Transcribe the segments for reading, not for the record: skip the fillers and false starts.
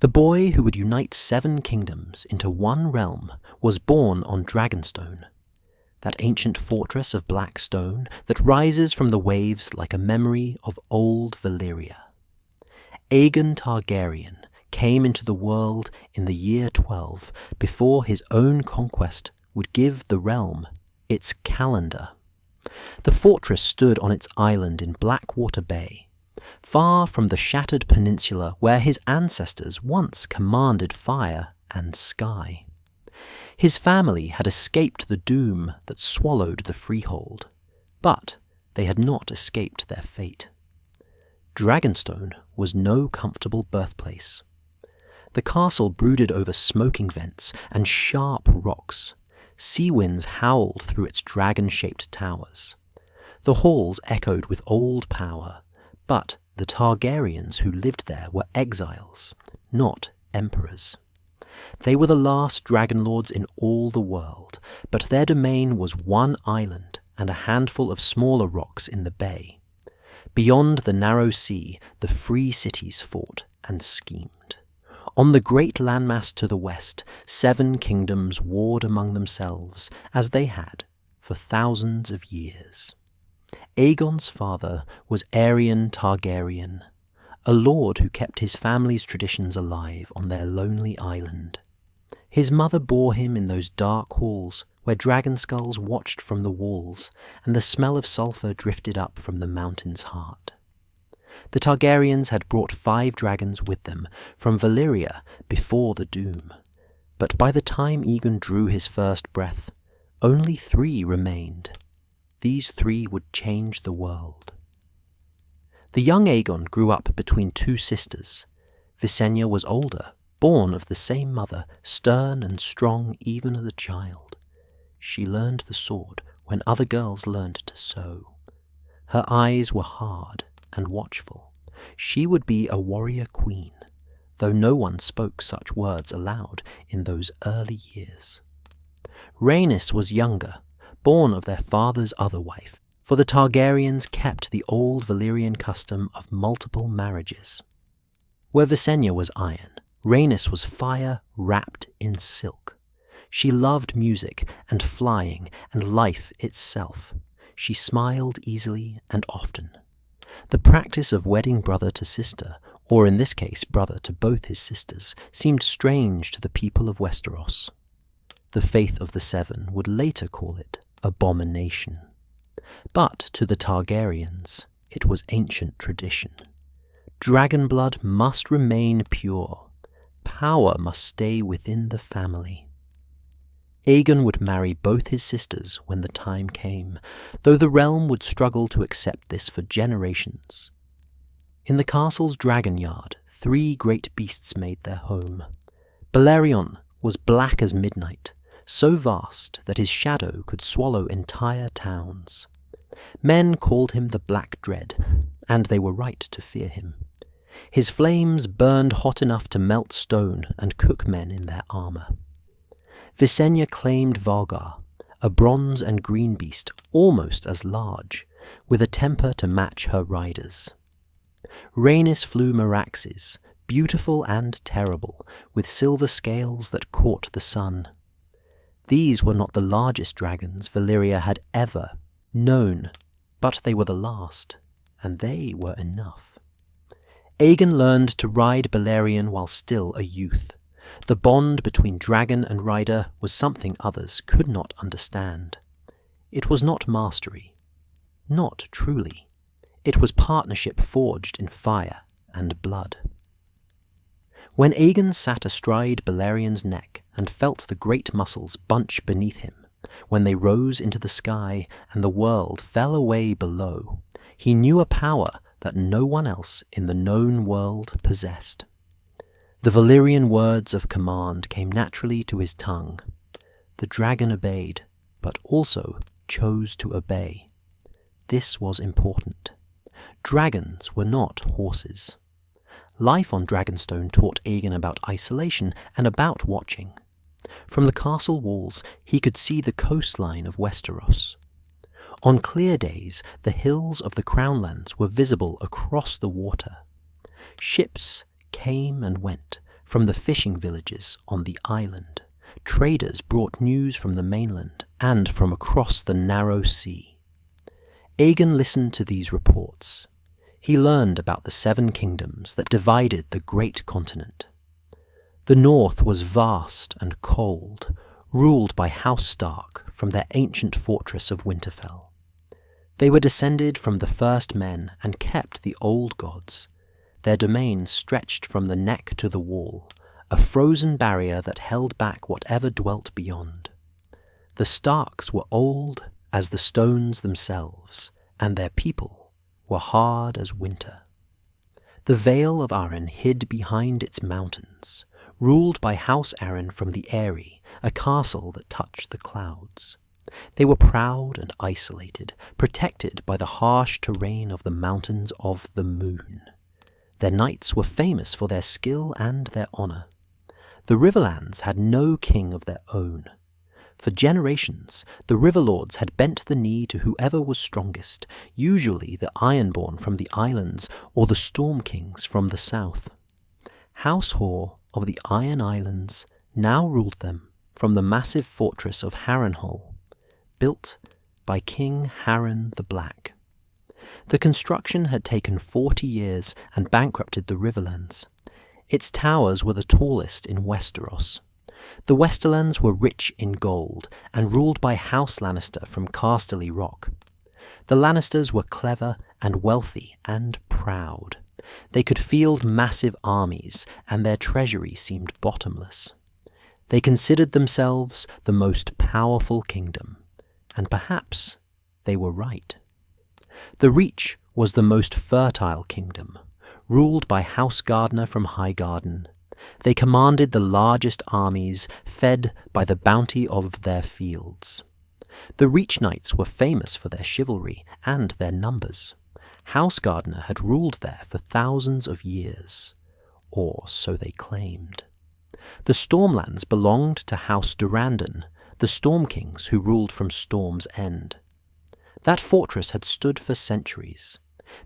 The boy who would unite 7 kingdoms into one realm was born on Dragonstone, that ancient fortress of black stone that rises from the waves like a memory of old Valyria. Aegon Targaryen came into the world in the year 12 before his own conquest would give the realm its calendar. The fortress stood on its island in Blackwater Bay, far from the shattered peninsula where his ancestors once commanded fire and sky. His family had escaped the doom that swallowed the freehold, but they had not escaped their fate. Dragonstone was no comfortable birthplace. The castle brooded over smoking vents and sharp rocks. Sea winds howled through its dragon-shaped towers. The halls echoed with old power, but the Targaryens who lived there were exiles, not emperors. They were the last dragon lords in all the world, but their domain was one island and a handful of smaller rocks in the bay. Beyond the narrow sea, the free cities fought and schemed. On the great landmass to the west, 7 kingdoms warred among themselves, as they had for thousands of years. Aegon's father was Aegon Targaryen, a lord who kept his family's traditions alive on their lonely island. His mother bore him in those dark halls where dragon skulls watched from the walls, and the smell of sulphur drifted up from the mountain's heart. The Targaryens had brought 5 dragons with them from Valyria before the doom, but by the time Aegon drew his first breath, only 3 remained. These 3 would change the world. The young Aegon grew up between 2 sisters. Visenya was older, born of the same mother, stern and strong even as a child. She learned the sword when other girls learned to sew. Her eyes were hard and watchful. She would be a warrior queen, though no one spoke such words aloud in those early years. Rhaenys was younger, born of their father's other wife, for the Targaryens kept the old Valyrian custom of multiple marriages. Where Visenya was iron, Rhaenys was fire wrapped in silk. She loved music and flying and life itself. She smiled easily and often. The practice of wedding brother to sister, or in this case brother to both his sisters, seemed strange to the people of Westeros. The faith of the 7 would later call it abomination. But to the Targaryens, it was ancient tradition. Dragon blood must remain pure. Power must stay within the family. Aegon would marry both his sisters when the time came, though the realm would struggle to accept this for generations. In the castle's dragon yard, 3 great beasts made their home. Balerion was black as midnight, so vast that his shadow could swallow entire towns. Men called him the Black Dread, and they were right to fear him. His flames burned hot enough to melt stone and cook men in their armor. Visenya claimed Vargar, a bronze and green beast almost as large, with a temper to match her riders. Rhaenys flew Meraxes, beautiful and terrible, with silver scales that caught the sun. These were not the largest dragons Valyria had ever known, but they were the last, and they were enough. Aegon learned to ride Balerion while still a youth. The bond between dragon and rider was something others could not understand. It was not mastery. Not truly. It was partnership forged in fire and blood. When Aegon sat astride Balerion's neck and felt the great muscles bunch beneath him, when they rose into the sky and the world fell away below, he knew a power that no one else in the known world possessed. The Valyrian words of command came naturally to his tongue. The dragon obeyed, but also chose to obey. This was important. Dragons were not horses. Life on Dragonstone taught Aegon about isolation and about watching. From the castle walls he could see the coastline of Westeros. On clear days the hills of the Crownlands were visible across the water. Ships came and went, from the fishing villages on the island. Traders brought news from the mainland and from across the narrow sea. Aegon listened to these reports. He learned about the 7 kingdoms that divided the great continent. The north was vast and cold, ruled by House Stark from their ancient fortress of Winterfell. They were descended from the first men and kept the old gods. Their domain stretched from the neck to the wall, a frozen barrier that held back whatever dwelt beyond. The Starks were old as the stones themselves, and their people were hard as winter. The Vale of Arryn hid behind its mountains, ruled by House Arryn from the Eyrie, a castle that touched the clouds. They were proud and isolated, protected by the harsh terrain of the Mountains of the Moon. Their knights were famous for their skill and their honour. The Riverlands had no king of their own. For generations, the Riverlords had bent the knee to whoever was strongest, usually the Ironborn from the islands or the Storm Kings from the south. House Hoare of the Iron Islands now ruled them from the massive fortress of Harrenhal, built by King Harren the Black. The construction had taken 40 years and bankrupted the Riverlands. Its towers were the tallest in Westeros. The Westerlands were rich in gold and ruled by House Lannister from Casterly Rock. The Lannisters were clever and wealthy and proud. They could field massive armies, and their treasury seemed bottomless. They considered themselves the most powerful kingdom, and perhaps they were right. The Reach was the most fertile kingdom, ruled by House Gardener from Highgarden. They commanded the largest armies, fed by the bounty of their fields. The Reach Knights were famous for their chivalry and their numbers. House Gardener had ruled there for thousands of years, or so they claimed. The Stormlands belonged to House Durrandon, the Storm Kings who ruled from Storm's End. That fortress had stood for centuries,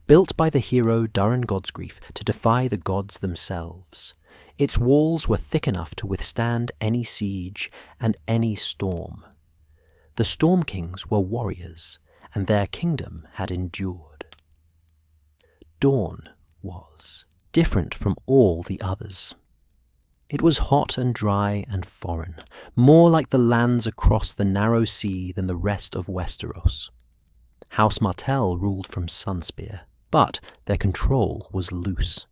built by the hero Durran Godsgrief to defy the gods themselves. Its walls were thick enough to withstand any siege and any storm. The Storm Kings were warriors, and their kingdom had endured. Dawn was different from all the others. It was hot and dry and foreign, more like the lands across the narrow sea than the rest of Westeros. House Martell ruled from Sunspear, but their control was loose.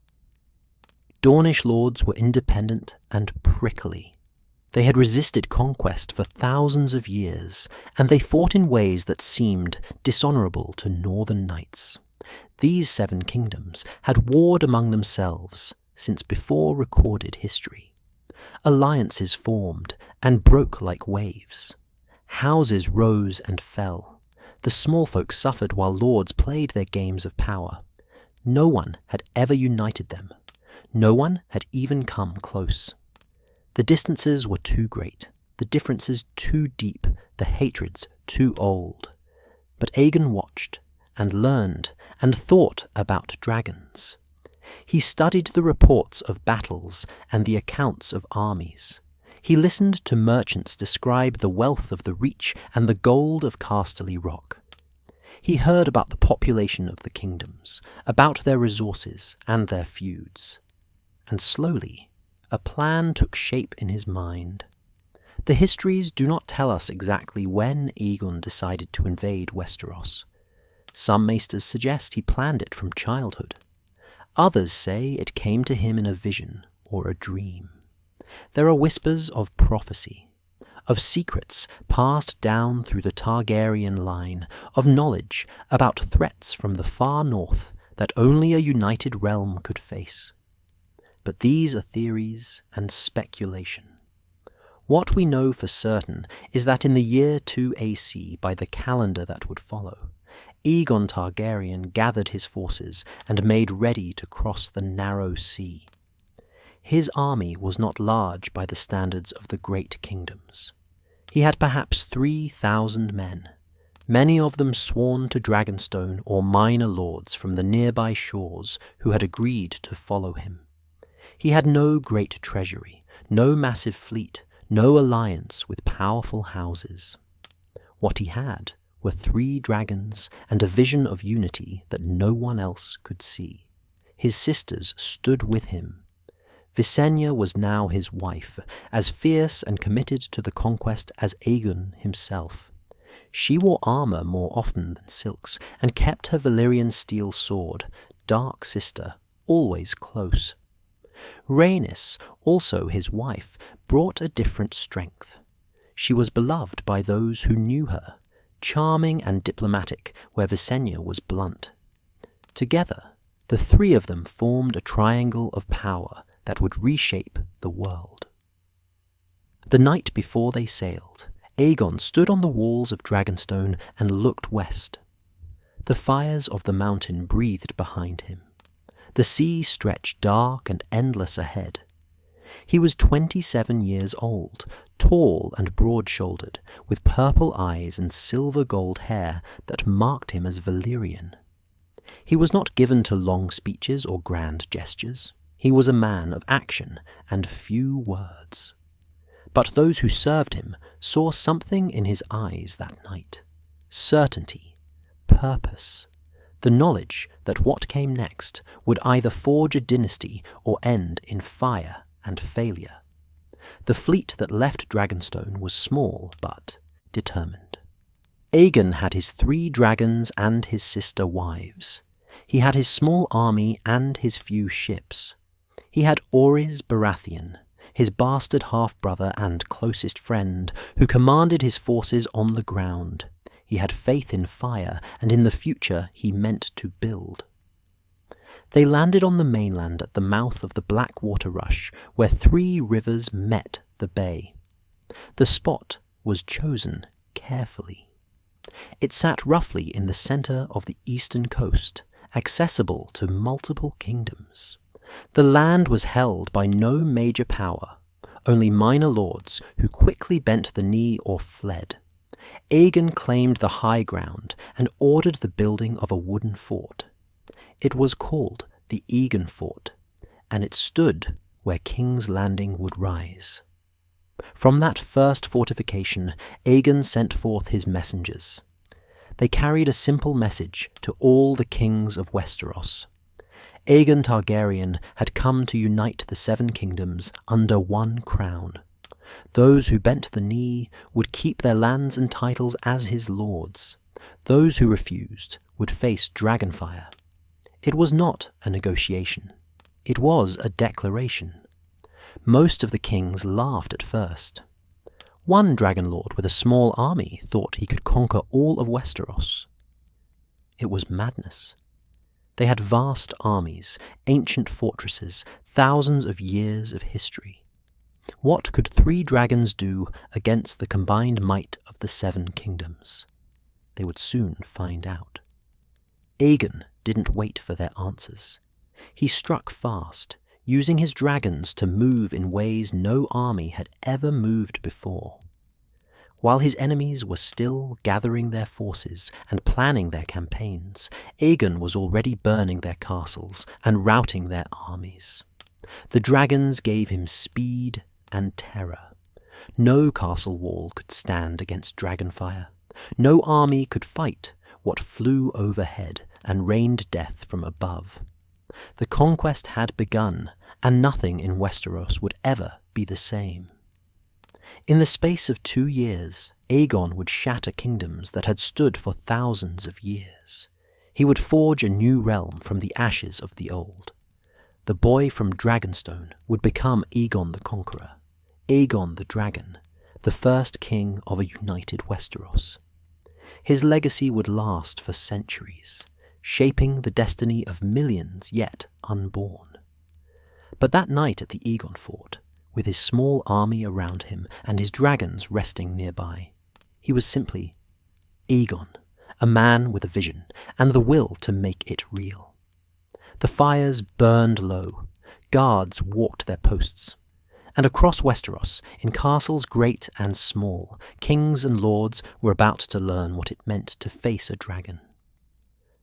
Dornish lords were independent and prickly. They had resisted conquest for thousands of years, and they fought in ways that seemed dishonourable to northern knights. These 7 kingdoms had warred among themselves since before recorded history. Alliances formed and broke like waves. Houses rose and fell. The small folk suffered while lords played their games of power. No one had ever united them. No one had even come close. The distances were too great, the differences too deep, the hatreds too old. But Aegon watched and learned and thought about dragons. He studied the reports of battles and the accounts of armies. He listened to merchants describe the wealth of the Reach and the gold of Casterly Rock. He heard about the population of the kingdoms, about their resources and their feuds. And slowly, a plan took shape in his mind. The histories do not tell us exactly when Aegon decided to invade Westeros. Some maesters suggest he planned it from childhood. Others say it came to him in a vision or a dream. There are whispers of prophecy, of secrets passed down through the Targaryen line, of knowledge about threats from the far north that only a united realm could face. But these are theories and speculation. What we know for certain is that in the year 2 AC, by the calendar that would follow, Aegon Targaryen gathered his forces and made ready to cross the narrow sea. His army was not large by the standards of the great kingdoms. He had perhaps 3,000 men, many of them sworn to Dragonstone or minor lords from the nearby shores who had agreed to follow him. He had no great treasury, no massive fleet, no alliance with powerful houses. What he had were 3 dragons and a vision of unity that no one else could see. His sisters stood with him. Visenya was now his wife, as fierce and committed to the conquest as Aegon himself. She wore armour more often than silks, and kept her Valyrian steel sword, dark sister, always close. Rhaenys, also his wife, brought a different strength. She was beloved by those who knew her, charming and diplomatic where Visenya was blunt. Together, the 3 of them formed a triangle of power that would reshape the world. The night before they sailed, Aegon stood on the walls of Dragonstone and looked west. The fires of the mountain breathed behind him. The sea stretched dark and endless ahead. He was 27 years old, tall and broad-shouldered, with purple eyes and silver-gold hair that marked him as Valyrian. He was not given to long speeches or grand gestures. He was a man of action and few words. But those who served him saw something in his eyes that night. Certainty, purpose, the knowledge that what came next would either forge a dynasty or end in fire and failure. The fleet that left Dragonstone was small but determined. Aegon had his 3 dragons and his sister wives. He had his small army and his few ships. He had Orys Baratheon, his bastard half-brother and closest friend, who commanded his forces on the ground. He had faith in fire, and in the future he meant to build. They landed on the mainland at the mouth of the Blackwater Rush, where 3 rivers met the bay. The spot was chosen carefully. It sat roughly in the centre of the eastern coast, accessible to multiple kingdoms. The land was held by no major power, only minor lords who quickly bent the knee or fled. Aegon claimed the high ground and ordered the building of a wooden fort. It was called the Aegon Fort, and it stood where King's Landing would rise. From that first fortification, Aegon sent forth his messengers. They carried a simple message to all the kings of Westeros. Aegon Targaryen had come to unite the 7 kingdoms under one crown. Those who bent the knee would keep their lands and titles as his lords. Those who refused would face dragonfire. It was not a negotiation. It was a declaration. Most of the kings laughed at first. One dragon lord with a small army thought he could conquer all of Westeros. It was madness. They had vast armies, ancient fortresses, thousands of years of history. What could 3 dragons do against the combined might of the 7 kingdoms? They would soon find out. Aegon didn't wait for their answers. He struck fast, using his dragons to move in ways no army had ever moved before. While his enemies were still gathering their forces and planning their campaigns, Aegon was already burning their castles and routing their armies. The dragons gave him speed and terror. No castle wall could stand against dragonfire. No army could fight what flew overhead and rained death from above. The conquest had begun, and nothing in Westeros would ever be the same. In the space of 2 years, Aegon would shatter kingdoms that had stood for thousands of years. He would forge a new realm from the ashes of the old. The boy from Dragonstone would become Aegon the Conqueror, Aegon the Dragon, the first king of a united Westeros. His legacy would last for centuries, shaping the destiny of millions yet unborn. But that night at the Aegon Fort, with his small army around him and his dragons resting nearby, he was simply Aegon, a man with a vision and the will to make it real. The fires burned low, guards walked their posts, and across Westeros, in castles great and small, kings and lords were about to learn what it meant to face a dragon.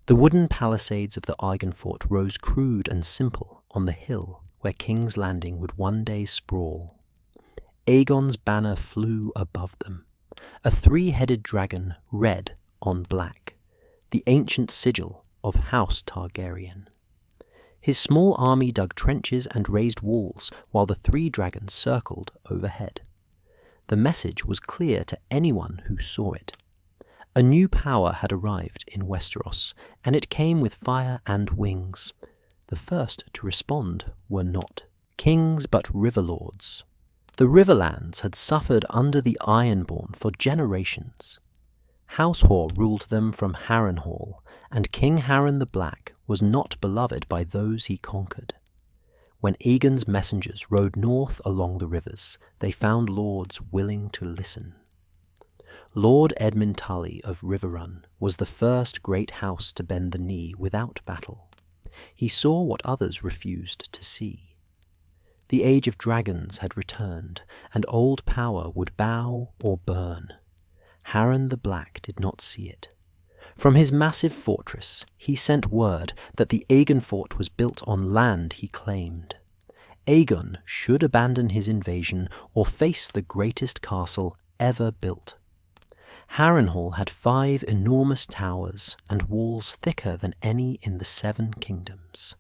The wooden palisades of the Aegon Fort rose crude and simple on the hill where King's Landing would one day sprawl. Aegon's banner flew above them, a three-headed dragon red on black, the ancient sigil of House Targaryen. His small army dug trenches and raised walls while the three dragons circled overhead. The message was clear to anyone who saw it. A new power had arrived in Westeros, and it came with fire and wings. The first to respond were not kings but riverlords. The Riverlands had suffered under the Ironborn for generations. House Hoare ruled them from Harrenhal, and King Harren the Black was not beloved by those he conquered. When Aegon's messengers rode north along the rivers, they found lords willing to listen. Lord Edmund Tully of Riverrun was the first great house to bend the knee without battle. He saw what others refused to see. The age of dragons had returned, and old power would bow or burn. Harren the Black did not see it. From his massive fortress, he sent word that the Aegon fort was built on land he claimed. Aegon should abandon his invasion or face the greatest castle ever built. Harrenhal had 5 enormous towers and walls thicker than any in the 7 kingdoms.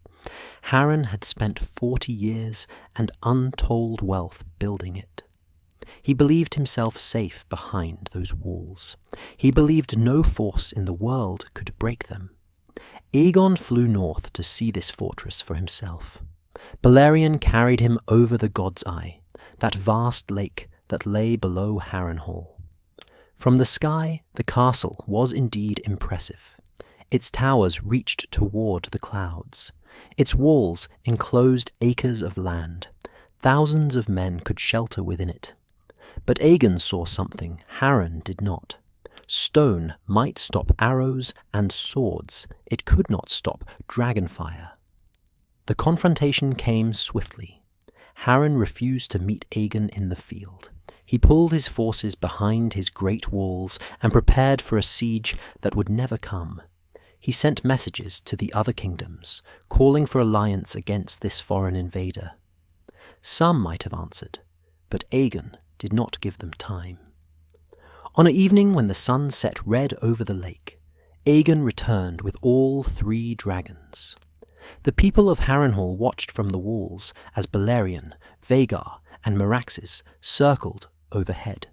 Harren had spent 40 years and untold wealth building it. He believed himself safe behind those walls. He believed no force in the world could break them. Aegon flew north to see this fortress for himself. Balerion carried him over the God's Eye, that vast lake that lay below Harrenhal. From the sky, the castle was indeed impressive. Its towers reached toward the clouds. Its walls enclosed acres of land. Thousands of men could shelter within it. But Aegon saw something Harren did not. Stone might stop arrows and swords. It could not stop dragonfire. The confrontation came swiftly. Harren refused to meet Aegon in the field. He pulled his forces behind his great walls and prepared for a siege that would never come. He sent messages to the other kingdoms, calling for alliance against this foreign invader. Some might have answered, but Aegon did not give them time. On an evening when the sun set red over the lake, Aegon returned with all 3 dragons. The people of Harrenhal watched from the walls as Balerion, Vhagar, and Meraxes circled overhead.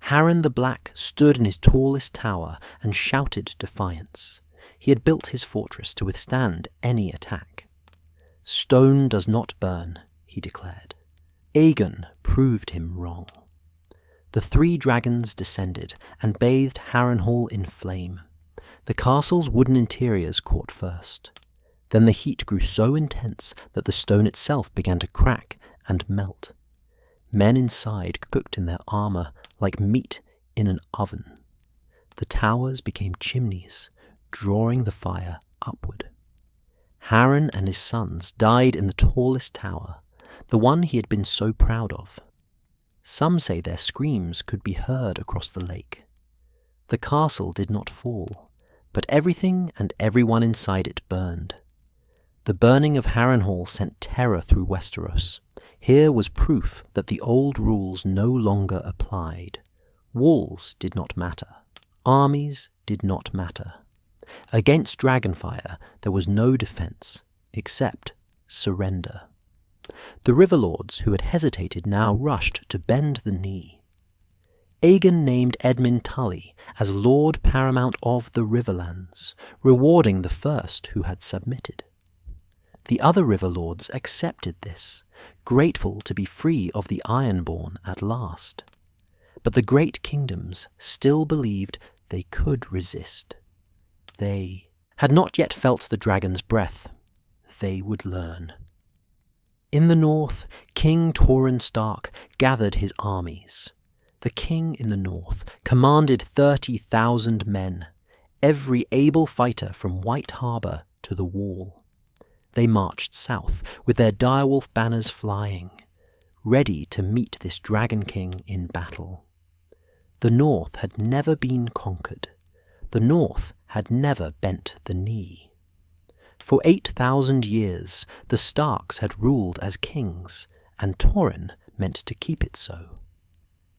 Harren the Black stood in his tallest tower and shouted defiance. He had built his fortress to withstand any attack. "Stone does not burn," he declared. Aegon proved him wrong. The 3 dragons descended and bathed Harrenhal in flame. The castle's wooden interiors caught first. Then the heat grew so intense that the stone itself began to crack and melt. Men inside cooked in their armor like meat in an oven. The towers became chimneys, drawing the fire upward. Harren and his sons died in the tallest tower, the one he had been so proud of. Some say their screams could be heard across the lake. The castle did not fall, but everything and everyone inside it burned. The burning of Harrenhal sent terror through Westeros. Here was proof that the old rules no longer applied. Walls did not matter. Armies did not matter. Against dragonfire there was no defense, except surrender. The Riverlords who had hesitated now rushed to bend the knee. Aegon named Edmund Tully as Lord Paramount of the Riverlands, rewarding the first who had submitted. The other Riverlords accepted this, grateful to be free of the Ironborn at last. But the great kingdoms still believed they could resist. They had not yet felt the dragon's breath. They would learn. In the north, King Torrhen Stark gathered his armies. The king in the north commanded 30,000 men, every able fighter from White Harbour to the Wall. They marched south with their direwolf banners flying, ready to meet this dragon king in battle. The north had never been conquered. The north had never bent the knee. For 8,000 years, the Starks had ruled as kings, and Torrhen meant to keep it so.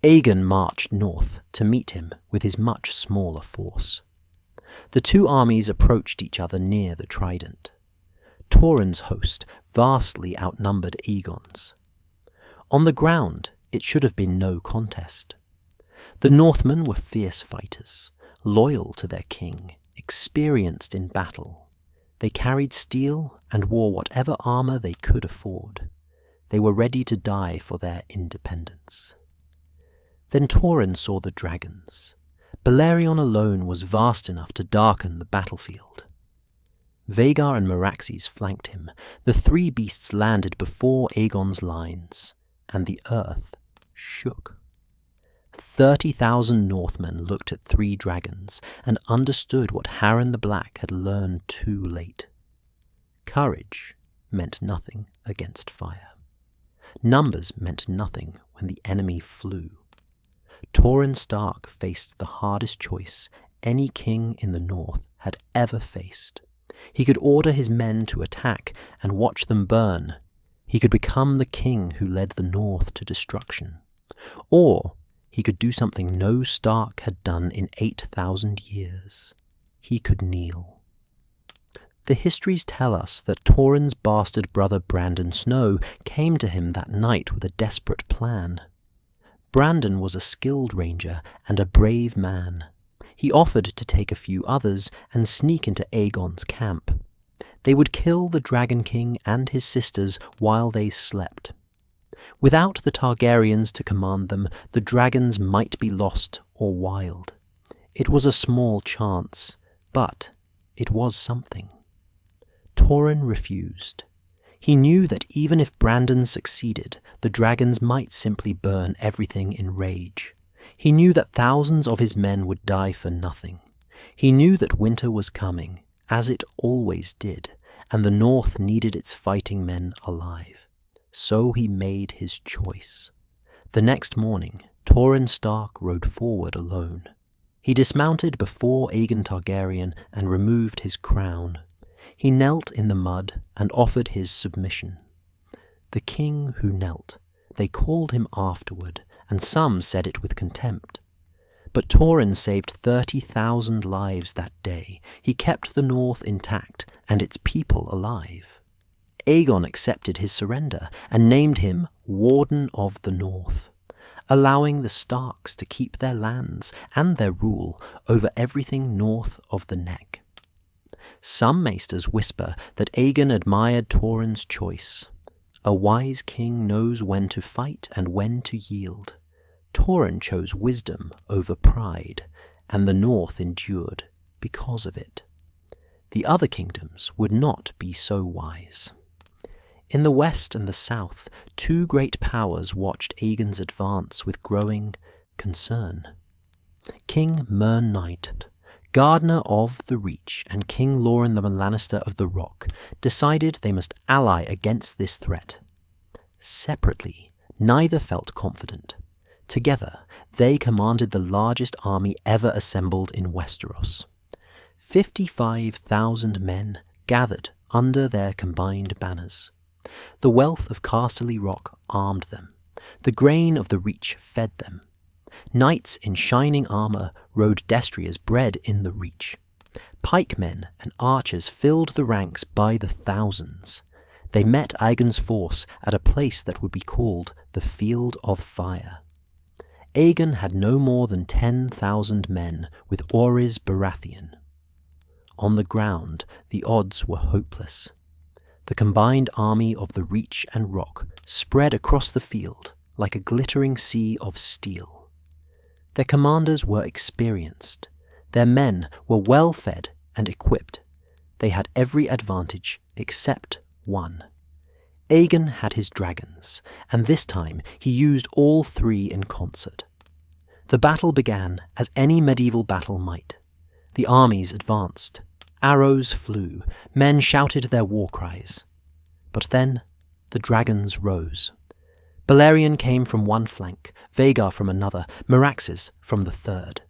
Aegon marched north to meet him with his much smaller force. The two armies approached each other near the Trident. Torrhen's host vastly outnumbered Aegon's. On the ground, it should have been no contest. The Northmen were fierce fighters, loyal to their king, experienced in battle. They carried steel and wore whatever armor they could afford. They were ready to die for their independence. Then Torrhen saw the dragons. Balerion alone was vast enough to darken the battlefield. Vhagar and Meraxes flanked him. The three beasts landed before Aegon's lines, and the earth shook. 30,000 Northmen looked at three dragons and understood what Harren the Black had learned too late. Courage meant nothing against fire. Numbers meant nothing when the enemy flew. Torrhen Stark faced the hardest choice any king in the north had ever faced. He could order his men to attack and watch them burn. He could become the king who led the north to destruction. Or he could do something no Stark had done in 8,000 years. He could kneel. The histories tell us that Torrhen's bastard brother Brandon Snow came to him that night with a desperate plan. Brandon was a skilled ranger and a brave man. He offered to take a few others and sneak into Aegon's camp. They would kill the Dragon King and his sisters while they slept. Without the Targaryens to command them, the dragons might be lost or wild. It was a small chance, but it was something. Torrhen refused. He knew that even if Brandon succeeded, the dragons might simply burn everything in rage. He knew that thousands of his men would die for nothing. He knew that winter was coming, as it always did, and the North needed its fighting men alive. So he made his choice. The next morning, Torrhen Stark rode forward alone. He dismounted before Aegon Targaryen and removed his crown. He knelt in the mud and offered his submission. The king who knelt, they called him afterward, and some said it with contempt. But Torrhen saved 30,000 lives that day. He kept the north intact and its people alive. Aegon accepted his surrender and named him Warden of the North, allowing the Starks to keep their lands and their rule over everything north of the Neck. Some maesters whisper that Aegon admired Torrhen's choice. A wise king knows when to fight and when to yield. Torrhen chose wisdom over pride, and the north endured because of it. The other kingdoms would not be so wise. In the west and the south, two great powers watched Aegon's advance with growing concern. King Mern Night, Gardener of the Reach, and King Loren the Lannister of the Rock decided they must ally against this threat. Separately, neither felt confident. Together, they commanded the largest army ever assembled in Westeros. 55,000 men gathered under their combined banners. The wealth of Casterly Rock armed them. The grain of the Reach fed them. Knights in shining armour rode destriers bred in the Reach. Pikemen and archers filled the ranks by the thousands. They met Aegon's force at a place that would be called the Field of Fire. Aegon had no more than 10,000 men with Orys Baratheon. On the ground, the odds were hopeless. The combined army of the Reach and Rock spread across the field like a glittering sea of steel. Their commanders were experienced. Their men were well fed and equipped. They had every advantage except one. Aegon had his dragons, and this time he used all three in concert. The battle began as any medieval battle might. The armies advanced. Arrows flew. Men shouted their war cries. But then the dragons rose. Balerion came from one flank, Vhagar from another, Meraxes from the third.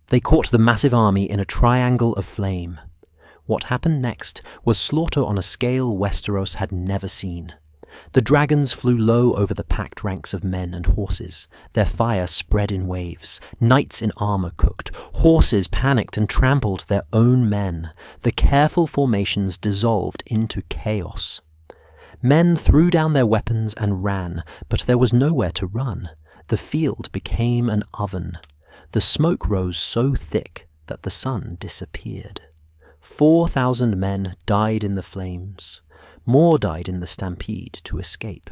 They caught the massive army in a triangle of flame. What happened next was slaughter on a scale Westeros had never seen. The dragons flew low over the packed ranks of men and horses. Their fire spread in waves. Knights in armor cooked. Horses panicked and trampled their own men. The careful formations dissolved into chaos. Men threw down their weapons and ran, but there was nowhere to run. The field became an oven. The smoke rose so thick that the sun disappeared. 4,000 men died in the flames. More died in the stampede to escape.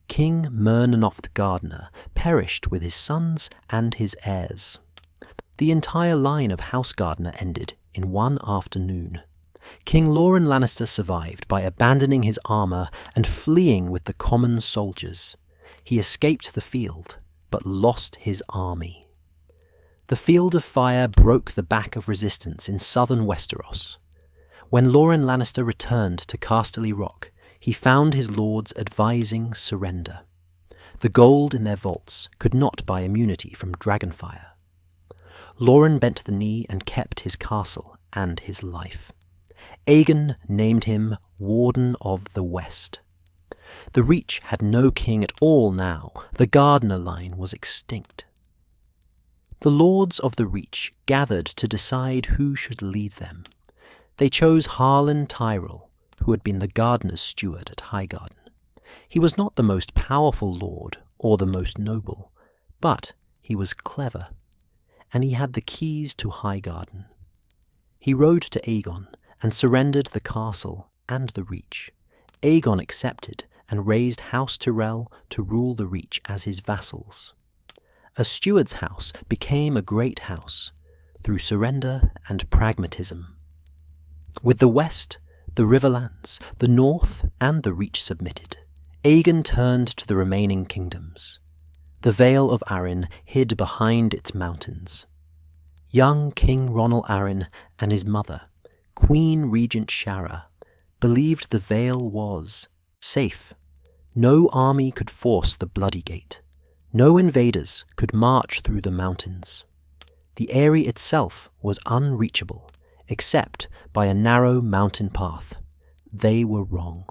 King Mernanoth Gardener perished with his sons and his heirs. The entire line of House Gardener ended in one afternoon. King Loren Lannister survived by abandoning his armour and fleeing with the common soldiers. He escaped the field, but lost his army. The Field of Fire broke the back of resistance in southern Westeros. When Loren Lannister returned to Casterly Rock, he found his lords advising surrender. The gold in their vaults could not buy immunity from dragonfire. Loren bent the knee and kept his castle and his life. Aegon named him Warden of the West. The Reach had no king at all now. The Gardener line was extinct. The lords of the Reach gathered to decide who should lead them. They chose Harlan Tyrell, who had been the gardener's steward at Highgarden. He was not the most powerful lord or the most noble, but he was clever, and he had the keys to Highgarden. He rode to Aegon and surrendered the castle and the Reach. Aegon accepted and raised House Tyrell to rule the Reach as his vassals. A steward's house became a great house through surrender and pragmatism. With the West, the Riverlands, the North, and the Reach submitted, Aegon turned to the remaining kingdoms. The Vale of Arryn hid behind its mountains. Young King Ronal Arryn and his mother, Queen Regent Shara, believed the Vale was safe. No army could force the Bloody Gate. No invaders could march through the mountains. The Eyrie itself was unreachable, except by a narrow mountain path. They were wrong.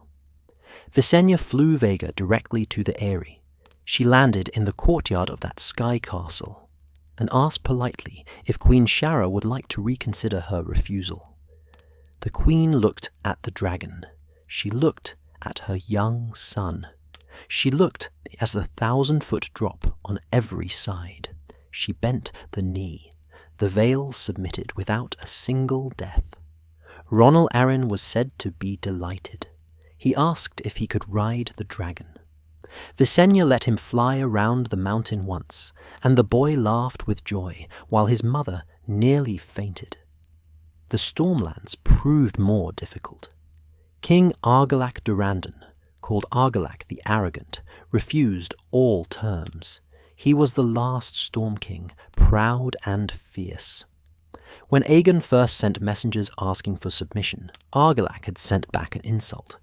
Visenya flew Vhagar directly to the Eyrie. She landed in the courtyard of that sky castle and asked politely if Queen Shara would like to reconsider her refusal. The queen looked at the dragon. She looked at her young son. She looked at the 1,000-foot drop on every side. She bent the knee. The Vale submitted without a single death. Ronal Arryn was said to be delighted. He asked if he could ride the dragon. Visenya let him fly around the mountain once, and the boy laughed with joy, while his mother nearly fainted. The Stormlands proved more difficult. King Argilac Durrandon, called Argilac the Arrogant, refused all terms. He was the last Storm King, proud and fierce. When Aegon first sent messengers asking for submission, Argilac had sent back an insult.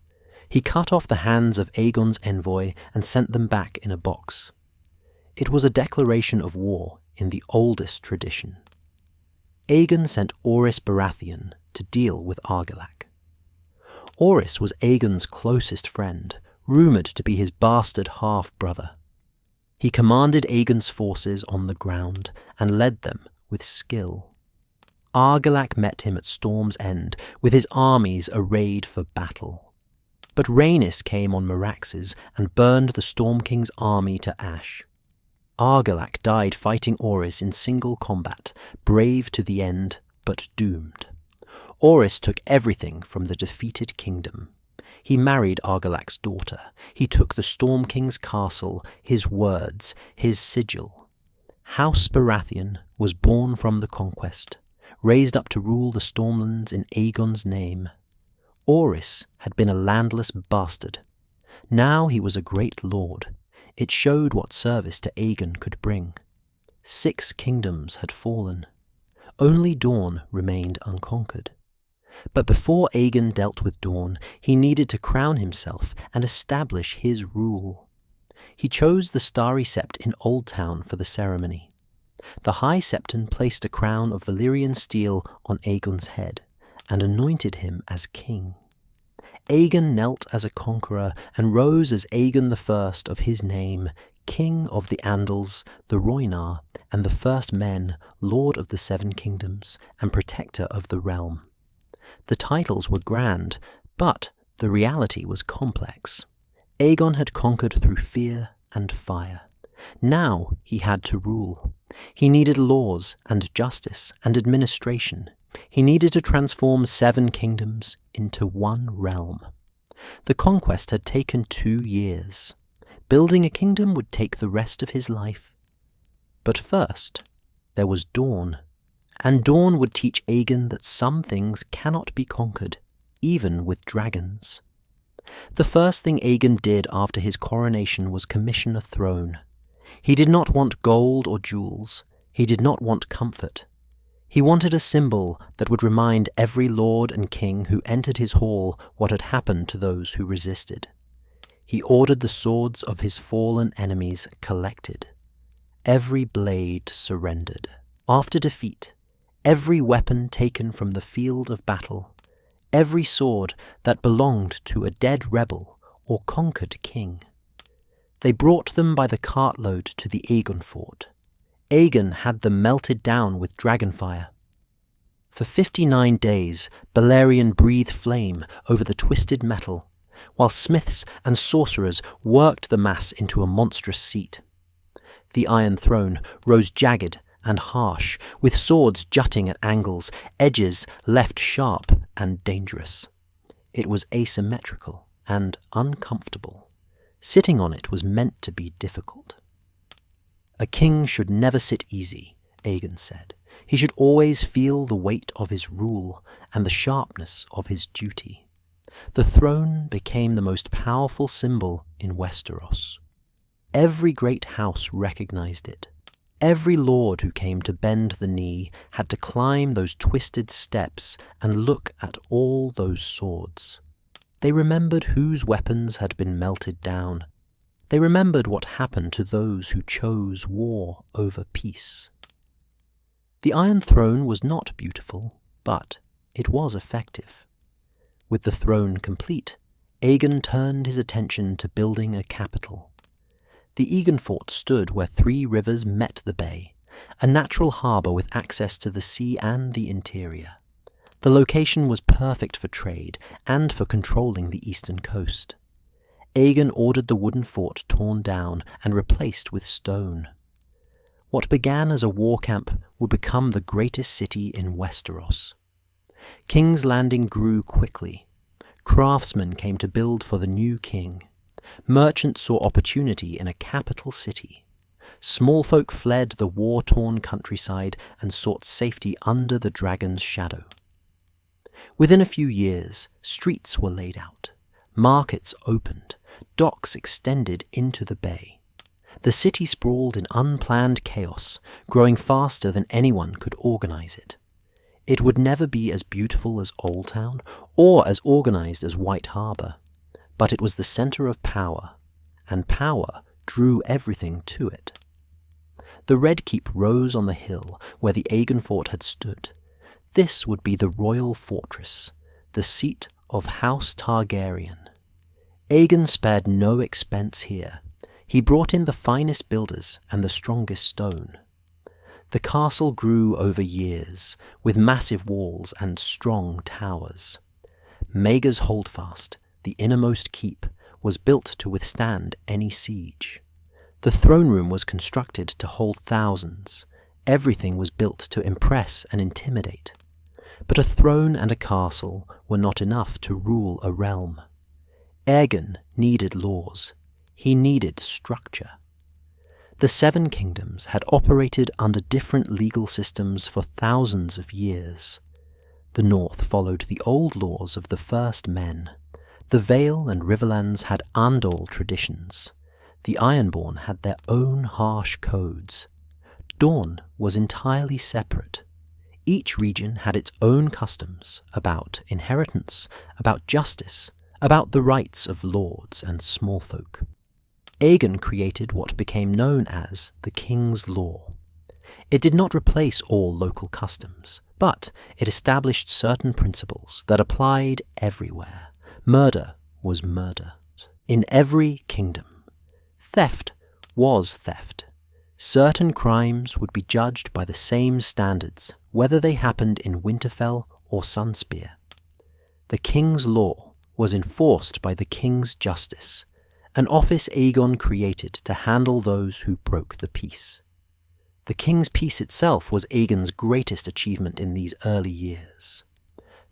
He cut off the hands of Aegon's envoy and sent them back in a box. It was a declaration of war in the oldest tradition. Aegon sent Orys Baratheon to deal with Argilac. Orys was Aegon's closest friend, rumoured to be his bastard half-brother. He commanded Aegon's forces on the ground and led them with skill. Argilac met him at Storm's End with his armies arrayed for battle. But Rhaenys came on Meraxes and burned the Storm King's army to ash. Argilac died fighting Orys in single combat, brave to the end, but doomed. Orys took everything from the defeated kingdom. He married Argilac's daughter. He took the Storm King's castle, his words, his sigil. House Baratheon was born from the Conquest, raised up to rule the Stormlands in Aegon's name. Orys had been a landless bastard. Now he was a great lord. It showed what service to Aegon could bring. 6 kingdoms had fallen. Only Dorne remained unconquered. But before Aegon dealt with Dorne, he needed to crown himself and establish his rule. He chose the Starry Sept in Old Town for the ceremony. The High Septon placed a crown of Valyrian steel on Aegon's head, and anointed him as king. Aegon knelt as a conqueror and rose as Aegon I of his name, king of the Andals, the Rhoynar, and the first men, lord of the Seven Kingdoms, and protector of the realm. The titles were grand, but the reality was complex. Aegon had conquered through fear and fire. Now he had to rule. He needed laws and justice and administration. He needed to transform 7 kingdoms into one realm. The conquest had taken 2 years. Building a kingdom would take the rest of his life. But first, there was Dawn. And Dawn would teach Aegon that some things cannot be conquered, even with dragons. The first thing Aegon did after his coronation was commission a throne. He did not want gold or jewels. He did not want comfort. He wanted a symbol that would remind every lord and king who entered his hall what had happened to those who resisted. He ordered the swords of his fallen enemies collected. Every blade surrendered. After defeat, every weapon taken from the field of battle, every sword that belonged to a dead rebel or conquered king. They brought them by the cartload to the Aegon fort. Aegon had them melted down with dragonfire. For 59 days, Balerion breathed flame over the twisted metal, while smiths and sorcerers worked the mass into a monstrous seat. The Iron Throne rose jagged and harsh, with swords jutting at angles, edges left sharp and dangerous. It was asymmetrical and uncomfortable. Sitting on it was meant to be difficult. A king should never sit easy, Aegon said. He should always feel the weight of his rule and the sharpness of his duty. The throne became the most powerful symbol in Westeros. Every great house recognized it. Every lord who came to bend the knee had to climb those twisted steps and look at all those swords. They remembered whose weapons had been melted down. They remembered what happened to those who chose war over peace. The Iron Throne was not beautiful, but it was effective. With the throne complete, Aegon turned his attention to building a capital. The Aegon fort stood where 3 rivers met the bay, a natural harbour with access to the sea and the interior. The location was perfect for trade and for controlling the eastern coast. Aegon ordered the wooden fort torn down and replaced with stone. What began as a war camp would become the greatest city in Westeros. King's Landing grew quickly. Craftsmen came to build for the new king. Merchants saw opportunity in a capital city. Small folk fled the war-torn countryside and sought safety under the dragon's shadow. Within a few years, streets were laid out. Markets opened. Docks extended into the bay. The city sprawled in unplanned chaos, growing faster than anyone could organize it. It would never be as beautiful as Old Town or as organized as White Harbor, but it was the center of power, and power drew everything to it. The Red Keep rose on the hill where the Aegon fort had stood. This would be the royal fortress, the seat of House Targaryen. Aegon spared no expense here. He brought in the finest builders and the strongest stone. The castle grew over years, with massive walls and strong towers. Maegor's Holdfast, the innermost keep, was built to withstand any siege. The throne room was constructed to hold thousands. Everything was built to impress and intimidate. But a throne and a castle were not enough to rule a realm. Aegon needed laws. He needed structure. The 7 kingdoms had operated under different legal systems for thousands of years. The north followed the old laws of the first men. The Vale and Riverlands had Andal traditions. The Ironborn had their own harsh codes. Dawn was entirely separate. Each region had its own customs about inheritance, about justice, about the rights of lords and small folk. Aegon created what became known as the King's Law. It did not replace all local customs, But it established certain principles that applied everywhere. Murder was murder. In every kingdom. Theft was theft. Certain crimes would be judged by the same standards, whether they happened in Winterfell or Sunspear. The king's law was enforced by the king's justice, an office Aegon created to handle those who broke the peace. The king's peace itself was Aegon's greatest achievement in these early years.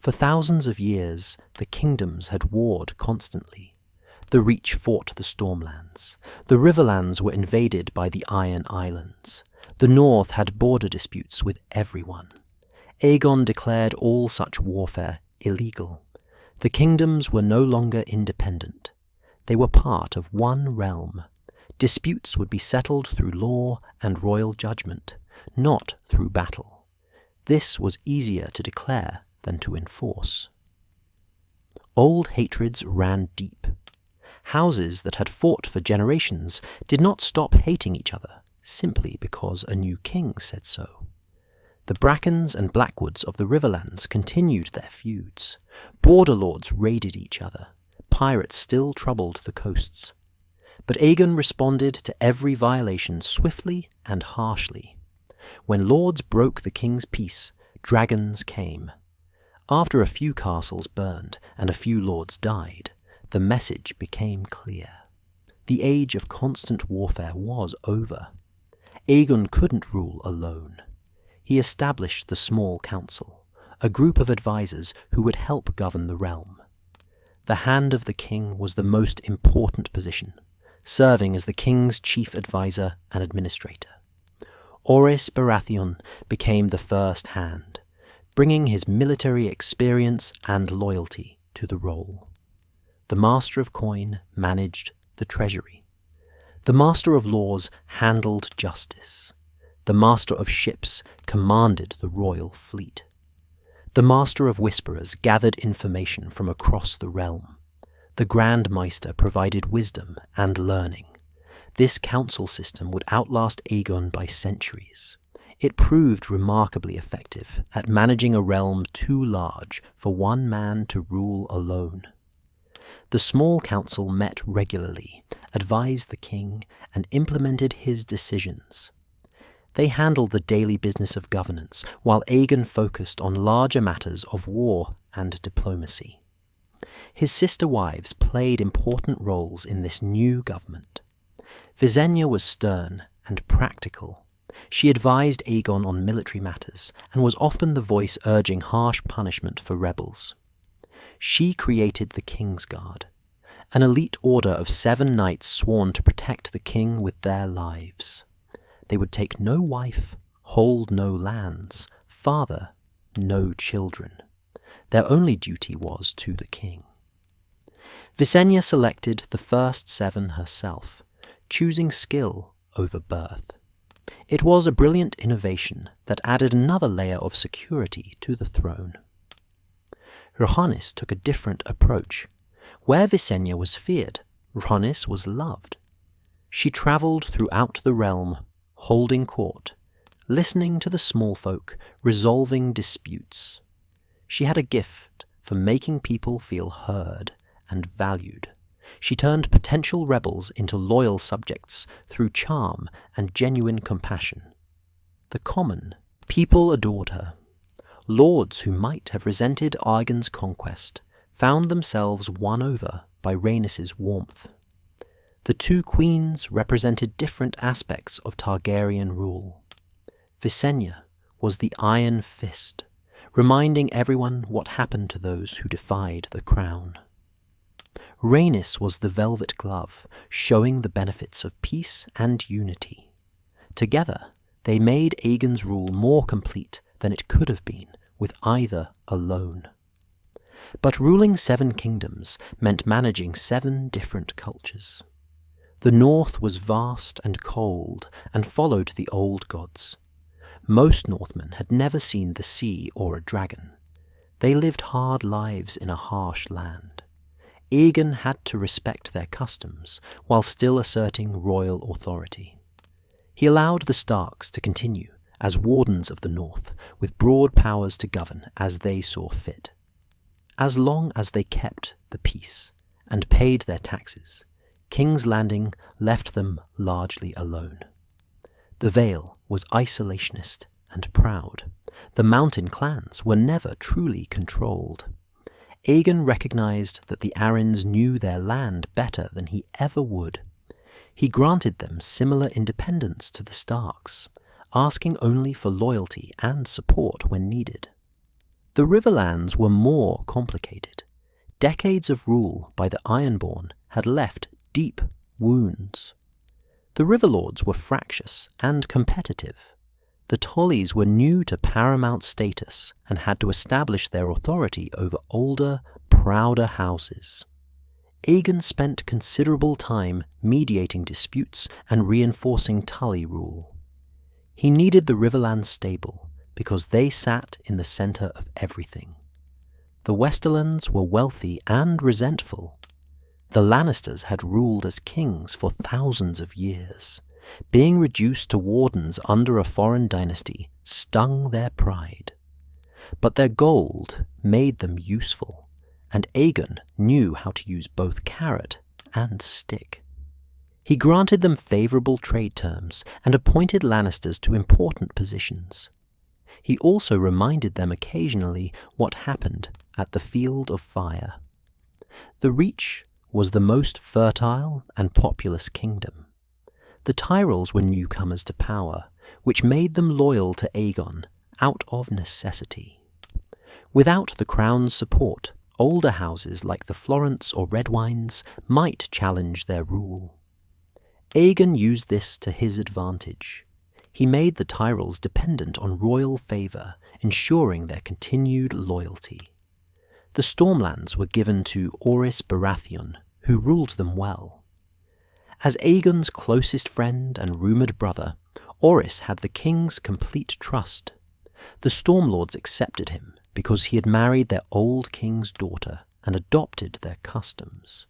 For thousands of years, the kingdoms had warred constantly. The Reach fought the Stormlands. The Riverlands were invaded by the Iron Islands. The North had border disputes with everyone. Aegon declared all such warfare illegal. The kingdoms were no longer independent. They were part of one realm. Disputes would be settled through law and royal judgment, not through battle. This was easier to declare than to enforce. Old hatreds ran deep. Houses that had fought for generations did not stop hating each other simply because a new king said so. The Brackens and Blackwoods of the Riverlands continued their feuds. Border lords raided each other. Pirates still troubled the coasts. But Aegon responded to every violation swiftly and harshly. When lords broke the king's peace, dragons came. After a few castles burned and a few lords died, the message became clear. The age of constant warfare was over. Aegon couldn't rule alone. He established the Small Council, a group of advisors who would help govern the realm. The Hand of the King was the most important position, serving as the king's chief advisor and administrator. Orys Baratheon became the first hand, bringing his military experience and loyalty to the role. The Master of Coin managed the treasury. The Master of Laws handled justice. The Master of Ships commanded the royal fleet. The Master of Whisperers gathered information from across the realm. The Grand Maester provided wisdom and learning. This council system would outlast Aegon by centuries. It proved remarkably effective at managing a realm too large for one man to rule alone. The Small Council met regularly, advised the king, and implemented his decisions. They handled the daily business of governance, while Aegon focused on larger matters of war and diplomacy. His sister wives played important roles in this new government. Visenya was stern and practical. She advised Aegon on military matters and was often the voice urging harsh punishment for rebels. She created the King's Guard, an elite order of 7 knights sworn to protect the king with their lives. They would take no wife, hold no lands, father no children. Their only duty was to the king. Visenya selected the first 7 herself, choosing skill over birth. It was a brilliant innovation that added another layer of security to the throne. Rhaenys took a different approach. Where Visenya was feared, Rhaenys was loved. She travelled throughout the realm, holding court, listening to the small folk, resolving disputes. She had a gift for making people feel heard and valued. She turned potential rebels into loyal subjects through charm and genuine compassion. The common people adored her. Lords who might have resented Aegon's conquest found themselves won over by Rhaenys' warmth. The 2 queens represented different aspects of Targaryen rule. Visenya was the Iron Fist, reminding everyone what happened to those who defied the crown. Rhaenys was the Velvet Glove, showing the benefits of peace and unity. Together, they made Aegon's rule more complete than it could have been with either alone. But ruling 7 kingdoms meant managing 7 different cultures. The north was vast and cold and followed the old gods. Most Northmen had never seen the sea or a dragon. They lived hard lives in a harsh land. Aegon had to respect their customs while still asserting royal authority. He allowed the Starks to continue as wardens of the north, with broad powers to govern as they saw fit. As long as they kept the peace and paid their taxes, King's Landing left them largely alone. The Vale was isolationist and proud. The mountain clans were never truly controlled. Aegon recognized that the Arryns knew their land better than he ever would. He granted them similar independence to the Starks, asking only for loyalty and support when needed. The Riverlands were more complicated. Decades of rule by the Ironborn had left deep wounds. The Riverlords were fractious and competitive. The Tullys were new to paramount status and had to establish their authority over older, prouder houses. Aegon spent considerable time mediating disputes and reinforcing Tully rule. He needed the Riverlands stable because they sat in the center of everything. The Westerlands were wealthy and resentful. The Lannisters had ruled as kings for thousands of years. Being reduced to wardens under a foreign dynasty stung their pride. But their gold made them useful, and Aegon knew how to use both carrot and stick. He granted them favorable trade terms and appointed Lannisters to important positions. He also reminded them occasionally what happened at the Field of Fire. The Reach was the most fertile and populous kingdom. The Tyrells were newcomers to power, which made them loyal to Aegon out of necessity. Without the crown's support, older houses like the Florents or Redwynes might challenge their rule. Aegon used this to his advantage. He made the Tyrells dependent on royal favour, ensuring their continued loyalty. The Stormlands were given to Orys Baratheon, who ruled them well. As Aegon's closest friend and rumoured brother, Orys had the king's complete trust. The Stormlords accepted him because he had married their old king's daughter and adopted their customs.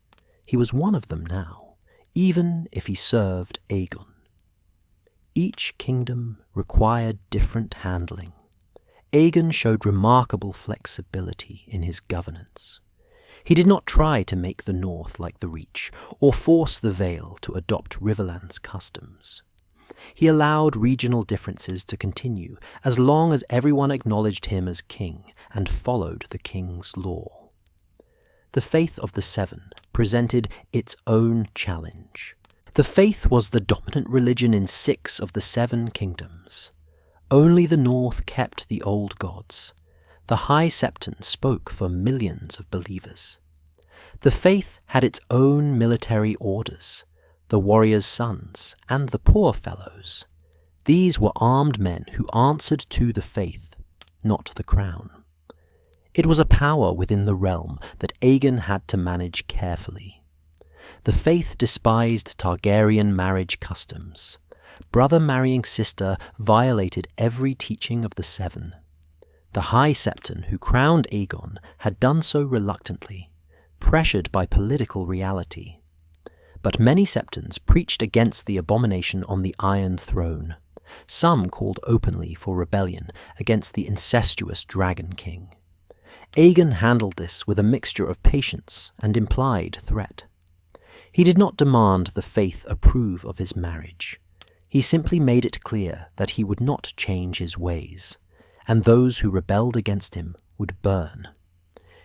He was one of them now, even if he served Aegon. Each kingdom required different handling. Aegon showed remarkable flexibility in his governance. He did not try to make the North like the Reach, or force the Vale to adopt Riverland's customs. He allowed regional differences to continue, as long as everyone acknowledged him as king and followed the king's law. The faith of the Seven presented its own challenge. The faith was the dominant religion in 6 of the 7 kingdoms. Only the North kept the old gods. The High Septon spoke for millions of believers. The faith had its own military orders, the warriors' sons and the poor fellows. These were armed men who answered to the faith, not the crown. It was a power within the realm that Aegon had to manage carefully. The faith despised Targaryen marriage customs. Brother marrying sister violated every teaching of the Seven. The High Septon who crowned Aegon had done so reluctantly, pressured by political reality. But many Septons preached against the abomination on the Iron Throne. Some called openly for rebellion against the incestuous Dragon King. Aegon handled this with a mixture of patience and implied threat. He did not demand the faith approve of his marriage. He simply made it clear that he would not change his ways, and those who rebelled against him would burn.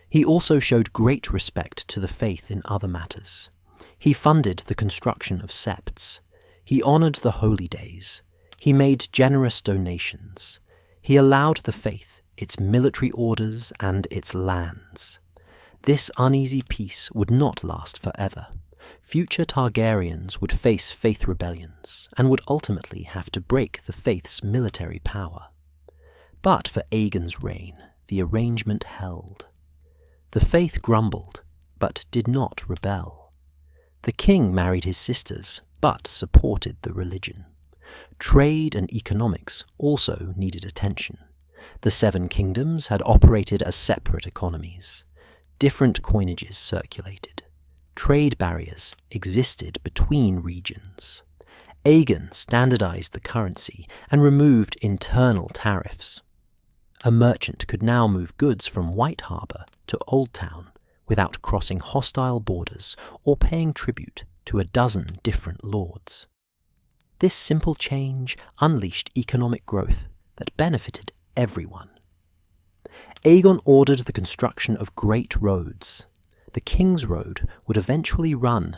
He also showed great respect to the faith in other matters. He funded the construction of septs. He honoured the holy days. He made generous donations. He allowed the faith its military orders and its lands. This uneasy peace would not last forever. Future Targaryens would face faith rebellions and would ultimately have to break the faith's military power. But for Aegon's reign, the arrangement held. The faith grumbled, but did not rebel. The king married his sisters, but supported the religion. Trade and economics also needed attention. The 7 kingdoms had operated as separate economies. Different coinages circulated. Trade barriers existed between regions. Aegon standardized the currency and removed internal tariffs. A merchant could now move goods from White Harbour to Old Town without crossing hostile borders or paying tribute to a dozen different lords. This simple change unleashed economic growth that benefited everyone. Aegon ordered the construction of great roads. The King's Road would eventually run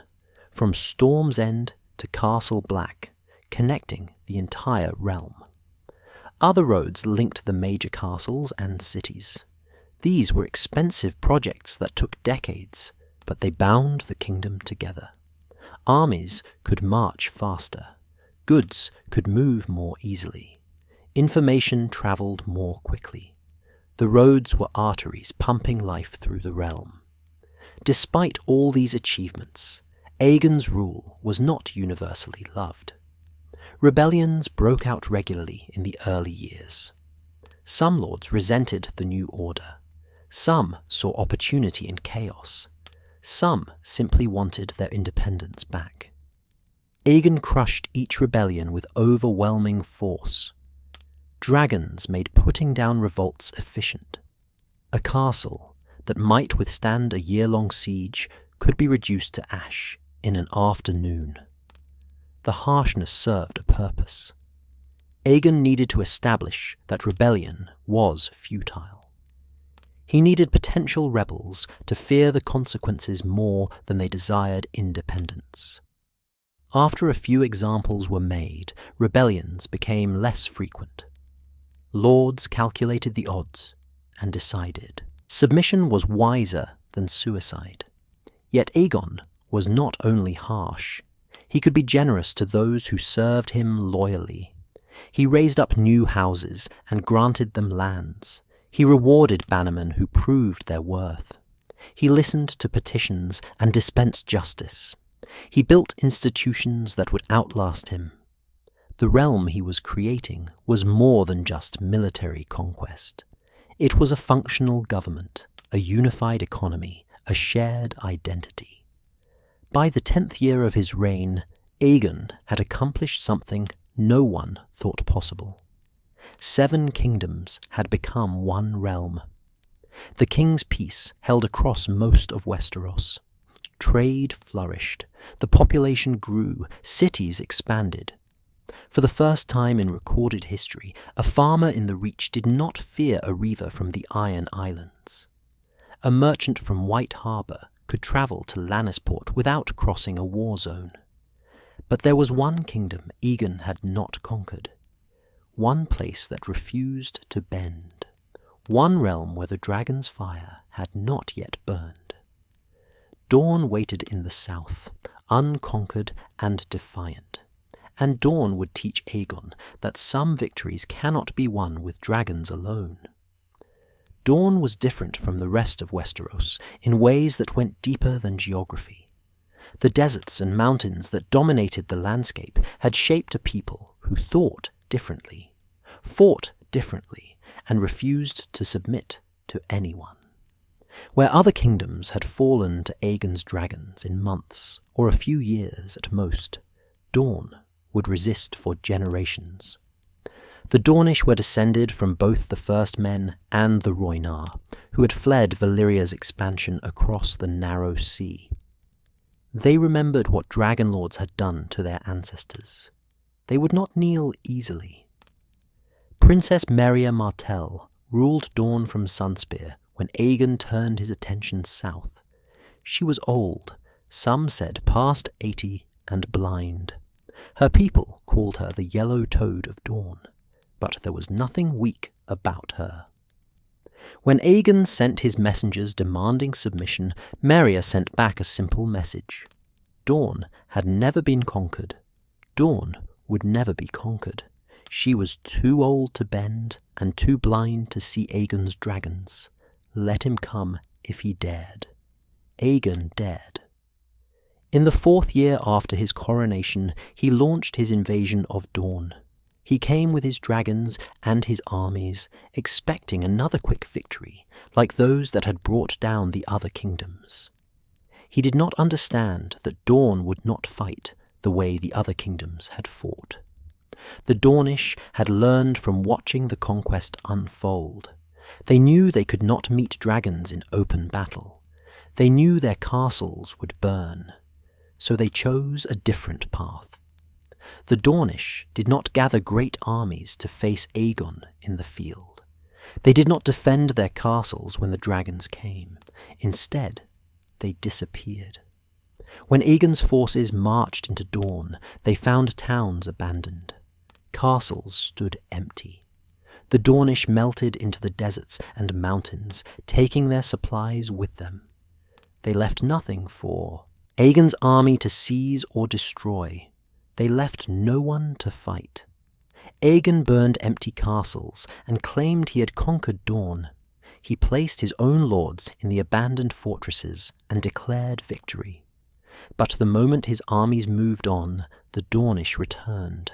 from Storm's End to Castle Black, connecting the entire realm. Other roads linked the major castles and cities. These were expensive projects that took decades, but they bound the kingdom together. Armies could march faster. Goods could move more easily. Information travelled more quickly. The roads were arteries pumping life through the realm. Despite all these achievements, Aegon's rule was not universally loved. Rebellions broke out regularly in the early years. Some lords resented the new order. Some saw opportunity in chaos. Some simply wanted their independence back. Aegon crushed each rebellion with overwhelming force. Dragons made putting down revolts efficient. A castle that might withstand a year-long siege could be reduced to ash in an afternoon. The harshness served a purpose. Aegon needed to establish that rebellion was futile. He needed potential rebels to fear the consequences more than they desired independence. After a few examples were made, rebellions became less frequent. Lords calculated the odds and decided. Submission was wiser than suicide. Yet Aegon was not only harsh. He could be generous to those who served him loyally. He raised up new houses and granted them lands. He rewarded bannermen who proved their worth. He listened to petitions and dispensed justice. He built institutions that would outlast him. The realm he was creating was more than just military conquest. It was a functional government, a unified economy, a shared identity. By the 10th year of his reign, Aegon had accomplished something no one thought possible. 7 kingdoms had become one realm. The king's peace held across most of Westeros. Trade flourished, the population grew, cities expanded. For the first time in recorded history, a farmer in the Reach did not fear a reaver from the Iron Islands. A merchant from White Harbour could travel to Lannisport without crossing a war zone. But there was one kingdom Aegon had not conquered. One place that refused to bend. One realm where the dragon's fire had not yet burned. Dawn waited in the south, unconquered and defiant. And Dawn would teach Aegon that some victories cannot be won with dragons alone. Dawn was different from the rest of Westeros in ways that went deeper than geography. The deserts and mountains that dominated the landscape had shaped a people who thought differently, fought differently, and refused to submit to anyone. Where other kingdoms had fallen to Aegon's dragons in months or a few years at most, Dawn would resist for generations. The Dornish were descended from both the First Men and the Rhoynar, who had fled Valyria's expansion across the narrow sea. They remembered what dragon lords had done to their ancestors. They would not kneel easily. Princess Meria Martell ruled Dawn from Sunspear when Aegon turned his attention south. She was old, some said past 80 and blind. Her people called her the Yellow Toad of Dawn, but there was nothing weak about her. When Aegon sent his messengers demanding submission, Meria sent back a simple message. Dawn had never been conquered. Dawn would never be conquered. She was too old to bend and too blind to see Aegon's dragons. Let him come if he dared. Aegon dared. In the 4th year after his coronation, he launched his invasion of Dawn. He came with his dragons and his armies, expecting another quick victory, like those that had brought down the other kingdoms. He did not understand that Dawn would not fight, the the way the other kingdoms had fought. The Dornish had learned from watching the conquest unfold. They knew they could not meet dragons in open battle. They knew their castles would burn. So they chose a different path. The Dornish did not gather great armies to face Aegon in the field. They did not defend their castles when the dragons came. Instead, they disappeared. When Aegon's forces marched into Dorne, they found towns abandoned. Castles stood empty. The Dornish melted into the deserts and mountains, taking their supplies with them. They left nothing for Aegon's army to seize or destroy. They left no one to fight. Aegon burned empty castles and claimed he had conquered Dorne. He placed his own lords in the abandoned fortresses and declared victory. But the moment his armies moved on, the Dornish returned.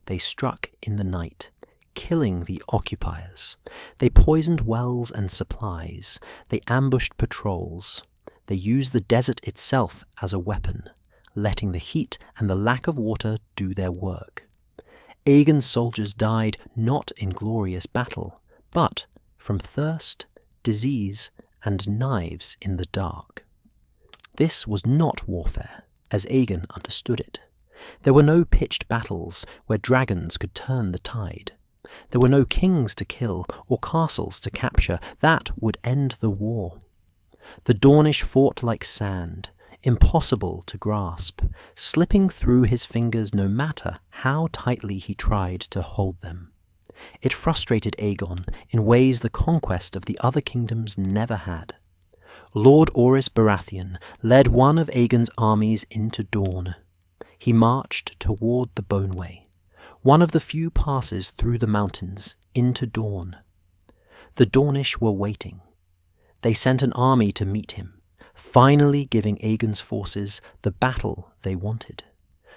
They struck in the night, killing the occupiers. They poisoned wells and supplies. They ambushed patrols. They used the desert itself as a weapon, letting the heat and the lack of water do their work. Aegon's soldiers died not in glorious battle, but from thirst, disease, and knives in the dark. This was not warfare, as Aegon understood it. There were no pitched battles where dragons could turn the tide. There were no kings to kill or castles to capture. That would end the war. The Dornish fought like sand, impossible to grasp, slipping through his fingers no matter how tightly he tried to hold them. It frustrated Aegon in ways the conquest of the other kingdoms never had. Lord Orys Baratheon led one of Aegon's armies into Dorne. He marched toward the Boneway, one of the few passes through the mountains into Dorne. The Dornish were waiting. They sent an army to meet him, finally giving Aegon's forces the battle they wanted.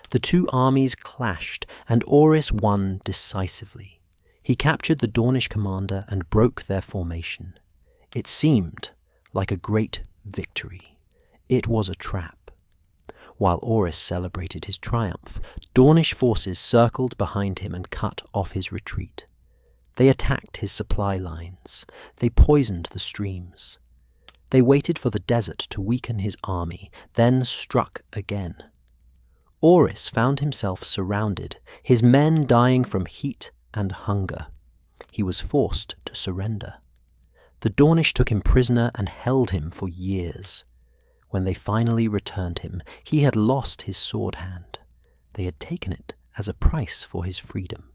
The two armies clashed, and Orys won decisively. He captured the Dornish commander and broke their formation. It seemed like a great victory. It was a trap. While Orys celebrated his triumph, Dornish forces circled behind him and cut off his retreat. They attacked his supply lines. They poisoned the streams. They waited for the desert to weaken his army, then struck again. Orys found himself surrounded, his men dying from heat and hunger. He was forced to surrender. The Dornish took him prisoner and held him for years. When they finally returned him, he had lost his sword hand. They had taken it as a price for his freedom.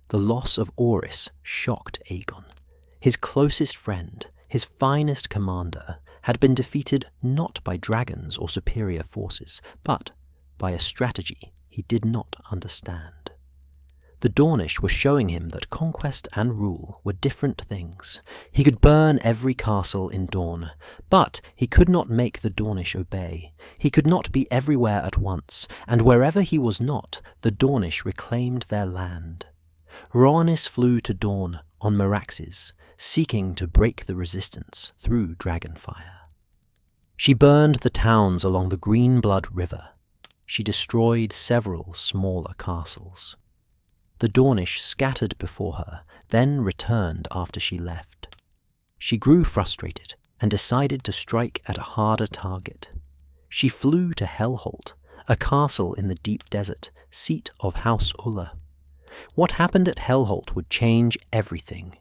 The loss of Orys shocked Aegon. His closest friend, his finest commander, had been defeated not by dragons or superior forces, but by a strategy he did not understand. The Dornish were showing him that conquest and rule were different things. He could burn every castle in Dorne, but he could not make the Dornish obey. He could not be everywhere at once, and wherever he was not, the Dornish reclaimed their land. Rhaenys flew to Dorne on Meraxes, seeking to break the resistance through dragonfire. She burned the towns along the Greenblood River. She destroyed several smaller castles. The Dornish scattered before her, then returned after she left. She grew frustrated and decided to strike at a harder target. She flew to Hellholt, a castle in the deep desert, seat of House Ulla. What happened at Hellholt would change everything.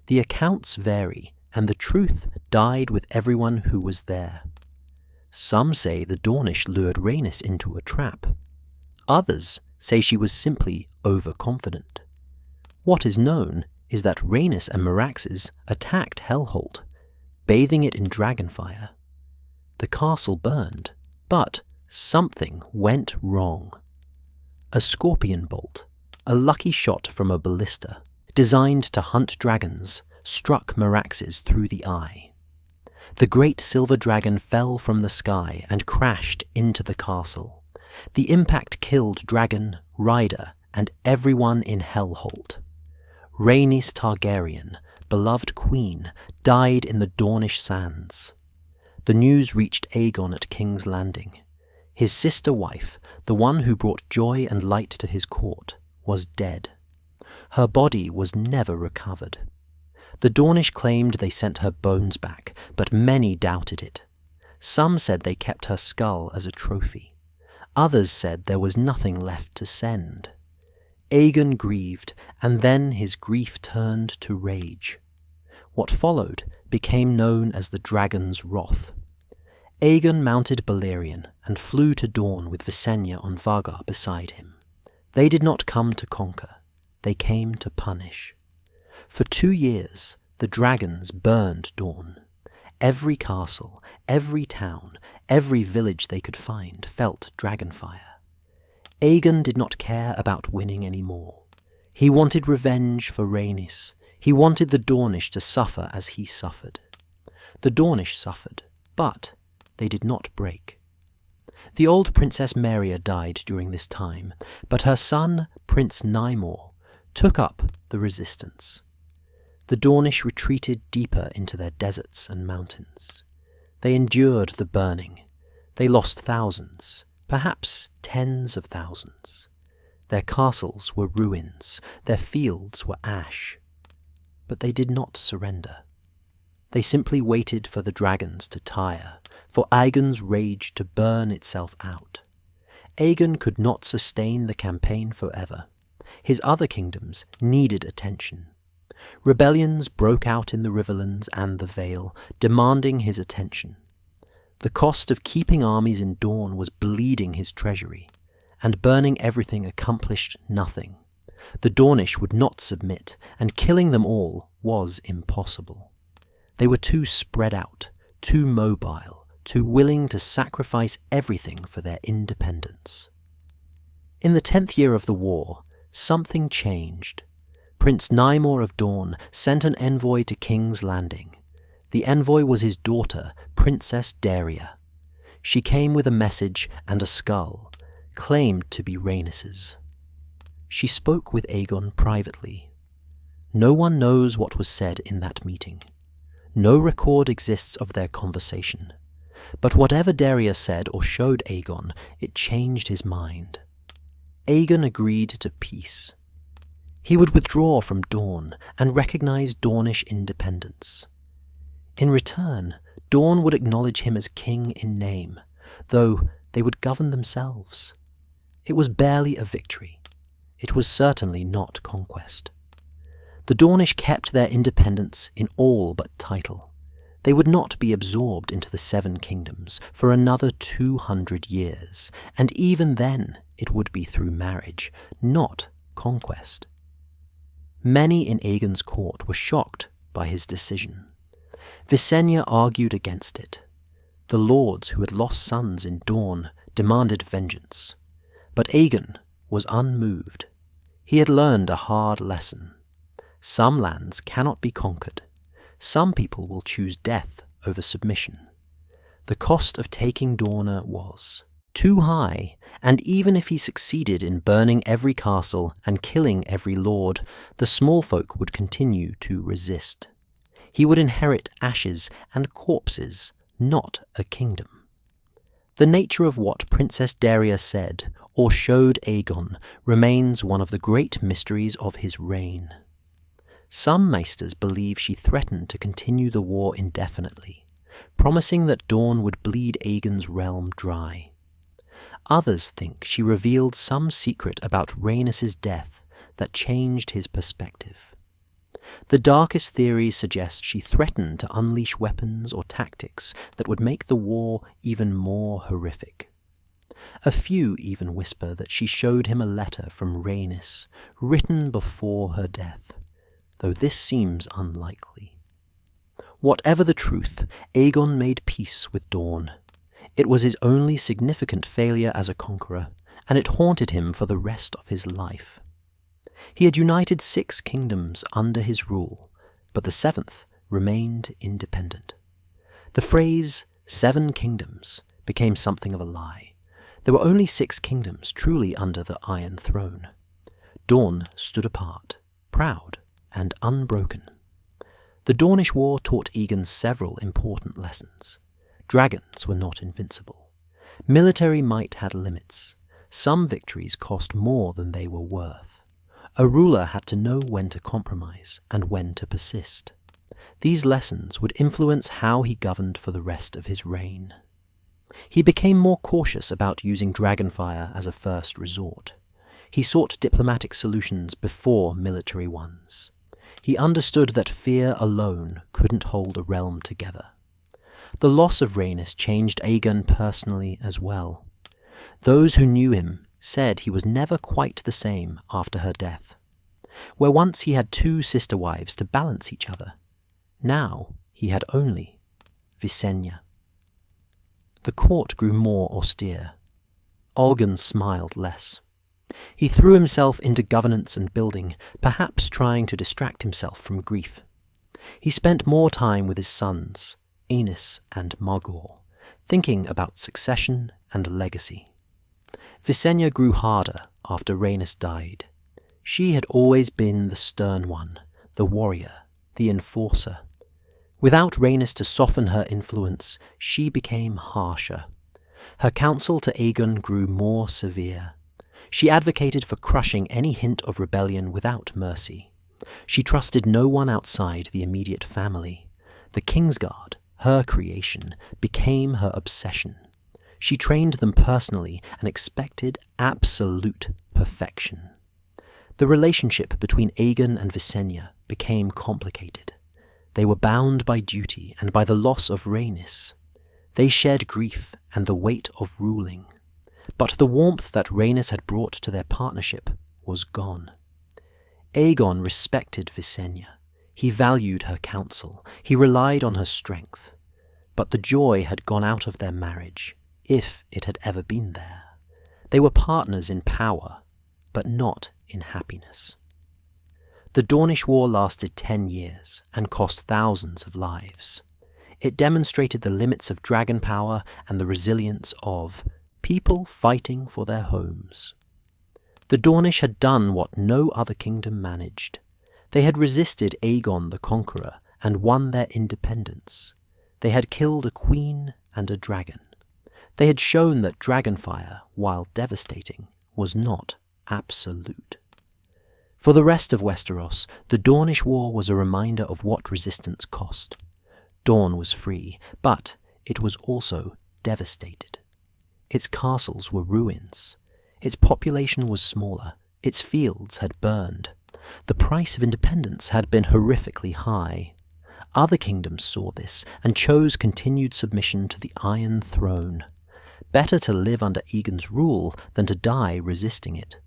The accounts vary, and the truth died with everyone who was there. Some say the Dornish lured Rhaenys into a trap. Others say she was simply overconfident. What is known is that Rhaenys and Meraxes attacked Hellholt, bathing it in dragonfire. The castle burned, but something went wrong. A scorpion bolt, a lucky shot from a ballista, designed to hunt dragons, struck Meraxes through the eye. The great silver dragon fell from the sky and crashed into the castle. The impact killed dragon, rider, and everyone in Hellholt. Rhaenys Targaryen, beloved queen, died in the Dornish sands. The news reached Aegon at King's Landing. His sister wife, the one who brought joy and light to his court, was dead. Her body was never recovered. The Dornish claimed they sent her bones back, but many doubted it. Some said they kept her skull as a trophy. Others said there was nothing left to send. Aegon grieved, and then his grief turned to rage. What followed became known as the Dragon's Wrath. Aegon mounted Balerion and flew to Dorne with Visenya on Vargar beside him. They did not come to conquer, they came to punish. For 2 years, the dragons burned Dorne. Every castle, every town, every village they could find felt dragonfire. Aegon did not care about winning any more. He wanted revenge for Rhaenys. He wanted the Dornish to suffer as he suffered. The Dornish suffered, but they did not break. The old Princess Meria died during this time, but her son, Prince Nymor, took up the resistance. The Dornish retreated deeper into their deserts and mountains. They endured the burning. They lost thousands, perhaps tens of thousands. Their castles were ruins, their fields were ash. But they did not surrender. They simply waited for the dragons to tire, for Aegon's rage to burn itself out. Aegon could not sustain the campaign forever. His other kingdoms needed attention. Rebellions broke out in the Riverlands and the Vale, demanding his attention. The cost of keeping armies in Dorne was bleeding his treasury, and burning everything accomplished nothing. The Dornish would not submit, and killing them all was impossible. They were too spread out, too mobile, too willing to sacrifice everything for their independence. In the 10th year of the war, something changed. Prince Nymor of Dorne sent an envoy to King's Landing. The envoy was his daughter, Princess Daria. She came with a message and a skull, claimed to be Rhaenys's. She spoke with Aegon privately. No one knows what was said in that meeting. No record exists of their conversation. But whatever Daria said or showed Aegon, it changed his mind. Aegon agreed to peace. He would withdraw from Dorne and recognize Dornish independence. In return, Dorne would acknowledge him as king in name, though they would govern themselves. It was barely a victory. It was certainly not conquest. The Dornish kept their independence in all but title. They would not be absorbed into the 7 kingdoms for another 200 years, and even then it would be through marriage, not conquest. Many in Aegon's court were shocked by his decision. Visenya argued against it. The lords who had lost sons in Dorne demanded vengeance. But Aegon was unmoved. He had learned a hard lesson. Some lands cannot be conquered. Some people will choose death over submission. The cost of taking Dorne was too high, and even if he succeeded in burning every castle and killing every lord, the small folk would continue to resist. He would inherit ashes and corpses, not a kingdom. The nature of what Princess Daria said or showed Aegon remains one of the great mysteries of his reign. Some maesters believe she threatened to continue the war indefinitely, promising that Dorne would bleed Aegon's realm dry. Others think she revealed some secret about Rhaenys's death that changed his perspective. The darkest theories suggest she threatened to unleash weapons or tactics that would make the war even more horrific. A few even whisper that she showed him a letter from Rhaenys, written before her death, though this seems unlikely. Whatever the truth, Aegon made peace with Dorne. It was his only significant failure as a conqueror, and it haunted him for the rest of his life. He had united 6 kingdoms under his rule, but the 7th remained independent. The phrase 7 kingdoms became something of a lie. There were only 6 kingdoms truly under the Iron Throne. Dorne stood apart, proud and unbroken. The Dornish War taught Aegon several important lessons. Dragons were not invincible. Military might had limits. Some victories cost more than they were worth. A ruler had to know when to compromise and when to persist. These lessons would influence how he governed for the rest of his reign. He became more cautious about using dragonfire as a first resort. He sought diplomatic solutions before military ones. He understood that fear alone couldn't hold a realm together. The loss of Rhaenys changed Aegon personally as well. Those who knew him said he was never quite the same after her death. Where once he had 2 sister wives to balance each other, now he had only Visenya. The court grew more austere. Olgan smiled less. He threw himself into governance and building, perhaps trying to distract himself from grief. He spent more time with his sons, Aenys and Margor, thinking about succession and legacy. Visenya grew harder after Rhaenys died. She had always been the stern one, the warrior, the enforcer. Without Rhaenys to soften her influence, she became harsher. Her counsel to Aegon grew more severe. She advocated for crushing any hint of rebellion without mercy. She trusted no one outside the immediate family. The Kingsguard, her creation, became her obsession. She trained them personally and expected absolute perfection. The relationship between Aegon and Visenya became complicated. They were bound by duty and by the loss of Rhaenys. They shared grief and the weight of ruling. But the warmth that Rhaenys had brought to their partnership was gone. Aegon respected Visenya. He valued her counsel. He relied on her strength. But the joy had gone out of their marriage, if it had ever been there. They were partners in power, but not in happiness. The Dornish War lasted 10 years and cost thousands of lives. It demonstrated the limits of dragon power and the resilience of people fighting for their homes. The Dornish had done what no other kingdom managed. They had resisted Aegon the Conqueror and won their independence. They had killed a queen and a dragon. They had shown that dragonfire, while devastating, was not absolute. For the rest of Westeros, the Dornish War was a reminder of what resistance cost. Dorne was free, but it was also devastated. Its castles were ruins. Its population was smaller. Its fields had burned. The price of independence had been horrifically high. Other kingdoms saw this and chose continued submission to the Iron Throne. Better to live under Aegon's rule than to die resisting it.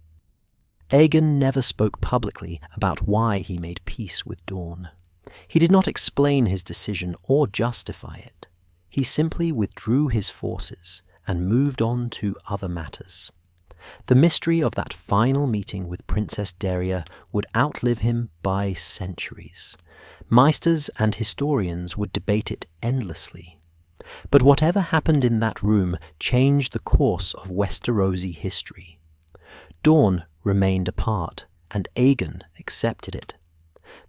Aegon never spoke publicly about why he made peace with Dorne. He did not explain his decision or justify it. He simply withdrew his forces and moved on to other matters. The mystery of that final meeting with Princess Daria would outlive him by centuries. Maesters and historians would debate it endlessly. But whatever happened in that room changed the course of Westerosi history. Dorne remained apart, and Aegon accepted it.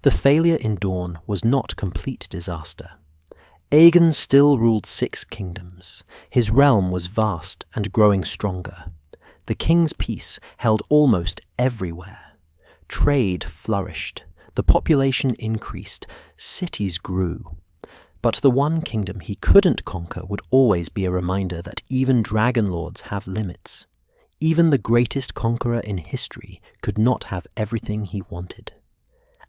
The failure in Dorne was not complete disaster. Aegon still ruled 6 kingdoms. His realm was vast and growing stronger. The king's peace held almost everywhere. Trade flourished. The population increased. Cities grew. But the one kingdom he couldn't conquer would always be a reminder that even dragon lords have limits. Even the greatest conqueror in history could not have everything he wanted.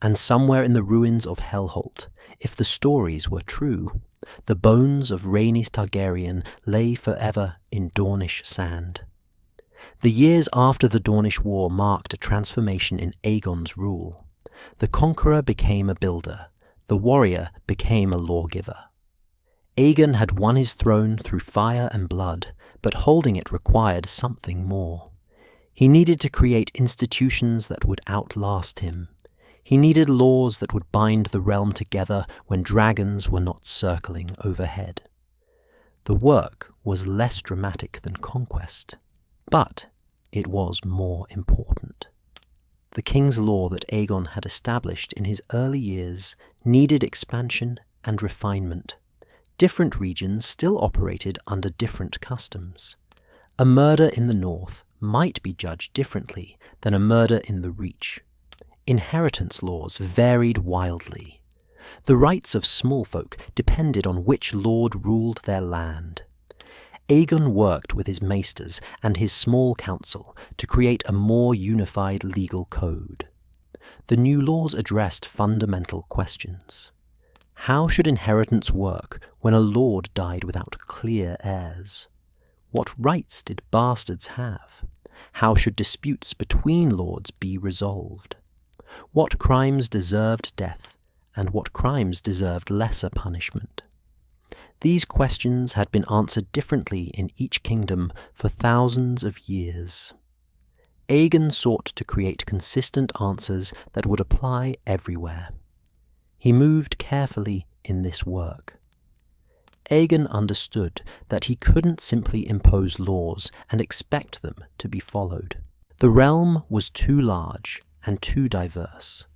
And somewhere in the ruins of Hellholt, if the stories were true, the bones of Rhaenys Targaryen lay forever in Dornish sand. The years after the Dornish War marked a transformation in Aegon's rule. The conqueror became a builder. The warrior became a lawgiver. Aegon had won his throne through fire and blood, but holding it required something more. He needed to create institutions that would outlast him. He needed laws that would bind the realm together when dragons were not circling overhead. The work was less dramatic than Conquest, but it was more important. The king's law that Aegon had established in his early years needed expansion and refinement. Different regions still operated under different customs. A murder in the north might be judged differently than a murder in the Reach. Inheritance laws varied wildly. The rights of small folk depended on which lord ruled their land. Aegon worked with his maesters and his small council to create a more unified legal code. The new laws addressed fundamental questions. How should inheritance work when a lord died without clear heirs? What rights did bastards have? How should disputes between lords be resolved? What crimes deserved death, and what crimes deserved lesser punishment? These questions had been answered differently in each kingdom for thousands of years. Aegon sought to create consistent answers that would apply everywhere. He moved carefully in this work. Aegon understood that he couldn't simply impose laws and expect them to be followed. The realm was too large and too diverse.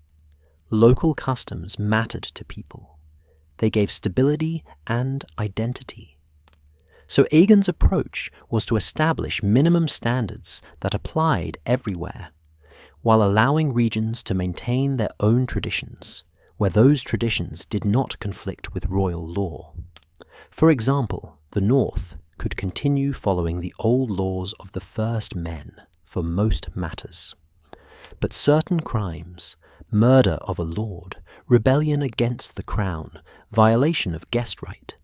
Local customs mattered to people. They gave stability and identity. So Aegon's approach was to establish minimum standards that applied everywhere, while allowing regions to maintain their own traditions, where those traditions did not conflict with royal law. For example, the North could continue following the old laws of the first men for most matters. But certain crimes, murder of a lord, rebellion against the crown, violation of guest right,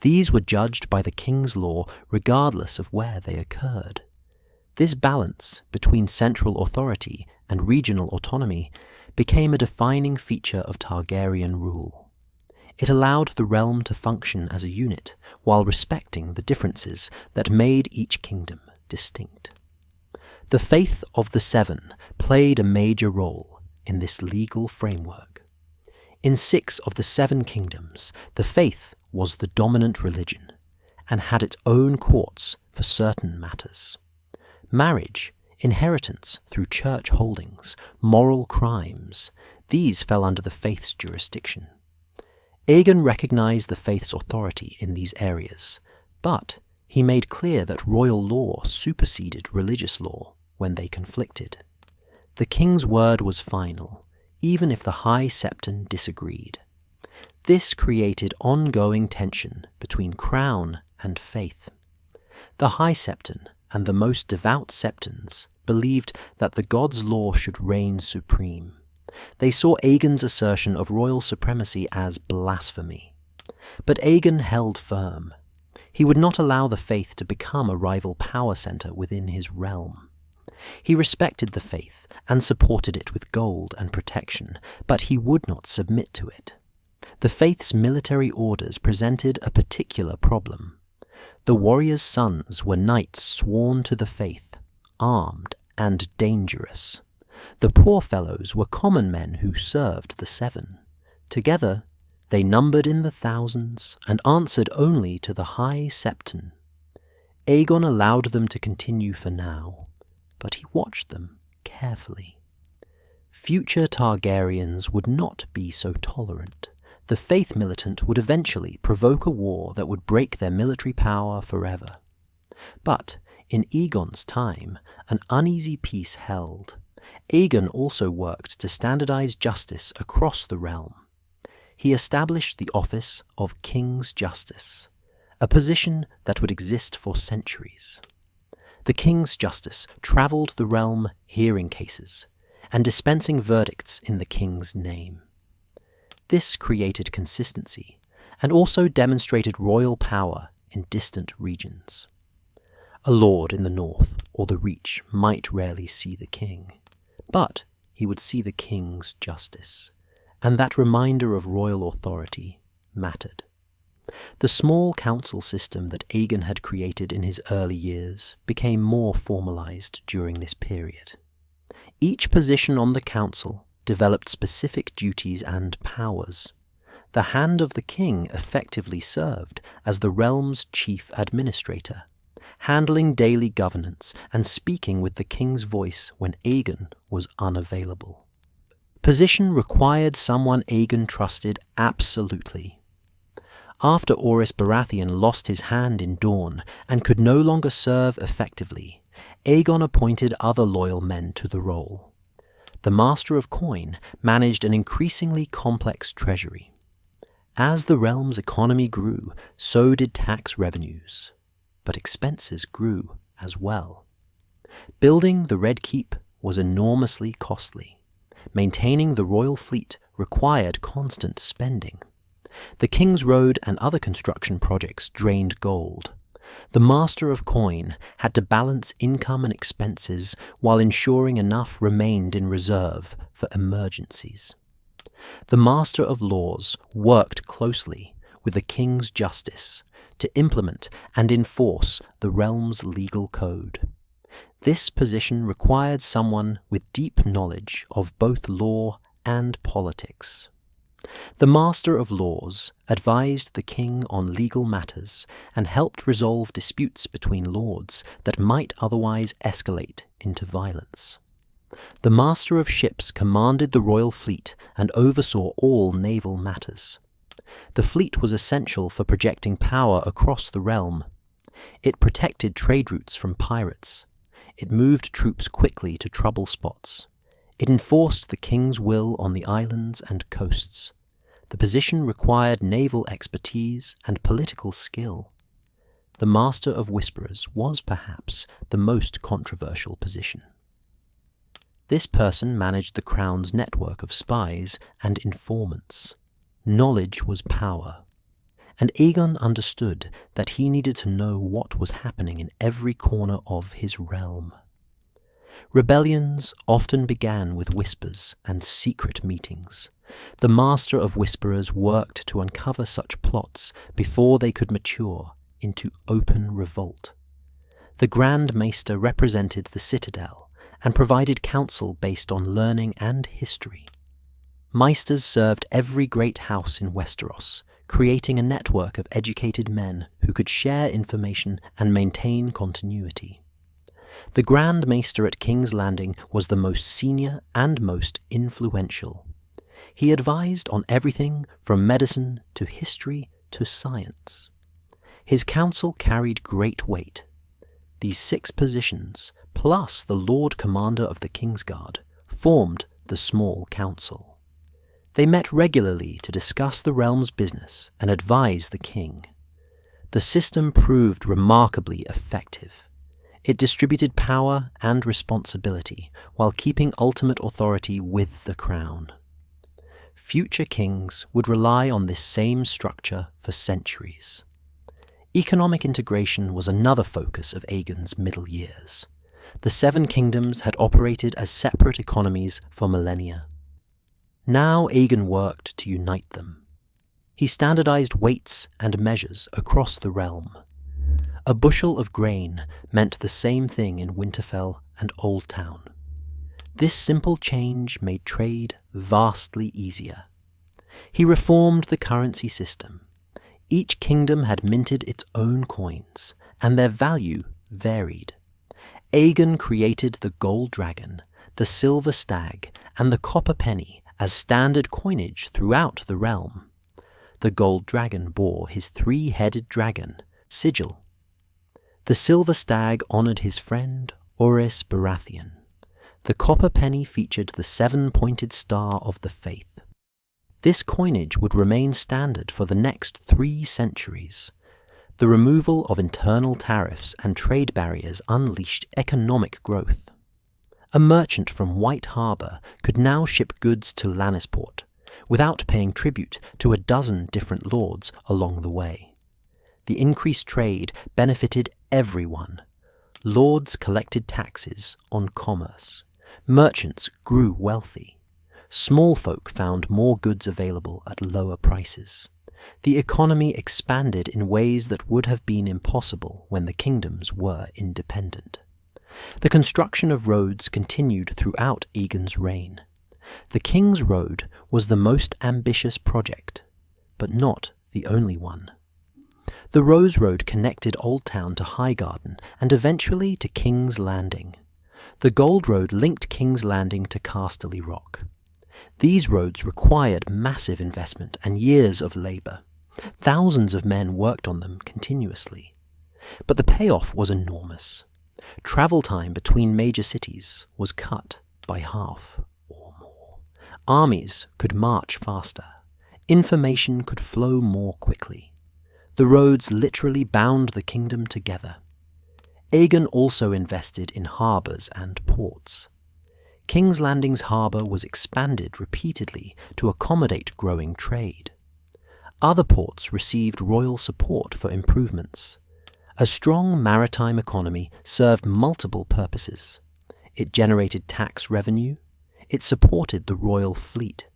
these were judged by the king's law regardless of where they occurred. This balance between central authority and regional autonomy became a defining feature of Targaryen rule. It allowed the realm to function as a unit while respecting the differences that made each kingdom distinct. The faith of the Seven played a major role in this legal framework. In 6 of the 7 kingdoms, the faith was the dominant religion and had its own courts for certain matters. Marriage, inheritance through church holdings, moral crimes, these fell under the faith's jurisdiction. Aegon recognized the faith's authority in these areas, but he made clear that royal law superseded religious law when they conflicted. The king's word was final, even if the High Septon disagreed. This created ongoing tension between crown and faith. The High Septon and the most devout Septons believed that the god's law should reign supreme. They saw Aegon's assertion of royal supremacy as blasphemy. But Aegon held firm. He would not allow the faith to become a rival power center within his realm. He respected the faith and supported it with gold and protection, but he would not submit to it. The faith's military orders presented a particular problem. The warriors' sons were knights sworn to the faith, armed and dangerous. The poor fellows were common men who served the Seven. Together, they numbered in the thousands and answered only to the High Septon. Aegon allowed them to continue for now, but he watched them carefully. Future Targaryens would not be so tolerant. The faith militant would eventually provoke a war that would break their military power forever. But in Aegon's time, an uneasy peace held. Aegon also worked to standardize justice across the realm. He established the office of King's Justice, a position that would exist for centuries. The King's Justice travelled the realm hearing cases and dispensing verdicts in the king's name. This created consistency and also demonstrated royal power in distant regions. A lord in the north or the Reach might rarely see the king, but he would see the king's justice, and that reminder of royal authority mattered. The small council system that Aegon had created in his early years became more formalized during this period. Each position on the council developed specific duties and powers. The hand of the king effectively served as the realm's chief administrator, handling daily governance and speaking with the king's voice when Aegon was unavailable. Position required someone Aegon trusted absolutely. After Orys Baratheon lost his hand in Dorne and could no longer serve effectively, Aegon appointed other loyal men to the role. The Master of Coin managed an increasingly complex treasury. As the realm's economy grew, so did tax revenues. But expenses grew as well. Building the Red Keep was enormously costly. Maintaining the royal fleet required constant spending. The King's Road and other construction projects drained gold. The Master of Coin had to balance income and expenses while ensuring enough remained in reserve for emergencies. The Master of Laws worked closely with the King's Justice to implement and enforce the realm's legal code. This position required someone with deep knowledge of both law and politics. The Master of Laws advised the king on legal matters and helped resolve disputes between lords that might otherwise escalate into violence. The Master of Ships commanded the royal fleet and oversaw all naval matters. The fleet was essential for projecting power across the realm. It protected trade routes from pirates. It moved troops quickly to trouble spots. It enforced the king's will on the islands and coasts. The position required naval expertise and political skill. The Master of Whisperers was perhaps the most controversial position. This person managed the crown's network of spies and informants. Knowledge was power, and Aegon understood that he needed to know what was happening in every corner of his realm. Rebellions often began with whispers and secret meetings. The Master of Whisperers worked to uncover such plots before they could mature into open revolt. The Grand Maester represented the citadel and provided counsel based on learning and history. Maesters served every great house in Westeros, creating a network of educated men who could share information and maintain continuity. The Grand Maester at King's Landing was the most senior and most influential. He advised on everything from medicine to history to science. His counsel carried great weight. These 6 positions, plus the Lord Commander of the Kingsguard, formed the Small Council. They met regularly to discuss the realm's business and advise the king. The system proved remarkably effective. It distributed power and responsibility while keeping ultimate authority with the crown. Future kings would rely on this same structure for centuries. Economic integration was another focus of Aegon's middle years. The 7 kingdoms had operated as separate economies for millennia. Now Aegon worked to unite them. He standardized weights and measures across the realm. A bushel of grain meant the same thing in Winterfell and Old Town. This simple change made trade vastly easier. He reformed the currency system. Each kingdom had minted its own coins, and their value varied. Aegon created the gold dragon, the silver stag, and the copper penny as standard coinage throughout the realm. The gold dragon bore his 3-headed dragon, Sigil. The silver stag honoured his friend, Orys Baratheon. The copper penny featured the 7-pointed star of the faith. This coinage would remain standard for the next 3 centuries. The removal of internal tariffs and trade barriers unleashed economic growth. A merchant from White Harbour could now ship goods to Lannisport without paying tribute to a dozen different lords along the way. The increased trade benefited everyone. Lords collected taxes on commerce. Merchants grew wealthy. Small folk found more goods available at lower prices. The economy expanded in ways that would have been impossible when the kingdoms were independent. The construction of roads continued throughout Aegon's reign. The King's Road was the most ambitious project, but not the only one. The Rose Road connected Old Town to Highgarden and eventually to King's Landing. The Gold Road linked King's Landing to Casterly Rock. These roads required massive investment and years of labour. Thousands of men worked on them continuously. But the payoff was enormous. Travel time between major cities was cut by half or more. Armies could march faster. Information could flow more quickly. The roads literally bound the kingdom together. Aegon also invested in harbours and ports. King's Landing's harbour was expanded repeatedly to accommodate growing trade. Other ports received royal support for improvements. A strong maritime economy served multiple purposes. It generated tax revenue. It supported the royal fleet.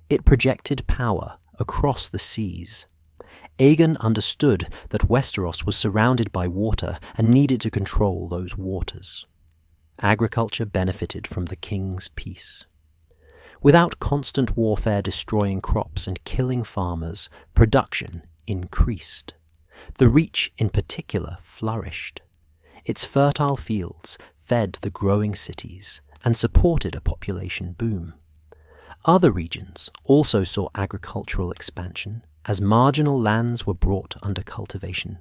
It projected power across the seas. Aegon understood that Westeros was surrounded by water and needed to control those waters. Agriculture benefited from the king's peace. Without constant warfare destroying crops and killing farmers, production increased. The Reach in particular flourished. Its fertile fields fed the growing cities and supported a population boom. Other regions also saw agricultural expansion as marginal lands were brought under cultivation.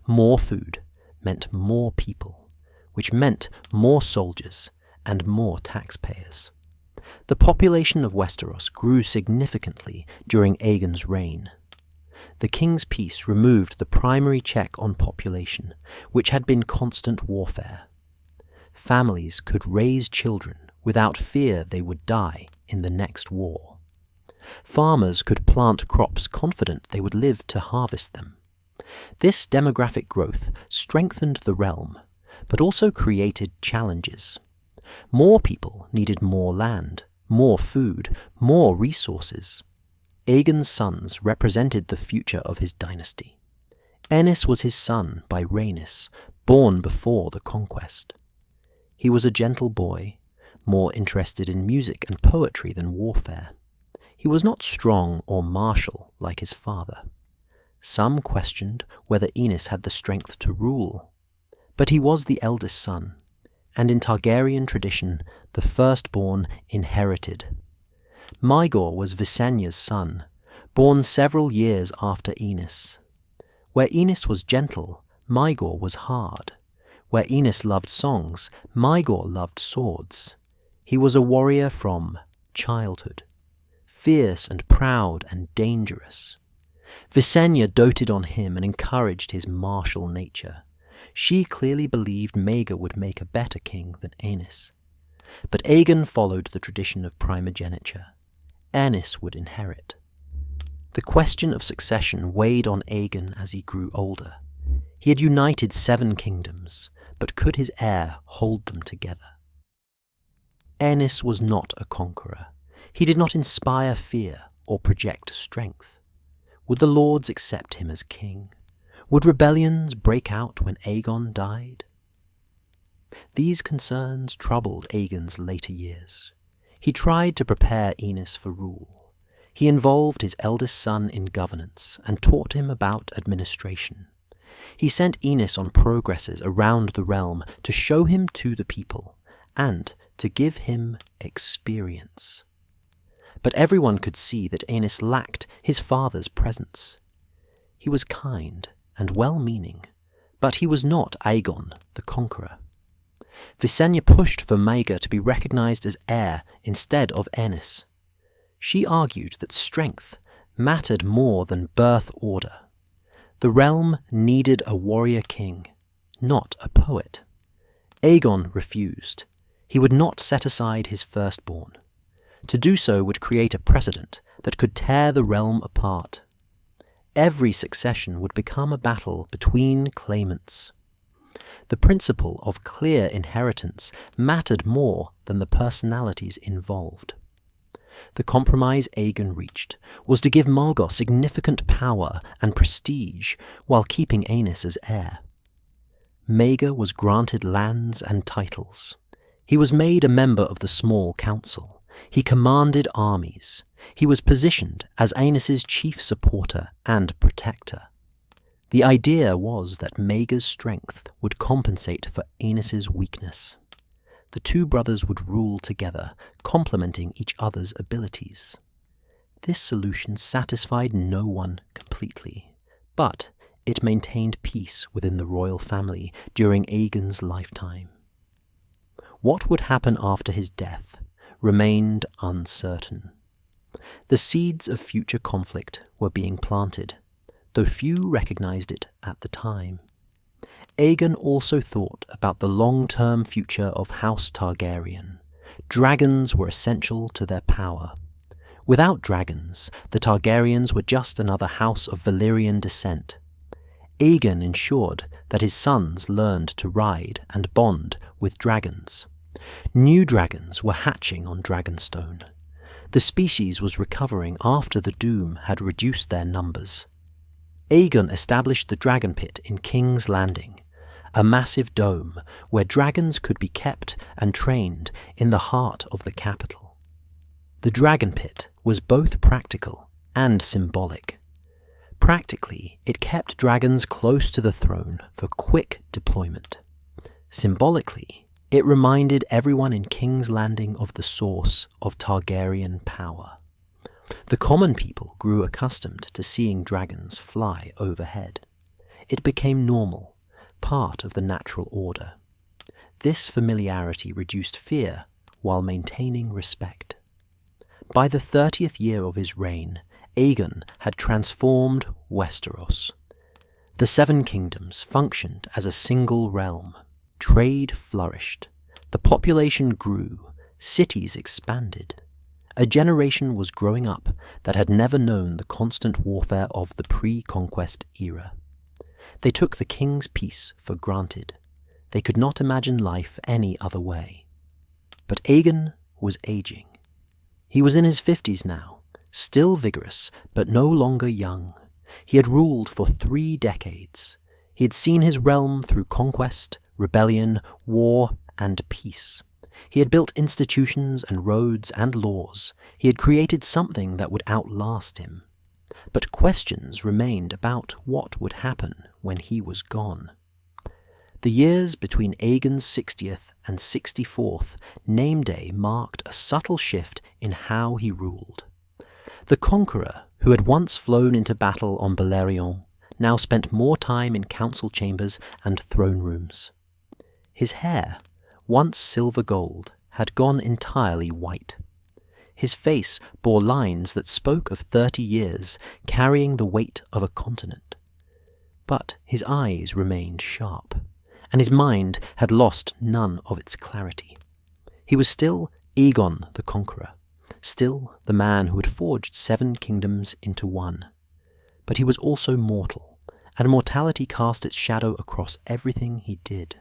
More food meant more people, which meant more soldiers and more taxpayers. The population of Westeros grew significantly during Aegon's reign. The king's peace removed the primary check on population, which had been constant warfare. Families could raise children without fear they would die in the next war. Farmers could plant crops confident they would live to harvest them. This demographic growth strengthened the realm, but also created challenges. More people needed more land, more food, more resources. Aegon's sons represented the future of his dynasty. Aenys was his son by Rhaenys, born before the Conquest. He was a gentle boy, more interested in music and poetry than warfare. He was not strong or martial like his father. Some questioned whether Aenys had the strength to rule. But he was the eldest son, and in Targaryen tradition, the firstborn inherited. Maegor was Visenya's son, born several years after Aenys. Where Aenys was gentle, Maegor was hard. Where Aenys loved songs, Maegor loved swords. He was a warrior from childhood, fierce and proud and dangerous. Visenya doted on him and encouraged his martial nature. She clearly believed Maegor would make a better king than Aenys. But Aegon followed the tradition of primogeniture. Aenys would inherit. The question of succession weighed on Aegon as he grew older. He had united 7 kingdoms, but could his heir hold them together? Aenys was not a conqueror. He did not inspire fear or project strength. Would the lords accept him as king? Would rebellions break out when Aegon died? These concerns troubled Aegon's later years. He tried to prepare Aenys for rule. He involved his eldest son in governance and taught him about administration. He sent Aenys on progresses around the realm to show him to the people and to give him experience. But everyone could see that Aenys lacked his father's presence. He was kind and well-meaning, but he was not Aegon the Conqueror. Visenya pushed for Maegor to be recognized as heir instead of Aenys. She argued that strength mattered more than birth order. The realm needed a warrior king, not a poet. Aegon refused. He would not set aside his firstborn. To do so would create a precedent that could tear the realm apart. Every succession would become a battle between claimants. The principle of clear inheritance mattered more than the personalities involved. The compromise Aegon reached was to give Maegor significant power and prestige while keeping Aenys as heir. Maegor was granted lands and titles. He was made a member of the small council. He commanded armies. He was positioned as Aenys's chief supporter and protector. The idea was that Maegor's strength would compensate for Aenys's weakness. The two brothers would rule together, complementing each other's abilities. This solution satisfied no one completely. completely, but it maintained peace within the royal family during Aegon's lifetime. What would happen after his death remained uncertain. The seeds of future conflict were being planted, though few recognized it at the time. Aegon also thought about the long-term future of House Targaryen. Dragons were essential to their power. Without dragons, the Targaryens were just another house of Valyrian descent. Aegon ensured that his sons learned to ride and bond with dragons. New dragons were hatching on Dragonstone. The species was recovering after the Doom had reduced their numbers. Aegon established the Dragon Pit in King's Landing, a massive dome where dragons could be kept and trained in the heart of the capital. The Dragon Pit was both practical and symbolic. Practically, it kept dragons close to the throne for quick deployment. Symbolically, it reminded everyone in King's Landing of the source of Targaryen power. The common people grew accustomed to seeing dragons fly overhead. It became normal, part of the natural order. This familiarity reduced fear while maintaining respect. By the 30th year of his reign, Aegon had transformed Westeros. The Seven Kingdoms functioned as a single realm. Trade flourished. The population grew. Cities expanded. A generation was growing up that had never known the constant warfare of the pre-conquest era. They took the king's peace for granted. They could not imagine life any other way. But Aegon was aging. He was in his 50s now, still vigorous, but no longer young. He had ruled for 3 decades. He had seen his realm through conquest, rebellion, war, and peace. He had built institutions and roads and laws. He had created something that would outlast him. But questions remained about what would happen when he was gone. The years between Aegon's 60th and 64th name day marked a subtle shift in how he ruled. The Conqueror, who had once flown into battle on Balerion, now spent more time in council chambers and throne rooms. His hair, once silver gold, had gone entirely white. His face bore lines that spoke of 30 years, carrying the weight of a continent. But his eyes remained sharp, and his mind had lost none of its clarity. He was still Aegon the Conqueror, still the man who had forged 7 kingdoms into one. But he was also mortal, and mortality cast its shadow across everything he did.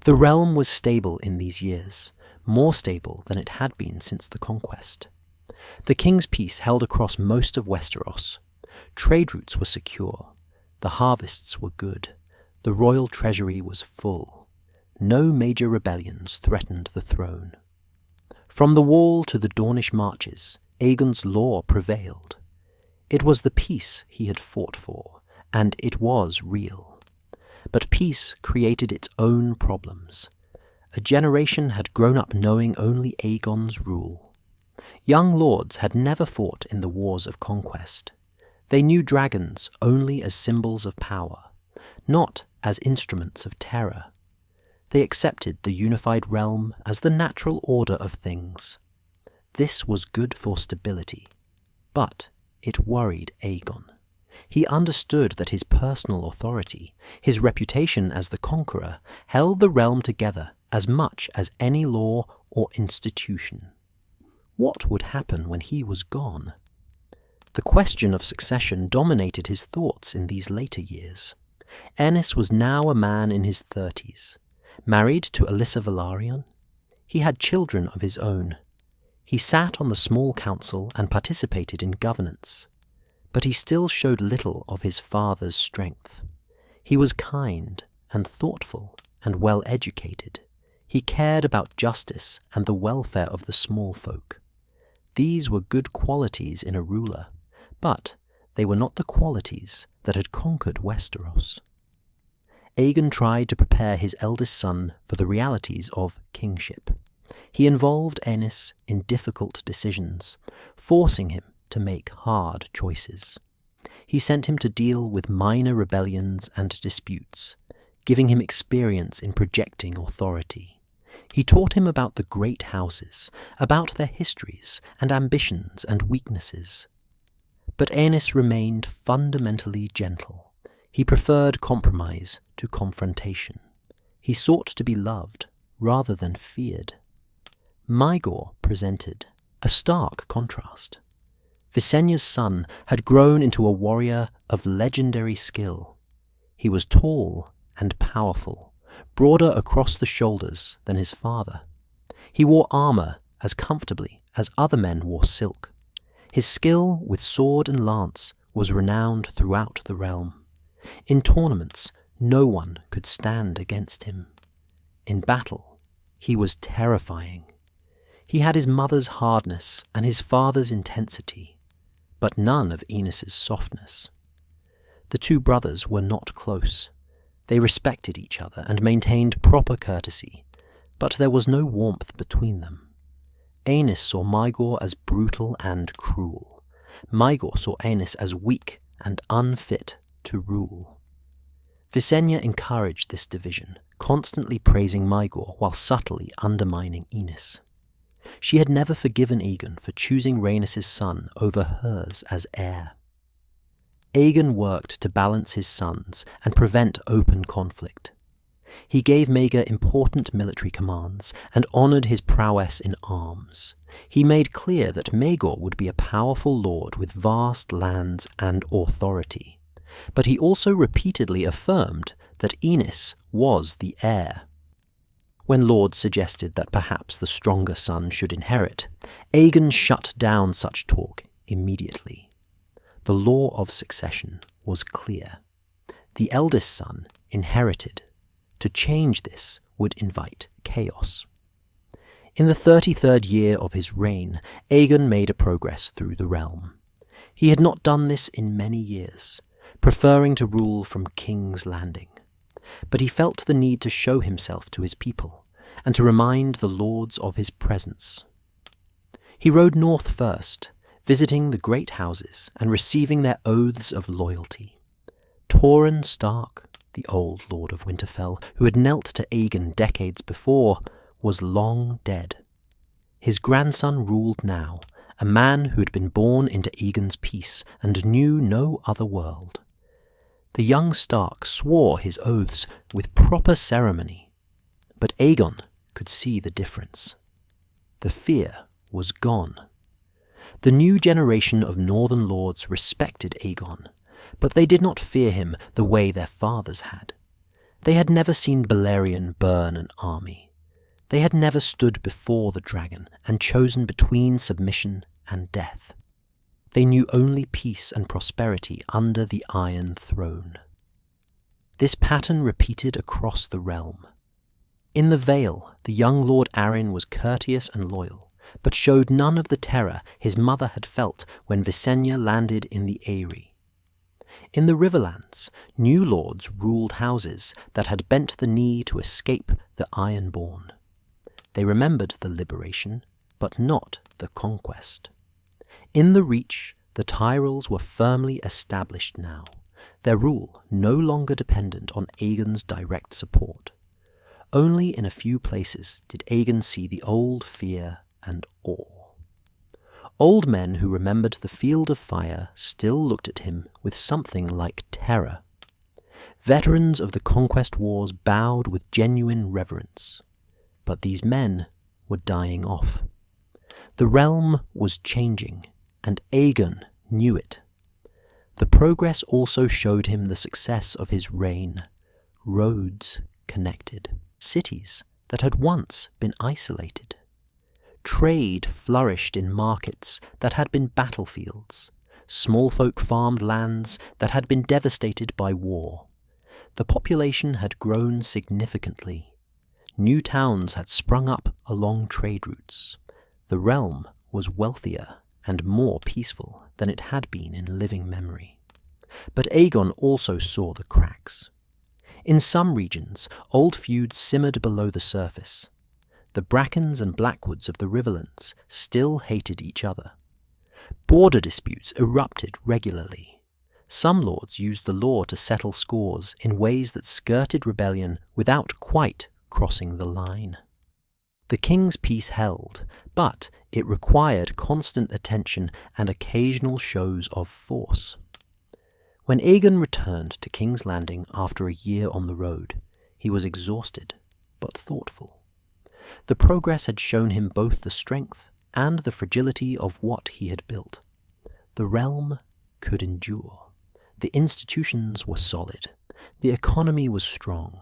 The realm was stable in these years, more stable than it had been since the conquest. The king's peace held across most of Westeros. Trade routes were secure. The harvests were good. The royal treasury was full. No major rebellions threatened the throne. From the Wall to the Dornish marches, Aegon's law prevailed. It was the peace he had fought for, and it was real. But peace created its own problems. A generation had grown up knowing only Aegon's rule. Young lords had never fought in the wars of conquest. They knew dragons only as symbols of power, not as instruments of terror. They accepted the unified realm as the natural order of things. This was good for stability, but it worried Aegon. He understood that his personal authority, his reputation as the conqueror, held the realm together as much as any law or institution. What would happen when he was gone? The question of succession dominated his thoughts in these later years. Aenys was now a man in his 30s, married to Alyssa Velaryon. He had children of his own. He sat on the small council and participated in governance. But he still showed little of his father's strength. He was kind and thoughtful and well-educated. He cared about justice and the welfare of the small folk. These were good qualities in a ruler, but they were not the qualities that had conquered Westeros. Aegon tried to prepare his eldest son for the realities of kingship. He involved Aenys in difficult decisions, forcing him to make hard choices. He sent him to deal with minor rebellions and disputes, giving him experience in projecting authority. He taught him about the great houses, about their histories and ambitions and weaknesses. But Aenys remained fundamentally gentle. He preferred compromise to confrontation. He sought to be loved rather than feared. Maegor presented a stark contrast. Visenya's son had grown into a warrior of legendary skill. He was tall and powerful, broader across the shoulders than his father. He wore armor as comfortably as other men wore silk. His skill with sword and lance was renowned throughout the realm. In tournaments, no one could stand against him. In battle, he was terrifying. He had his mother's hardness and his father's intensity, but none of Aenys's softness. The two brothers were not close. They respected each other and maintained proper courtesy, but there was no warmth between them. Aenys saw Maegor as brutal and cruel. Maegor saw Aenys as weak and unfit to rule. Visenya encouraged this division, constantly praising Maegor while subtly undermining Aenys. She had never forgiven Aegon for choosing Rhaenys' son over hers as heir. Aegon worked to balance his sons and prevent open conflict. He gave Maegor important military commands and honoured his prowess in arms. He made clear that Maegor would be a powerful lord with vast lands and authority. But he also repeatedly affirmed that Aenys was the heir. When lords suggested that perhaps the stronger son should inherit, Aegon shut down such talk immediately. The law of succession was clear. The eldest son inherited. To change this would invite chaos. In the 33rd year of his reign, Aegon made a progress through the realm. He had not done this in many years, preferring to rule from King's Landing. But he felt the need to show himself to his people, and to remind the lords of his presence. He rode north first, visiting the great houses and receiving their oaths of loyalty. Torrhen Stark, the old Lord of Winterfell, who had knelt to Aegon decades before, was long dead. His grandson ruled now, a man who had been born into Aegon's peace and knew no other world. The young Stark swore his oaths with proper ceremony, but Aegon could see the difference. The fear was gone. The new generation of northern lords respected Aegon, but they did not fear him the way their fathers had. They had never seen Balerion burn an army. They had never stood before the dragon and chosen between submission and death. They knew only peace and prosperity under the Iron Throne. This pattern repeated across the realm. In the Vale, the young Lord Arryn was courteous and loyal, but showed none of the terror his mother had felt when Visenya landed in the Eyrie. In the Riverlands, new lords ruled houses that had bent the knee to escape the Ironborn. They remembered the liberation, but not the conquest. In the Reach, the Tyrells were firmly established now, their rule no longer dependent on Aegon's direct support. Only in a few places did Aegon see the old fear and awe. Old men who remembered the Field of Fire still looked at him with something like terror. Veterans of the Conquest Wars bowed with genuine reverence. But these men were dying off. The realm was changing, and Aegon knew it. The progress also showed him the success of his reign. Roads connected. Cities that had once been isolated. Trade flourished in markets that had been battlefields. Small folk farmed lands that had been devastated by war. The population had grown significantly. New towns had sprung up along trade routes. The realm was wealthier and more peaceful than it had been in living memory. But Aegon also saw the cracks. In some regions, old feuds simmered below the surface. The Brackens and Blackwoods of the Riverlands still hated each other. Border disputes erupted regularly. Some lords used the law to settle scores in ways that skirted rebellion without quite crossing the line. The king's peace held, but it required constant attention and occasional shows of force. When Aegon returned to King's Landing after a year on the road, he was exhausted but thoughtful. The progress had shown him both the strength and the fragility of what he had built. The realm could endure. The institutions were solid. The economy was strong.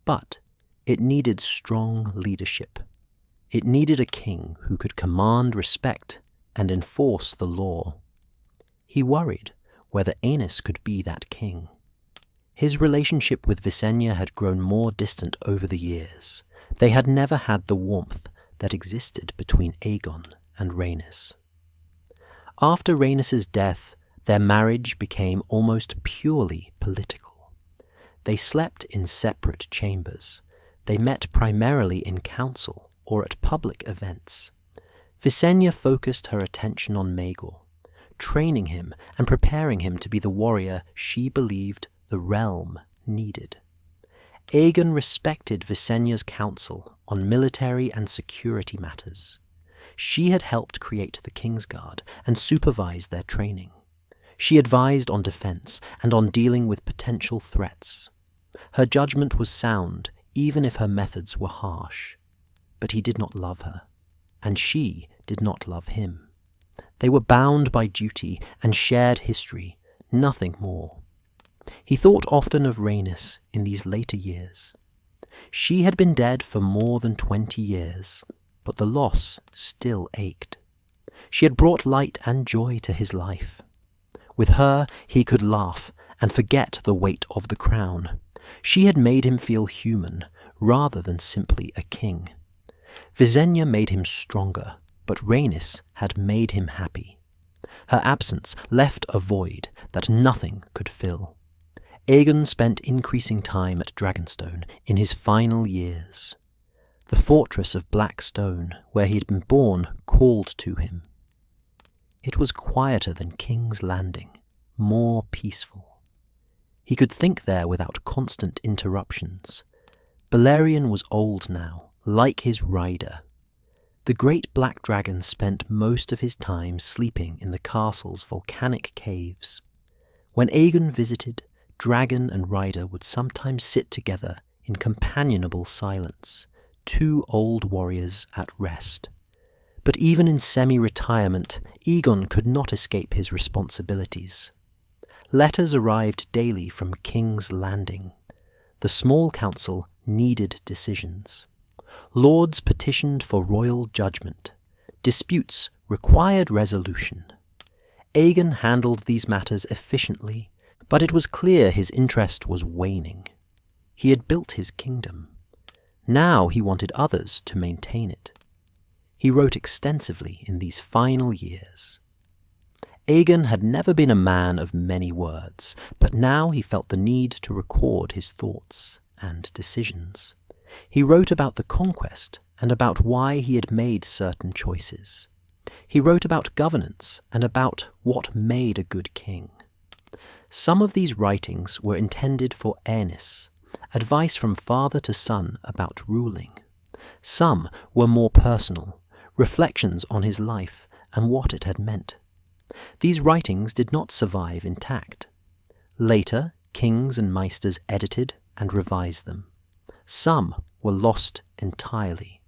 But it needed strong leadership. It needed a king who could command respect and enforce the law. He worried whether Aenys could be that king. His relationship with Visenya had grown more distant over the years. They had never had the warmth that existed between Aegon and Rhaenys. After Rhaenys's death, their marriage became almost purely political. They slept in separate chambers. They met primarily in council or at public events. Visenya focused her attention on Maegor, training him and preparing him to be the warrior she believed the realm needed. Aegon respected Visenya's counsel on military and security matters. She had helped create the Kingsguard and supervised their training. She advised on defense and on dealing with potential threats. Her judgment was sound, even if her methods were harsh. But he did not love her, and she did not love him. They were bound by duty and shared history, nothing more. He thought often of Rhaenys in these later years. She had been dead for more than 20 years, but the loss still ached. She had brought light and joy to his life. With her, he could laugh and forget the weight of the crown. She had made him feel human, rather than simply a king. Visenya made him stronger, but Rhaenys had made him happy. Her absence left a void that nothing could fill. Aegon spent increasing time at Dragonstone in his final years. The fortress of black stone, where he had been born, called to him. It was quieter than King's Landing, more peaceful. He could think there without constant interruptions. Balerion was old now, like his rider. The great black dragon spent most of his time sleeping in the castle's volcanic caves. When Aegon visited, dragon and rider would sometimes sit together in companionable silence, two old warriors at rest. But even in semi-retirement, Aegon could not escape his responsibilities. Letters arrived daily from King's Landing. The small council needed decisions. Lords petitioned for royal judgment. Disputes required resolution. Aegon handled these matters efficiently, but it was clear his interest was waning. He had built his kingdom. Now he wanted others to maintain it. He wrote extensively in these final years. Aegon had never been a man of many words, but now he felt the need to record his thoughts and decisions. He wrote about the Conquest and about why he had made certain choices. He wrote about governance and about what made a good king. Some of these writings were intended for Aenys, advice from father to son about ruling. Some were more personal, reflections on his life and what it had meant. These writings did not survive intact. Later, kings and maesters edited and revised them. Some were lost entirely.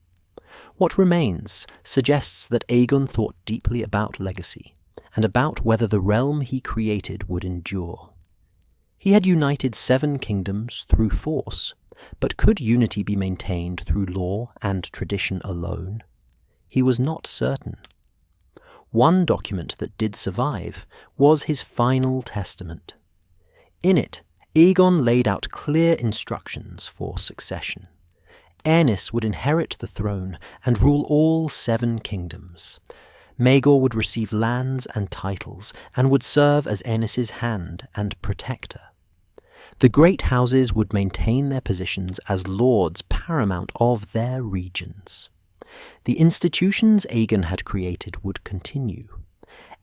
What remains suggests that Aegon thought deeply about legacy and about whether the realm he created would endure. He had united 7 kingdoms through force, but could unity be maintained through law and tradition alone? He was not certain. One document that did survive was his final testament. In it, Aegon laid out clear instructions for succession. Aenys would inherit the throne and rule all 7 kingdoms. Maegor would receive lands and titles and would serve as Aenys's hand and protector. The great houses would maintain their positions as lords paramount of their regions. The institutions Aegon had created would continue.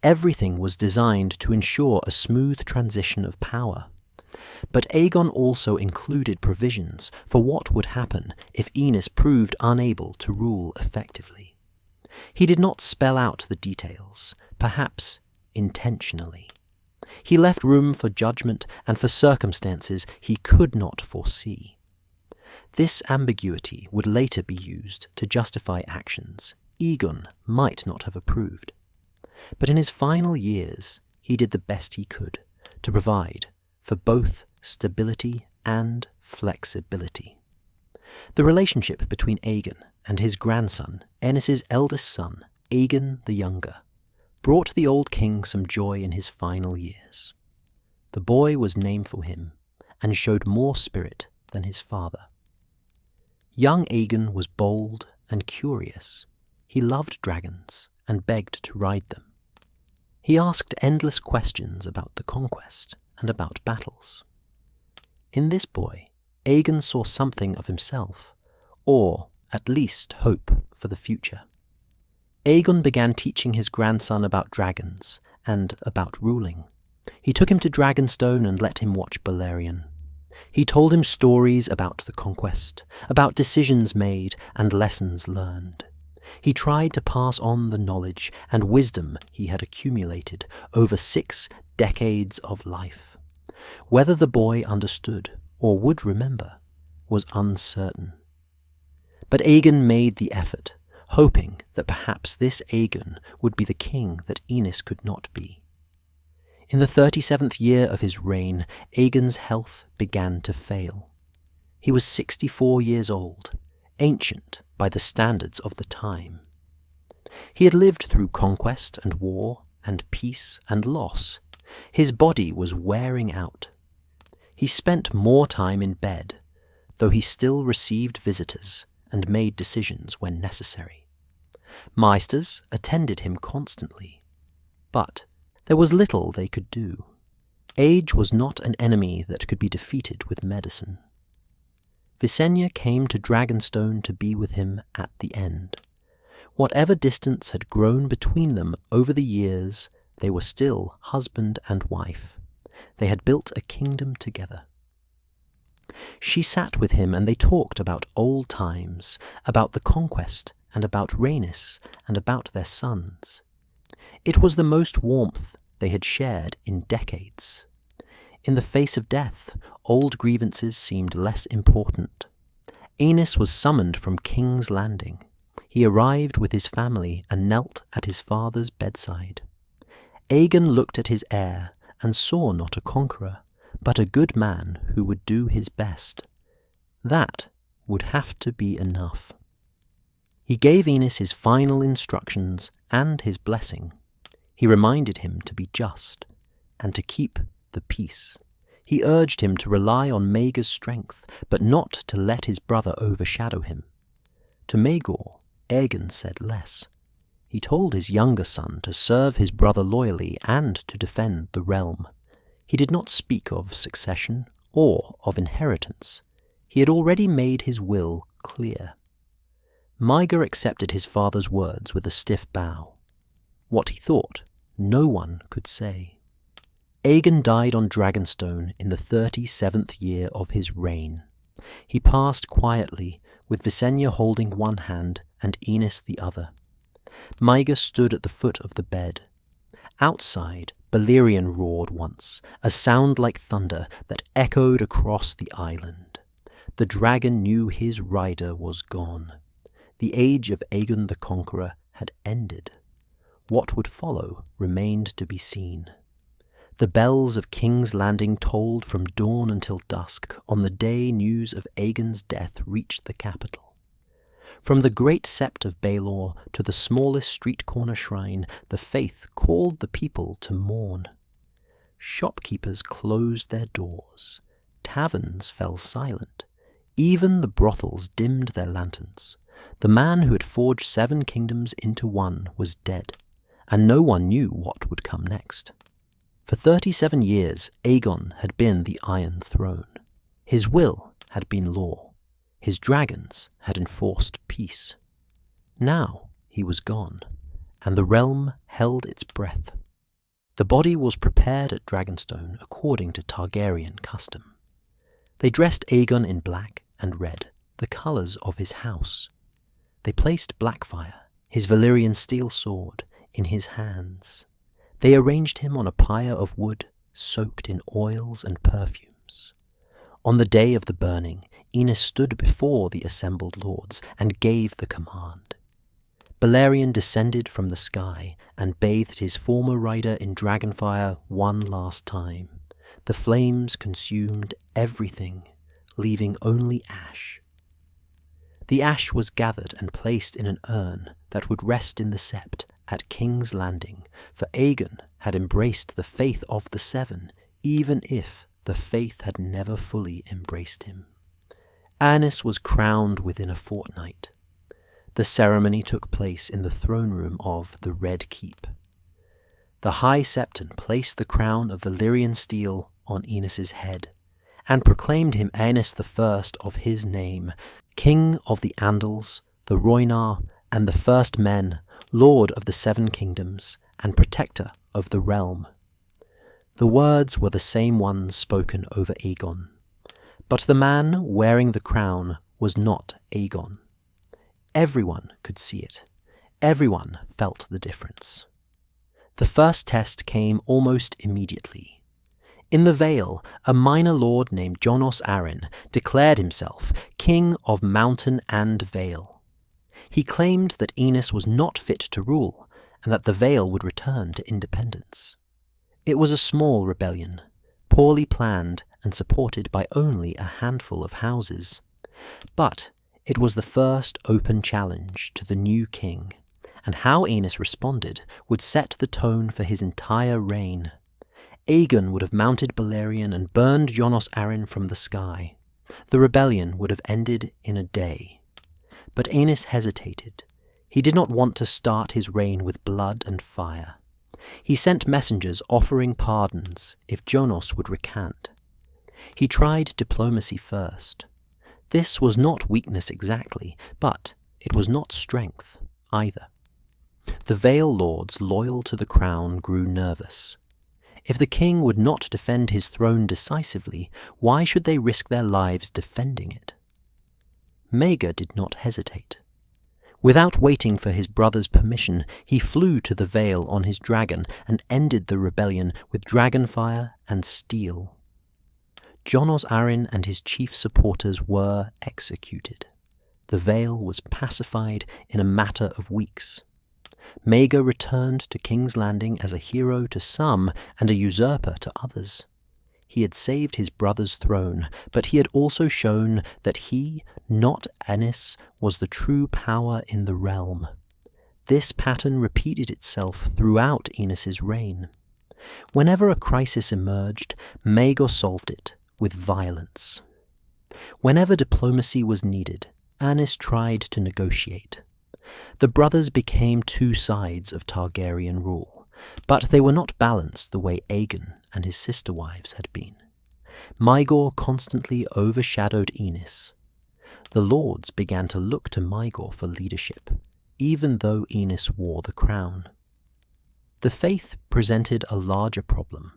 Everything was designed to ensure a smooth transition of power. But Aegon also included provisions for what would happen if Aenys proved unable to rule effectively. He did not spell out the details, perhaps intentionally. He left room for judgment and for circumstances he could not foresee. This ambiguity would later be used to justify actions Aegon might not have approved. But in his final years, he did the best he could to provide for both stability and flexibility. The relationship between Aegon and his grandson, Aenys' eldest son, Aegon the Younger, brought the old king some joy in his final years. The boy was named for him and showed more spirit than his father. Young Aegon was bold and curious. He loved dragons and begged to ride them. He asked endless questions about the Conquest and about battles. In this boy, Aegon saw something of himself, or at least hope for the future. Aegon began teaching his grandson about dragons and about ruling. He took him to Dragonstone and let him watch Balerion. He told him stories about the Conquest, about decisions made and lessons learned. He tried to pass on the knowledge and wisdom he had accumulated over 6 decades of life. Whether the boy understood or would remember was uncertain. But Aegon made the effort, hoping that perhaps this Aegon would be the king that Aenys could not be. In the 37th year of his reign, Aegon's health began to fail. He was 64 years old, ancient by the standards of the time. He had lived through conquest and war and peace and loss. His body was wearing out. He spent more time in bed, though he still received visitors and made decisions when necessary. Maesters attended him constantly, but there was little they could do. Age was not an enemy that could be defeated with medicine. Visenya came to Dragonstone to be with him at the end. Whatever distance had grown between them over the years, they were still husband and wife. They had built a kingdom together. She sat with him and they talked about old times, about the Conquest and about Rhaenys and about their sons. It was the most warmth they had shared in decades. In the face of death, old grievances seemed less important. Aenys was summoned from King's Landing. He arrived with his family and knelt at his father's bedside. Aegon looked at his heir and saw not a conqueror, but a good man who would do his best. That would have to be enough. He gave Aenys his final instructions and his blessing. He reminded him to be just and to keep the peace. He urged him to rely on Maegor's strength, but not to let his brother overshadow him. To Maegor, Aegon said less. He told his younger son to serve his brother loyally and to defend the realm. He did not speak of succession or of inheritance. He had already made his will clear. Maegor accepted his father's words with a stiff bow. What he thought, no one could say. Aegon died on Dragonstone in the 37th year of his reign. He passed quietly, with Visenya holding one hand and Aenys the other. Maegor stood at the foot of the bed. Outside, Balerion roared once, a sound like thunder that echoed across the island. The dragon knew his rider was gone. The age of Aegon the Conqueror had ended. What would follow remained to be seen. The bells of King's Landing tolled from dawn until dusk on the day news of Aegon's death reached the capital. From the great sept of Baelor to the smallest street corner shrine, the faith called the people to mourn. Shopkeepers closed their doors. Taverns fell silent. Even the brothels dimmed their lanterns. The man who had forged 7 kingdoms into one was dead, and no one knew what would come next. For 37 years, Aegon had been the Iron Throne. His will had been law. His dragons had enforced peace. Now he was gone, and the realm held its breath. The body was prepared at Dragonstone according to Targaryen custom. They dressed Aegon in black and red, the colours of his house. They placed Blackfire, his Valyrian steel sword, in his hands. They arranged him on a pyre of wood soaked in oils and perfumes. On the day of the burning, Aenys stood before the assembled lords and gave the command. Balerion descended from the sky and bathed his former rider in dragonfire one last time. The flames consumed everything, leaving only ash. The ash was gathered and placed in an urn that would rest in the sept at King's Landing, for Aegon had embraced the faith of the Seven, even if the faith had never fully embraced him. Aenys was crowned within a fortnight. The ceremony took place in the throne room of the Red Keep. The High Septon placed the crown of Valyrian steel on Aenys's head, and proclaimed him Aenys I of his name, King of the Andals, the Rhoynar, and the First Men, Lord of the Seven Kingdoms, and Protector of the Realm. The words were the same ones spoken over Aegon, but the man wearing the crown was not Aegon. Everyone could see it. Everyone felt the difference. The first test came almost immediately. In the Vale, a minor lord named Jonos Arryn declared himself King of Mountain and Vale. He claimed that Aenys was not fit to rule, and that the Vale would return to independence. It was a small rebellion, poorly planned and supported by only a handful of houses. But it was the first open challenge to the new king, and how Aenys responded would set the tone for his entire reign. Aegon would have mounted Balerion and burned Jonos Arryn from the sky. The rebellion would have ended in a day. But Aenys hesitated. He did not want to start his reign with blood and fire. He sent messengers offering pardons if Jonos would recant. He tried diplomacy first. This was not weakness exactly, but it was not strength either. The Vale lords loyal to the crown grew nervous. If the king would not defend his throne decisively, why should they risk their lives defending it? Maegor did not hesitate. Without waiting for his brother's permission, he flew to the Vale on his dragon and ended the rebellion with dragonfire and steel. Jonos Arryn and his chief supporters were executed. The Vale was pacified in a matter of weeks. Maegor returned to King's Landing as a hero to some and a usurper to others. He had saved his brother's throne, but he had also shown that he, not Aenys, was the true power in the realm. This pattern repeated itself throughout Aenys's reign. Whenever a crisis emerged, Maegor solved it with violence. Whenever diplomacy was needed, Aenys tried to negotiate. The brothers became two sides of Targaryen rule, but they were not balanced the way Aegon and his sister wives had been. Maegor constantly overshadowed Aenys. The lords began to look to Maegor for leadership, even though Aenys wore the crown. The faith presented a larger problem.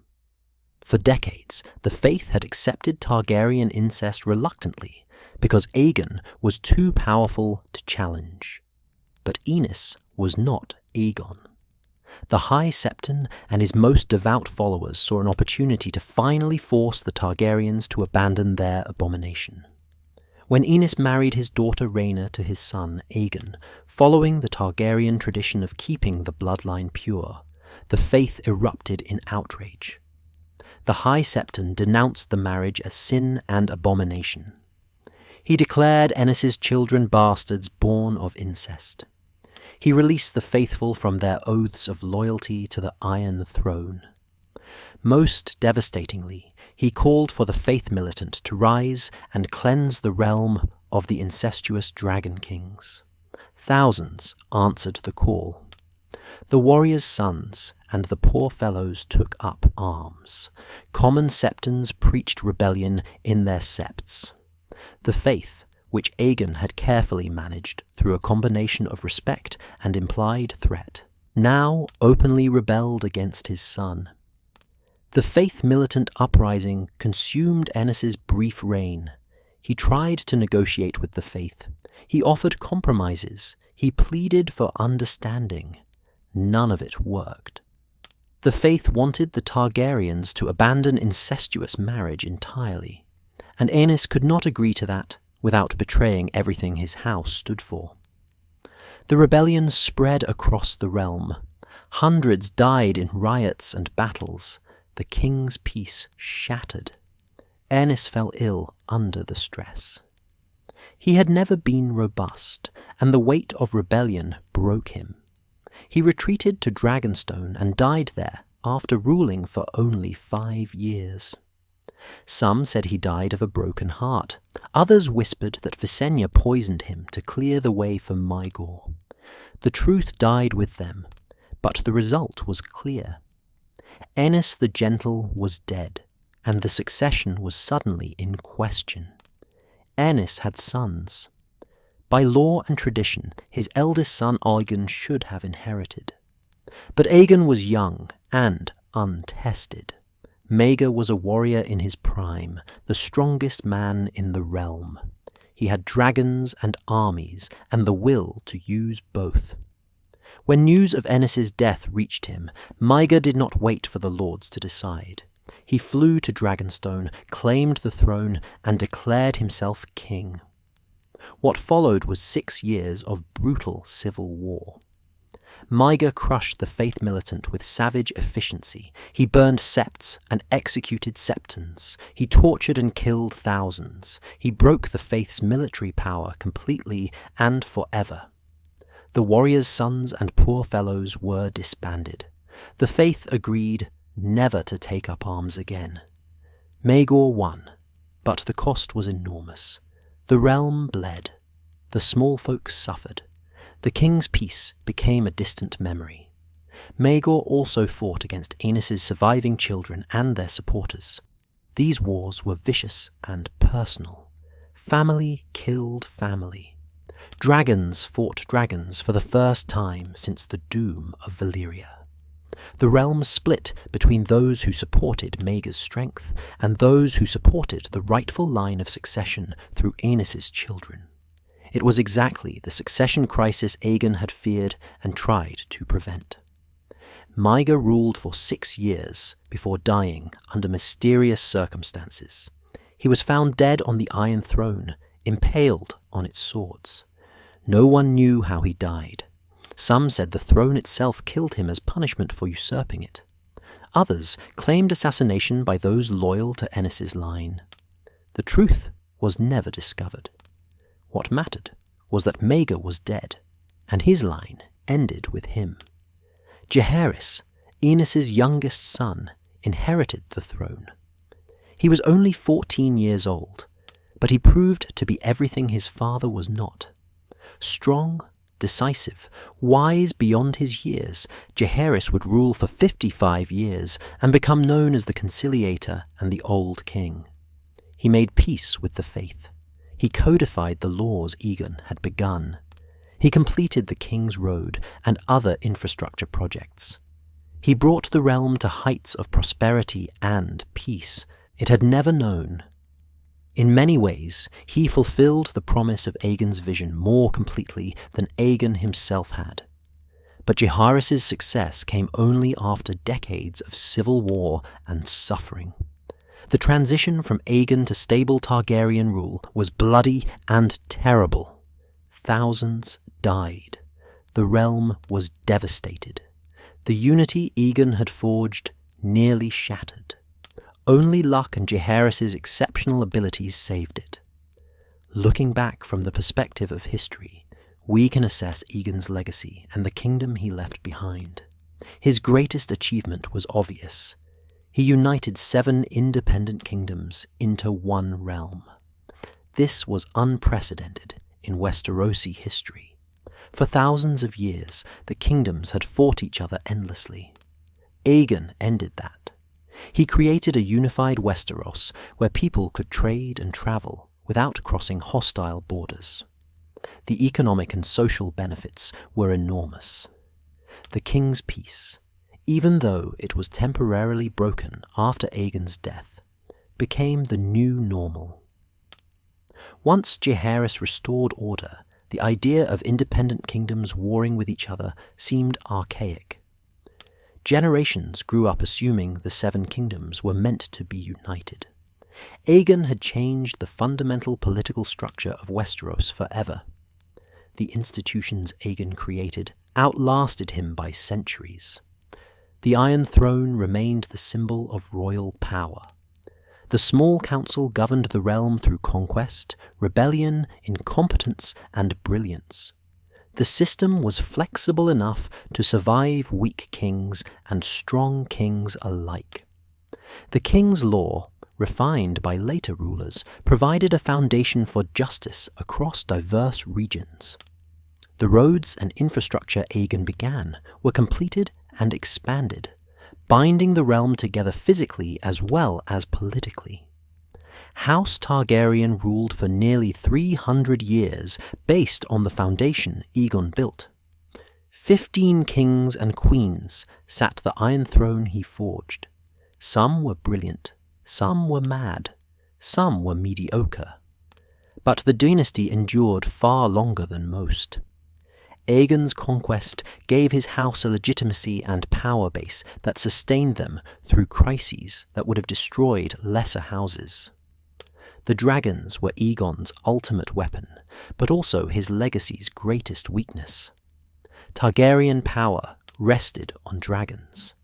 For decades, the faith had accepted Targaryen incest reluctantly because Aegon was too powerful to challenge. But Aenys was not Aegon. The High Septon and his most devout followers saw an opportunity to finally force the Targaryens to abandon their abomination. When Aenys married his daughter Rhaena to his son Aegon, following the Targaryen tradition of keeping the bloodline pure, the faith erupted in outrage. The High Septon denounced the marriage as sin and abomination. He declared Aenys's children bastards born of incest. He released the faithful from their oaths of loyalty to the Iron Throne. Most devastatingly, he called for the faith militant to rise and cleanse the realm of the incestuous dragon kings. Thousands answered the call. The warriors' sons and the poor fellows took up arms. Common septons preached rebellion in their septs. The faith, which Aegon had carefully managed through a combination of respect and implied threat, now openly rebelled against his son. The faith-militant uprising consumed Ennis's brief reign. He tried to negotiate with the faith. He offered compromises. He pleaded for understanding. None of it worked. The faith wanted the Targaryens to abandon incestuous marriage entirely, and Aenys could not agree to that without betraying everything his house stood for. The rebellion spread across the realm. Hundreds died in riots and battles. The king's peace shattered. Aenys fell ill under the stress. He had never been robust, and the weight of rebellion broke him. He retreated to Dragonstone and died there after ruling for only 5 years. Some said he died of a broken heart. Others whispered that Visenya poisoned him to clear the way for Maegor. The truth died with them, but the result was clear. Aenys the Gentle was dead, and the succession was suddenly in question. Aenys had sons. By law and tradition, his eldest son Aegon should have inherited. But Aegon was young and untested. Maegor was a warrior in his prime, the strongest man in the realm. He had dragons and armies, and the will to use both. When news of Aenys's death reached him, Maegor did not wait for the lords to decide. He flew to Dragonstone, claimed the throne, and declared himself king. What followed was 6 years of brutal civil war. Maegor crushed the faith militant with savage efficiency. He burned septs and executed septons. He tortured and killed thousands. He broke the faith's military power completely and forever. The warriors' sons and poor fellows were disbanded. The faith agreed never to take up arms again. Maegor won, but the cost was enormous. The realm bled. The small folk suffered. The king's peace became a distant memory. Maegor also fought against Aenys's surviving children and their supporters. These wars were vicious and personal. Family killed family. Dragons fought dragons for the first time since the doom of Valyria. The realm split between those who supported Maegor's strength and those who supported the rightful line of succession through Aenys's children. It was exactly the succession crisis Aegon had feared and tried to prevent. Maegor ruled for 6 years before dying under mysterious circumstances. He was found dead on the Iron Throne, impaled on its swords. No one knew how he died. Some said the throne itself killed him as punishment for usurping it. Others claimed assassination by those loyal to Aenys's line. The truth was never discovered. What mattered was that Maegor was dead, and his line ended with him. Jaehaerys, Aenys's youngest son, inherited the throne. He was only 14 years old, but he proved to be everything his father was not. Strong, decisive, wise beyond his years, Jaehaerys would rule for 55 years and become known as the Conciliator and the Old King. He made peace with the faith. He codified the laws Aegon had begun. He completed the King's Road and other infrastructure projects. He brought the realm to heights of prosperity and peace it had never known. In many ways, he fulfilled the promise of Aegon's vision more completely than Aegon himself had. But Jaehaerys' success came only after decades of civil war and suffering. The transition from Aegon to stable Targaryen rule was bloody and terrible. Thousands died. The realm was devastated. The unity Aegon had forged nearly shattered. Only luck and Jaehaerys' exceptional abilities saved it. Looking back from the perspective of history, we can assess Aegon's legacy and the kingdom he left behind. His greatest achievement was obvious. He united 7 independent kingdoms into one realm. This was unprecedented in Westerosi history. For thousands of years, the kingdoms had fought each other endlessly. Aegon ended that. He created a unified Westeros where people could trade and travel without crossing hostile borders. The economic and social benefits were enormous. the King's Peace, even though it was temporarily broken after Aegon's death, became the new normal. Once Jaehaerys restored order, the idea of independent kingdoms warring with each other seemed archaic. Generations grew up assuming the Seven Kingdoms were meant to be united. Aegon had changed the fundamental political structure of Westeros forever. The institutions Aegon created outlasted him by centuries. The Iron Throne remained the symbol of royal power. The small council governed the realm through conquest, rebellion, incompetence, and brilliance. The system was flexible enough to survive weak kings and strong kings alike. The king's law, refined by later rulers, provided a foundation for justice across diverse regions. The roads and infrastructure Aegon began were completed and expanded, binding the realm together physically as well as politically. House Targaryen ruled for nearly 300 years based on the foundation Aegon built. 15 kings and queens sat the Iron Throne he forged. Some were brilliant, some were mad, some were mediocre. But the dynasty endured far longer than most. Aegon's conquest gave his house a legitimacy and power base that sustained them through crises that would have destroyed lesser houses. The dragons were Aegon's ultimate weapon, but also his legacy's greatest weakness. Targaryen power rested on dragons.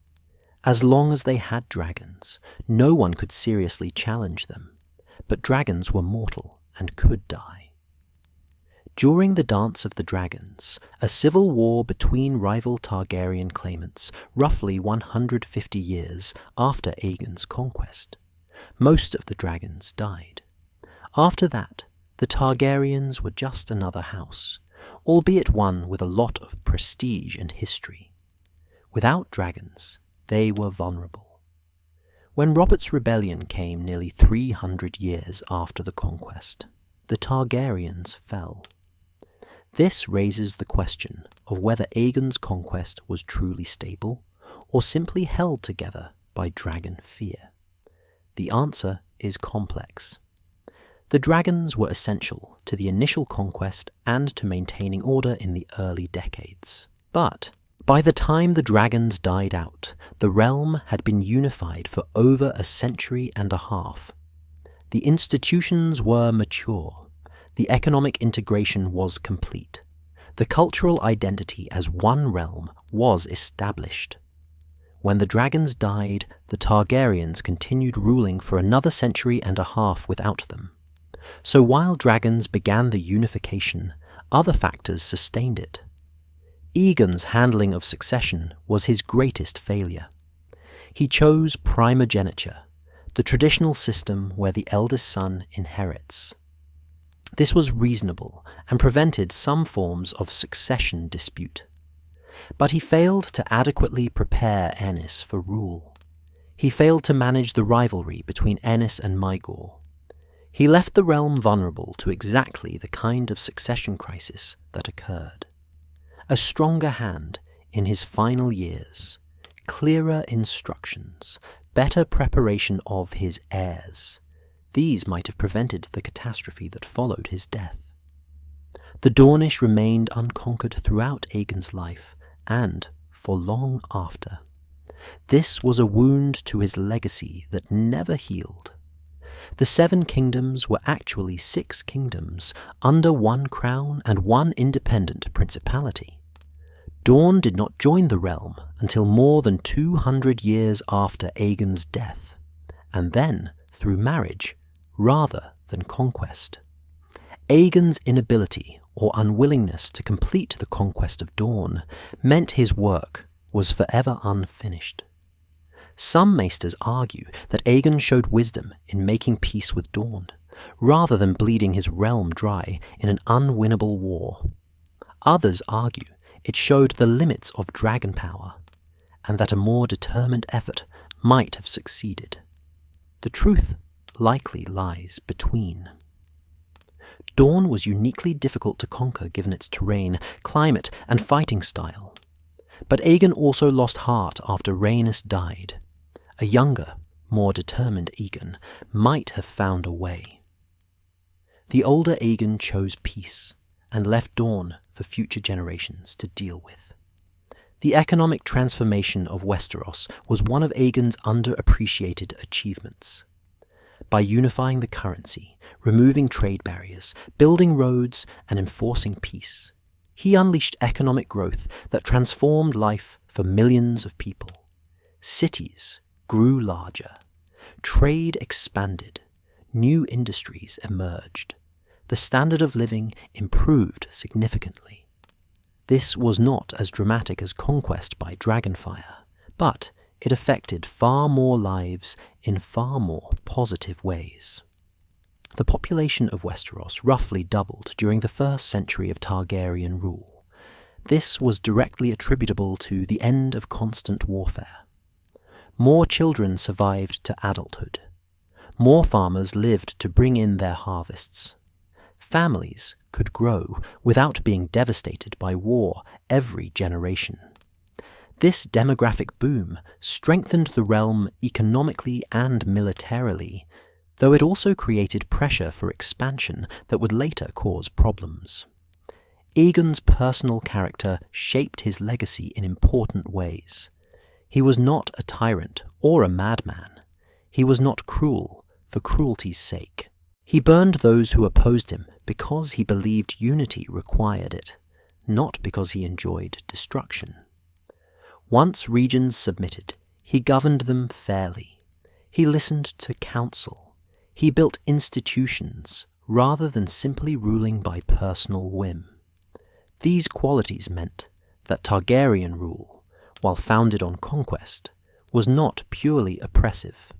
As long as they had dragons, no one could seriously challenge them, but dragons were mortal and could die. During the Dance of the Dragons, a civil war between rival Targaryen claimants roughly 150 years after Aegon's conquest, most of the dragons died. After that, the Targaryens were just another house, albeit one with a lot of prestige and history. Without dragons, they were vulnerable. When Robert's rebellion came nearly 300 years after the conquest, the Targaryens fell. This raises the question of whether Aegon's conquest was truly stable or simply held together by dragon fear. The answer is complex. The dragons were essential to the initial conquest and to maintaining order in the early decades. But by the time the dragons died out, the realm had been unified for over a century and a half. The institutions were mature. The economic integration was complete. The cultural identity as one realm was established. When the dragons died, the Targaryens continued ruling for another century and a half without them. So while dragons began the unification, other factors sustained it. Aegon's handling of succession was his greatest failure. He chose primogeniture, the traditional system where the eldest son inherits. This was reasonable and prevented some forms of succession dispute. But he failed to adequately prepare Aenys for rule. He failed to manage the rivalry between Aenys and Maegor. He left the realm vulnerable to exactly the kind of succession crisis that occurred. A stronger hand in his final years, clearer instructions, better preparation of his heirs. These might have prevented the catastrophe that followed his death. The Dornish remained unconquered throughout Aegon's life and for long after. This was a wound to his legacy that never healed. The Seven Kingdoms were actually 6 kingdoms under one crown and one independent principality. Dorne did not join the realm until more than 200 years after Aegon's death, and then through marriage rather than conquest. Aegon's inability or unwillingness to complete the conquest of Dorne meant his work was forever unfinished. Some maesters argue that Aegon showed wisdom in making peace with Dorne, rather than bleeding his realm dry in an unwinnable war. Others argue it showed the limits of dragon power, and that a more determined effort might have succeeded. The truth likely lies between. Dorne was uniquely difficult to conquer given its terrain, climate, and fighting style. But Aegon also lost heart after Rhaenys died. A younger, more determined Aegon might have found a way. The older Aegon chose peace and left Dorne for future generations to deal with. The economic transformation of Westeros was one of Aegon's underappreciated achievements. By unifying the currency, removing trade barriers, building roads, and enforcing peace, he unleashed economic growth that transformed life for millions of people. Cities grew larger, trade expanded, new industries emerged. The standard of living improved significantly. This was not as dramatic as conquest by dragonfire, but it affected far more lives in far more positive ways. The population of Westeros roughly doubled during the first century of Targaryen rule. This was directly attributable to the end of constant warfare. More children survived to adulthood. More farmers lived to bring in their harvests. Families could grow without being devastated by war every generation. This demographic boom strengthened the realm economically and militarily, though it also created pressure for expansion that would later cause problems. Aegon's personal character shaped his legacy in important ways. He was not a tyrant or a madman. He was not cruel for cruelty's sake. He burned those who opposed him because he believed unity required it, not because he enjoyed destruction. Once regions submitted, he governed them fairly. He listened to counsel. He built institutions rather than simply ruling by personal whim. These qualities meant that Targaryen rule, while founded on conquest, was not purely oppressive.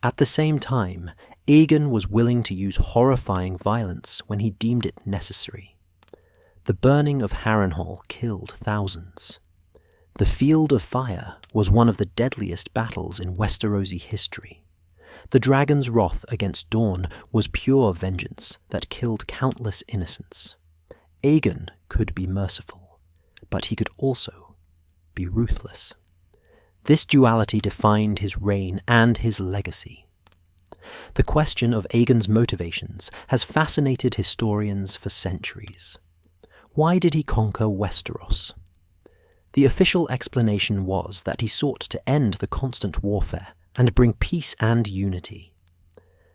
At the same time, Aegon was willing to use horrifying violence when he deemed it necessary. The burning of Harrenhal killed thousands. The Field of Fire was one of the deadliest battles in Westerosi history. The dragon's wrath against Dorne was pure vengeance that killed countless innocents. Aegon could be merciful, but he could also be ruthless. This duality defined his reign and his legacy. The question of Aegon's motivations has fascinated historians for centuries. Why did he conquer Westeros? The official explanation was that he sought to end the constant warfare and bring peace and unity.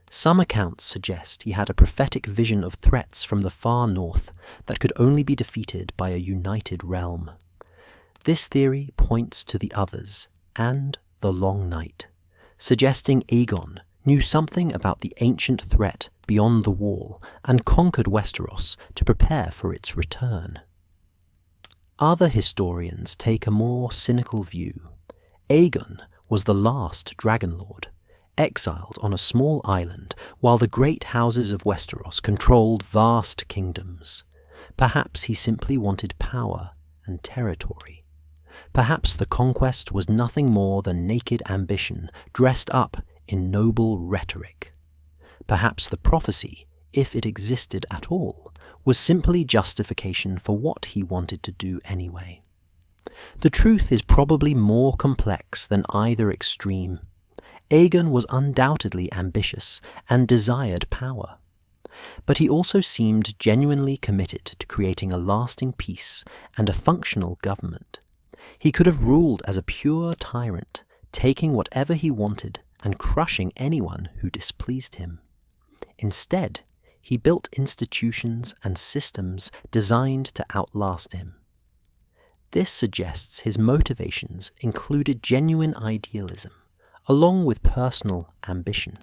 Some accounts suggest he had a prophetic vision of threats from the far north that could only be defeated by a united realm. This theory points to the others and the Long Night, suggesting Aegon knew something about the ancient threat beyond the wall and conquered Westeros to prepare for its return. Other historians take a more cynical view. Aegon was the last Dragon Lord, exiled on a small island while the great houses of Westeros controlled vast kingdoms. Perhaps he simply wanted power and territory. Perhaps the conquest was nothing more than naked ambition dressed up in noble rhetoric. Perhaps the prophecy, if it existed at all, was simply justification for what he wanted to do anyway. The truth is probably more complex than either extreme. Aegon was undoubtedly ambitious and desired power, but he also seemed genuinely committed to creating a lasting peace and a functional government. He could have ruled as a pure tyrant, taking whatever he wanted and crushing anyone who displeased him. Instead, he built institutions and systems designed to outlast him. This suggests his motivations included genuine idealism, along with personal ambition.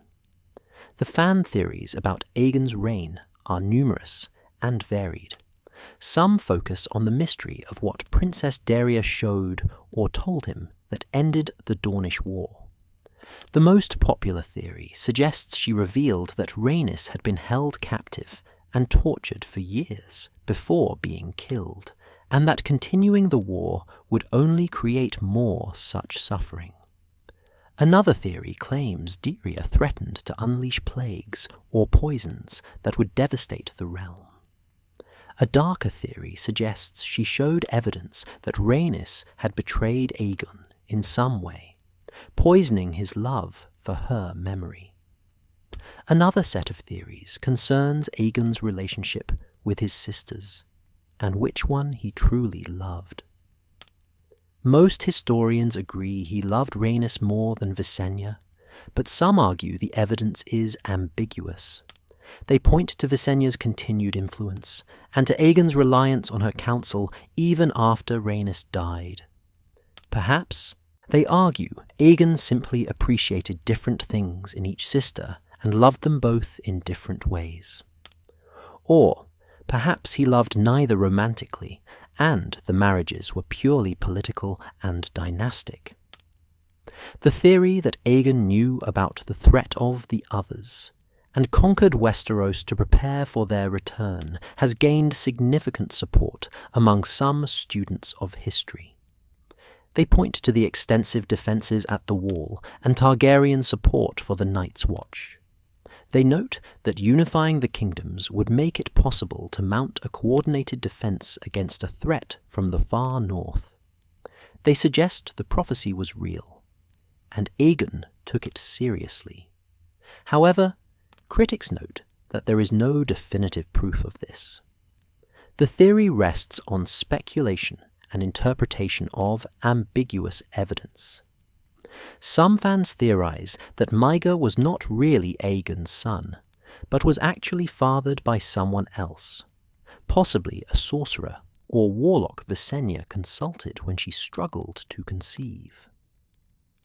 The fan theories about Aegon's reign are numerous and varied. Some focus on the mystery of what Princess Daria showed or told him that ended the Dornish War. The most popular theory suggests she revealed that Rhaenys had been held captive and tortured for years before being killed, and that continuing the war would only create more such suffering. Another theory claims Daria threatened to unleash plagues or poisons that would devastate the realm. A darker theory suggests she showed evidence that Rhaenys had betrayed Aegon in some way, poisoning his love for her memory. Another set of theories concerns Aegon's relationship with his sisters, and which one he truly loved. Most historians agree he loved Rhaenys more than Visenya, but some argue the evidence is ambiguous. They point to Visenya's continued influence, and to Aegon's reliance on her counsel even after Rhaenys died. Perhaps they argue Aegon simply appreciated different things in each sister and loved them both in different ways. Or perhaps he loved neither romantically, and the marriages were purely political and dynastic. The theory that Aegon knew about the threat of the others and conquered Westeros to prepare for their return has gained significant support among some students of history. They point to the extensive defences at the Wall and Targaryen support for the Night's Watch. They note that unifying the kingdoms would make it possible to mount a coordinated defence against a threat from the far north. They suggest the prophecy was real, and Aegon took it seriously. However, critics note that there is no definitive proof of this. The theory rests on speculation and interpretation of ambiguous evidence. Some fans theorize that Maega was not really Aegon's son, but was actually fathered by someone else, possibly a sorcerer or warlock Visenya consulted when she struggled to conceive.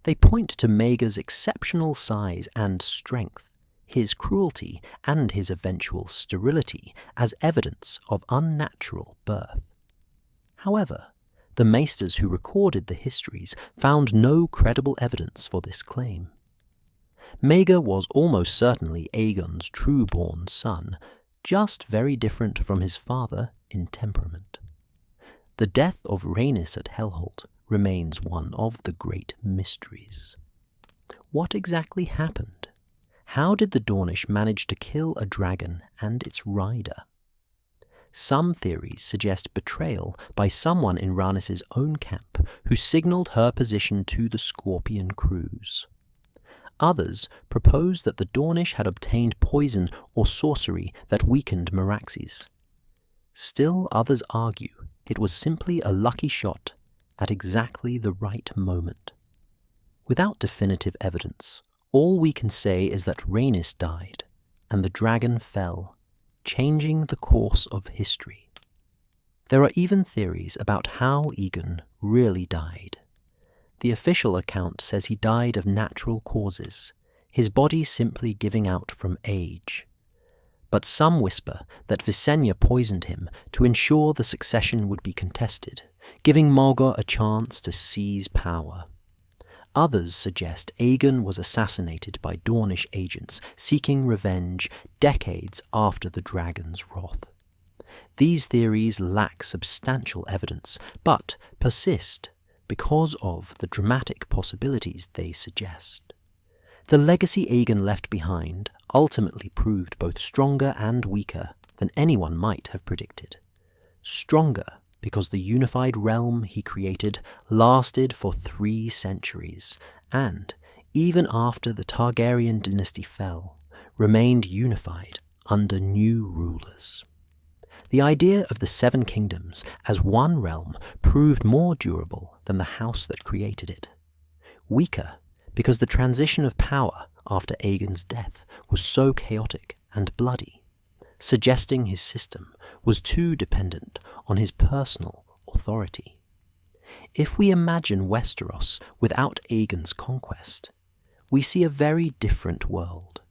They point to Maega's exceptional size and strength, his cruelty, and his eventual sterility as evidence of unnatural birth. However, the maesters who recorded the histories found no credible evidence for this claim. Maega was almost certainly Aegon's true-born son, just very different from his father in temperament. The death of Rhaenys at Hellholt remains one of the great mysteries. What exactly happened? How did the Dornish manage to kill a dragon and its rider? Some theories suggest betrayal by someone in Rhaenys' own camp who signalled her position to the Scorpion crews. Others propose that the Dornish had obtained poison or sorcery that weakened Meraxes. Still others argue it was simply a lucky shot at exactly the right moment. Without definitive evidence, all we can say is that Rhaenys died and the dragon fell, changing the course of history. There are even theories about how Aegon really died. The official account says he died of natural causes, his body simply giving out from age. But some whisper that Visenya poisoned him to ensure the succession would be contested, giving Morgott a chance to seize power. Others suggest Aegon was assassinated by Dornish agents seeking revenge decades after the dragon's wrath. These theories lack substantial evidence, but persist because of the dramatic possibilities they suggest. The legacy Aegon left behind ultimately proved both stronger and weaker than anyone might have predicted. Stronger because the unified realm he created lasted for 3 centuries, and, even after the Targaryen dynasty fell, remained unified under new rulers. The idea of the 7 kingdoms as one realm proved more durable than the house that created it. Weaker because the transition of power after Aegon's death was so chaotic and bloody, suggesting his system was too dependent on his personal authority. If we imagine Westeros without Aegon's conquest, we see a very different world.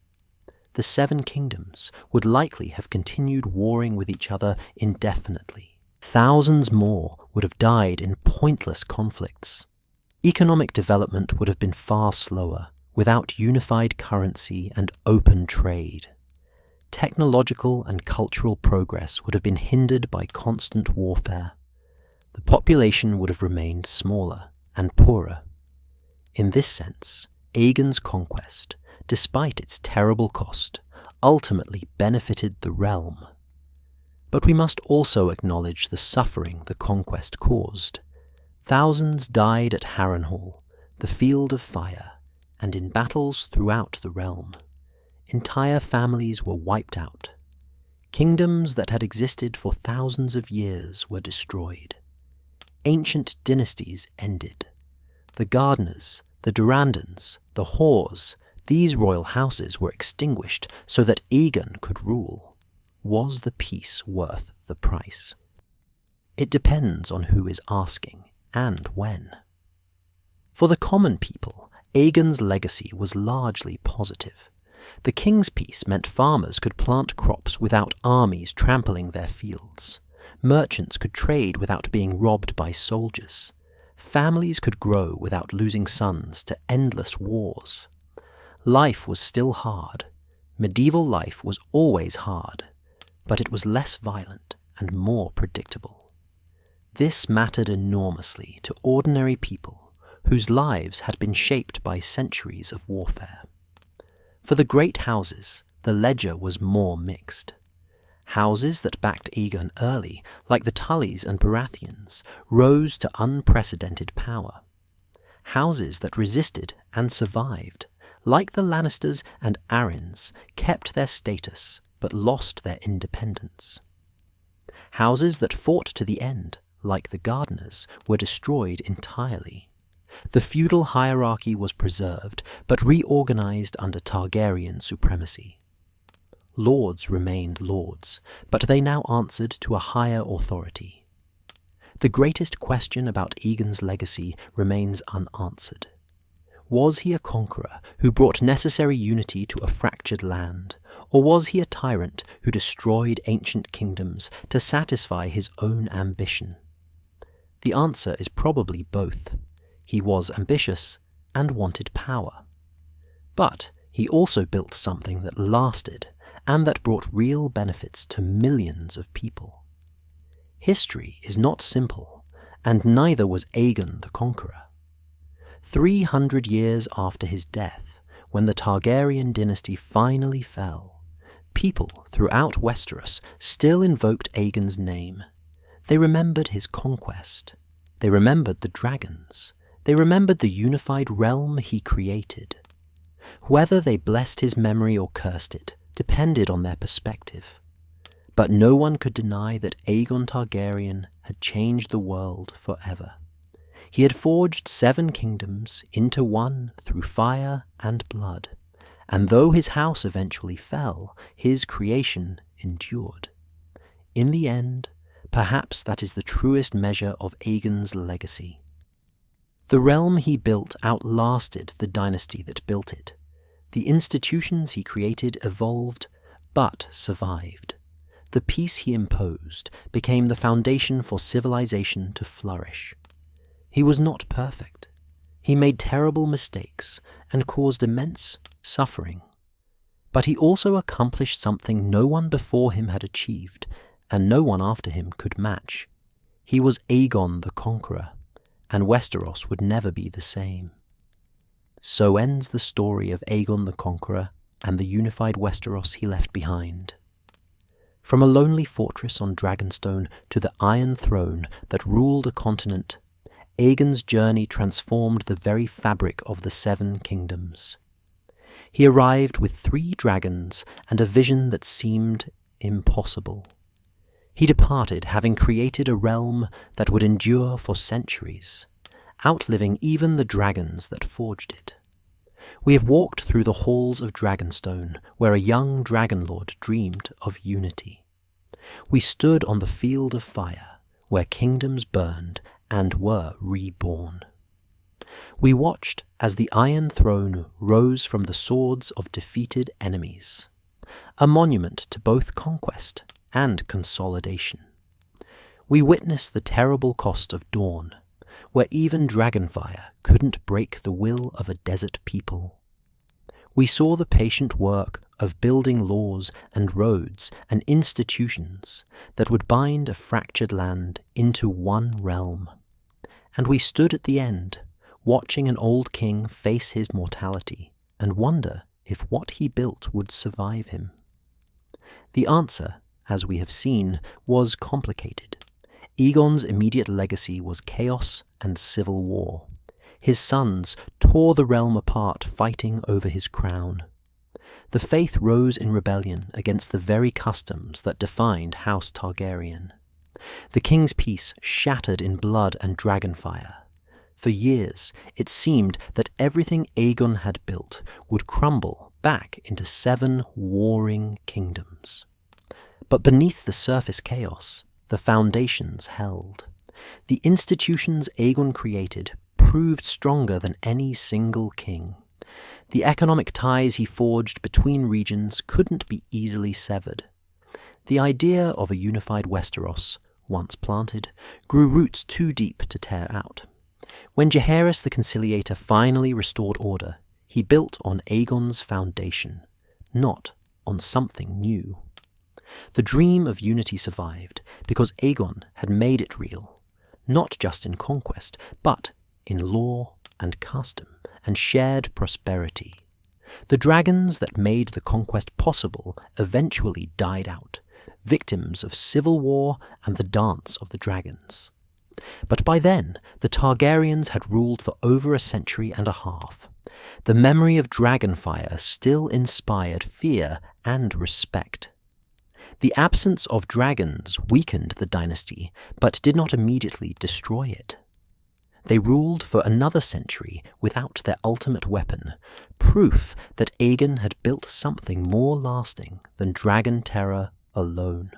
The 7 kingdoms would likely have continued warring with each other indefinitely. Thousands more would have died in pointless conflicts. Economic development would have been far slower without unified currency and open trade. Technological and cultural progress would have been hindered by constant warfare. The population would have remained smaller and poorer. In this sense, Aegon's conquest, despite its terrible cost, ultimately benefited the realm. But we must also acknowledge the suffering the conquest caused. Thousands died at Harrenhal, the Field of Fire, and in battles throughout the realm. Entire families were wiped out. Kingdoms that had existed for thousands of years were destroyed. Ancient dynasties ended. The Gardeners, the Durandons, the Hoars, these royal houses were extinguished so that Aegon could rule. Was the peace worth the price? It depends on who is asking and when. For the common people, Aegon's legacy was largely positive. The king's peace meant farmers could plant crops without armies trampling their fields. Merchants could trade without being robbed by soldiers. Families could grow without losing sons to endless wars. Life was still hard. Medieval life was always hard, but it was less violent and more predictable. This mattered enormously to ordinary people whose lives had been shaped by centuries of warfare. For the great houses, the ledger was more mixed. Houses that backed Aegon early, like the Tullys and Baratheons, rose to unprecedented power. Houses that resisted and survived, like the Lannisters and Arryns, kept their status but lost their independence. Houses that fought to the end, like the Gardeners, were destroyed entirely. The feudal hierarchy was preserved, but reorganized under Targaryen supremacy. Lords remained lords, but they now answered to a higher authority. The greatest question about Aegon's legacy remains unanswered. Was he a conqueror who brought necessary unity to a fractured land, or was he a tyrant who destroyed ancient kingdoms to satisfy his own ambition? The answer is probably both. He was ambitious and wanted power. But he also built something that lasted and that brought real benefits to millions of people. History is not simple, and neither was Aegon the Conqueror. 300 years after his death, when the Targaryen dynasty finally fell, people throughout Westeros still invoked Aegon's name. They remembered his conquest. They remembered the dragons. They remembered the unified realm he created. Whether they blessed his memory or cursed it depended on their perspective. But no one could deny that Aegon Targaryen had changed the world forever. He had forged 7 kingdoms into one through fire and blood, and though his house eventually fell, his creation endured. In the end, perhaps that is the truest measure of Aegon's legacy. The realm he built outlasted the dynasty that built it. The institutions he created evolved, but survived. The peace he imposed became the foundation for civilization to flourish. He was not perfect. He made terrible mistakes and caused immense suffering. But he also accomplished something no one before him had achieved, and no one after him could match. He was Aegon the Conqueror, and Westeros would never be the same. So ends the story of Aegon the Conqueror and the unified Westeros he left behind. From a lonely fortress on Dragonstone to the Iron Throne that ruled a continent, Aegon's journey transformed the very fabric of the 7 kingdoms. He arrived with 3 dragons and a vision that seemed impossible. He departed having created a realm that would endure for centuries, outliving even the dragons that forged it. We have walked through the halls of Dragonstone, where a young dragonlord dreamed of unity. We stood on the Field of Fire, where kingdoms burned and were reborn. We watched as the Iron Throne rose from the swords of defeated enemies, a monument to both conquest and consolidation. We witnessed the terrible cost of Dawn, where even dragonfire couldn't break the will of a desert people. We saw the patient work of building laws and roads and institutions that would bind a fractured land into one realm. And we stood at the end, watching an old king face his mortality and wonder if what he built would survive him. The answer as we have seen, was complicated. Aegon's immediate legacy was chaos and civil war. His sons tore the realm apart fighting over his crown. The faith rose in rebellion against the very customs that defined House Targaryen. The king's peace shattered in blood and dragonfire. For years, it seemed that everything Aegon had built would crumble back into 7 warring kingdoms. But beneath the surface chaos, the foundations held. The institutions Aegon created proved stronger than any single king. The economic ties he forged between regions couldn't be easily severed. The idea of a unified Westeros, once planted, grew roots too deep to tear out. When Jaehaerys the Conciliator finally restored order, he built on Aegon's foundation, not on something new. The dream of unity survived because Aegon had made it real, not just in conquest, but in law and custom and shared prosperity. The dragons that made the conquest possible eventually died out, victims of civil war and the dance of the dragons. But by then, the Targaryens had ruled for over a century and a half. The memory of dragonfire still inspired fear and respect. The absence of dragons weakened the dynasty, but did not immediately destroy it. They ruled for another century without their ultimate weapon, proof that Aegon had built something more lasting than dragon terror alone.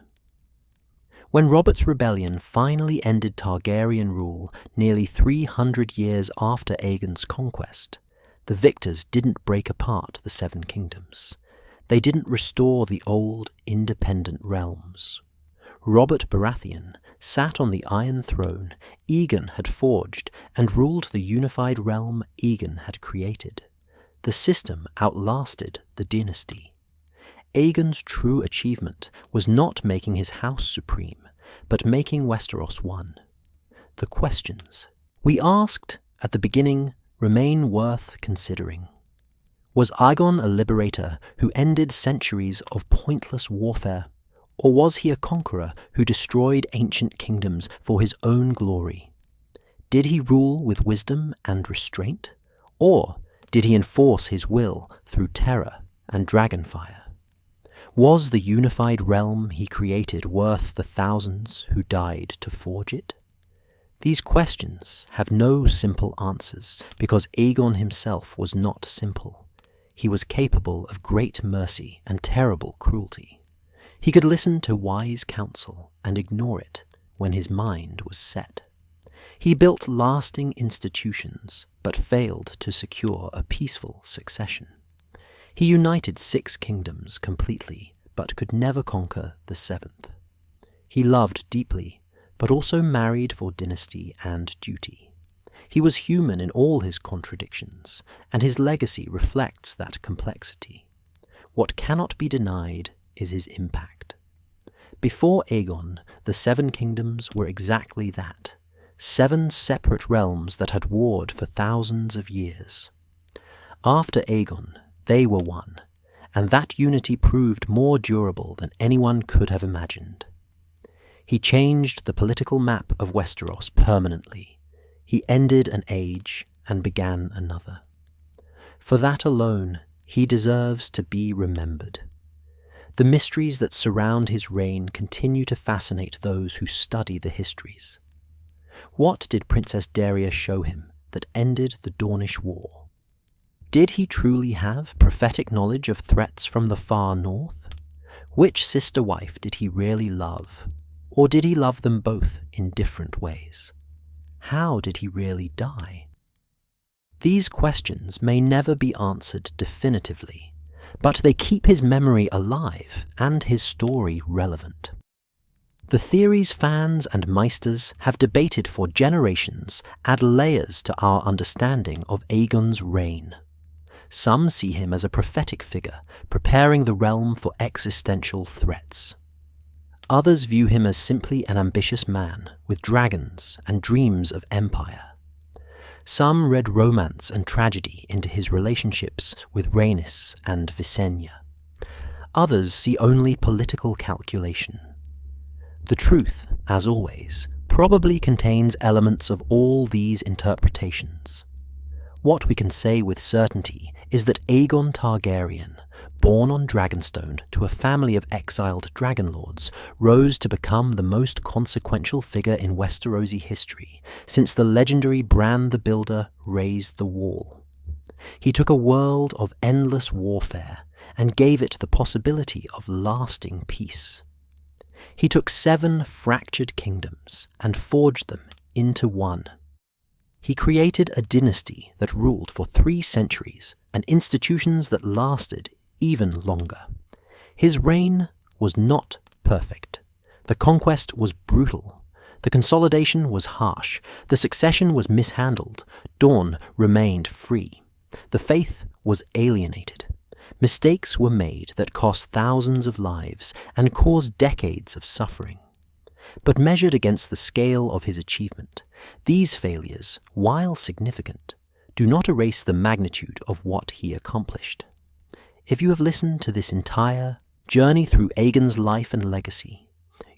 When Robert's rebellion finally ended Targaryen rule nearly 300 years after Aegon's conquest, the victors didn't break apart the 7 kingdoms. They didn't restore the old, independent realms. Robert Baratheon sat on the Iron Throne Aegon had forged and ruled the unified realm Aegon had created. The system outlasted the dynasty. Aegon's true achievement was not making his house supreme, but making Westeros one. The questions we asked at the beginning remain worth considering. Was Aegon a liberator who ended centuries of pointless warfare? Or was he a conqueror who destroyed ancient kingdoms for his own glory? Did he rule with wisdom and restraint? Or did he enforce his will through terror and dragonfire? Was the unified realm he created worth the thousands who died to forge it? These questions have no simple answers because Aegon himself was not simple. He was capable of great mercy and terrible cruelty. He could listen to wise counsel and ignore it when his mind was set. He built lasting institutions, but failed to secure a peaceful succession. He united 6 kingdoms completely, but could never conquer the 7th. He loved deeply, but also married for dynasty and duty. He was human in all his contradictions, and his legacy reflects that complexity. What cannot be denied is his impact. Before Aegon, the 7 kingdoms were exactly that, 7 separate realms that had warred for thousands of years. After Aegon, they were one, and that unity proved more durable than anyone could have imagined. He changed the political map of Westeros permanently. He ended an age and began another. For that alone, he deserves to be remembered. The mysteries that surround his reign continue to fascinate those who study the histories. What did Princess Daria show him that ended the Dornish War? Did he truly have prophetic knowledge of threats from the far north? Which sister wife did he really love? Or did he love them both in different ways? How did he really die? These questions may never be answered definitively, but they keep his memory alive and his story relevant. The theories fans and meisters have debated for generations add layers to our understanding of Aegon's reign. Some see him as a prophetic figure, preparing the realm for existential threats. Others view him as simply an ambitious man with dragons and dreams of empire. Some read romance and tragedy into his relationships with Rhaenys and Visenya. Others see only political calculation. The truth, as always, probably contains elements of all these interpretations. What we can say with certainty is that Aegon Targaryen, born on Dragonstone to a family of exiled dragonlords, rose to become the most consequential figure in Westerosi history since the legendary Bran the Builder razed the wall. He took a world of endless warfare and gave it the possibility of lasting peace. He took 7 fractured kingdoms and forged them into one. He created a dynasty that ruled for 3 centuries and institutions that lasted even longer. His reign was not perfect. The conquest was brutal. The consolidation was harsh. The succession was mishandled. Dawn remained free. The faith was alienated. Mistakes were made that cost thousands of lives and caused decades of suffering. But measured against the scale of his achievement, these failures, while significant, do not erase the magnitude of what he accomplished. If you have listened to this entire journey through Aegon's life and legacy,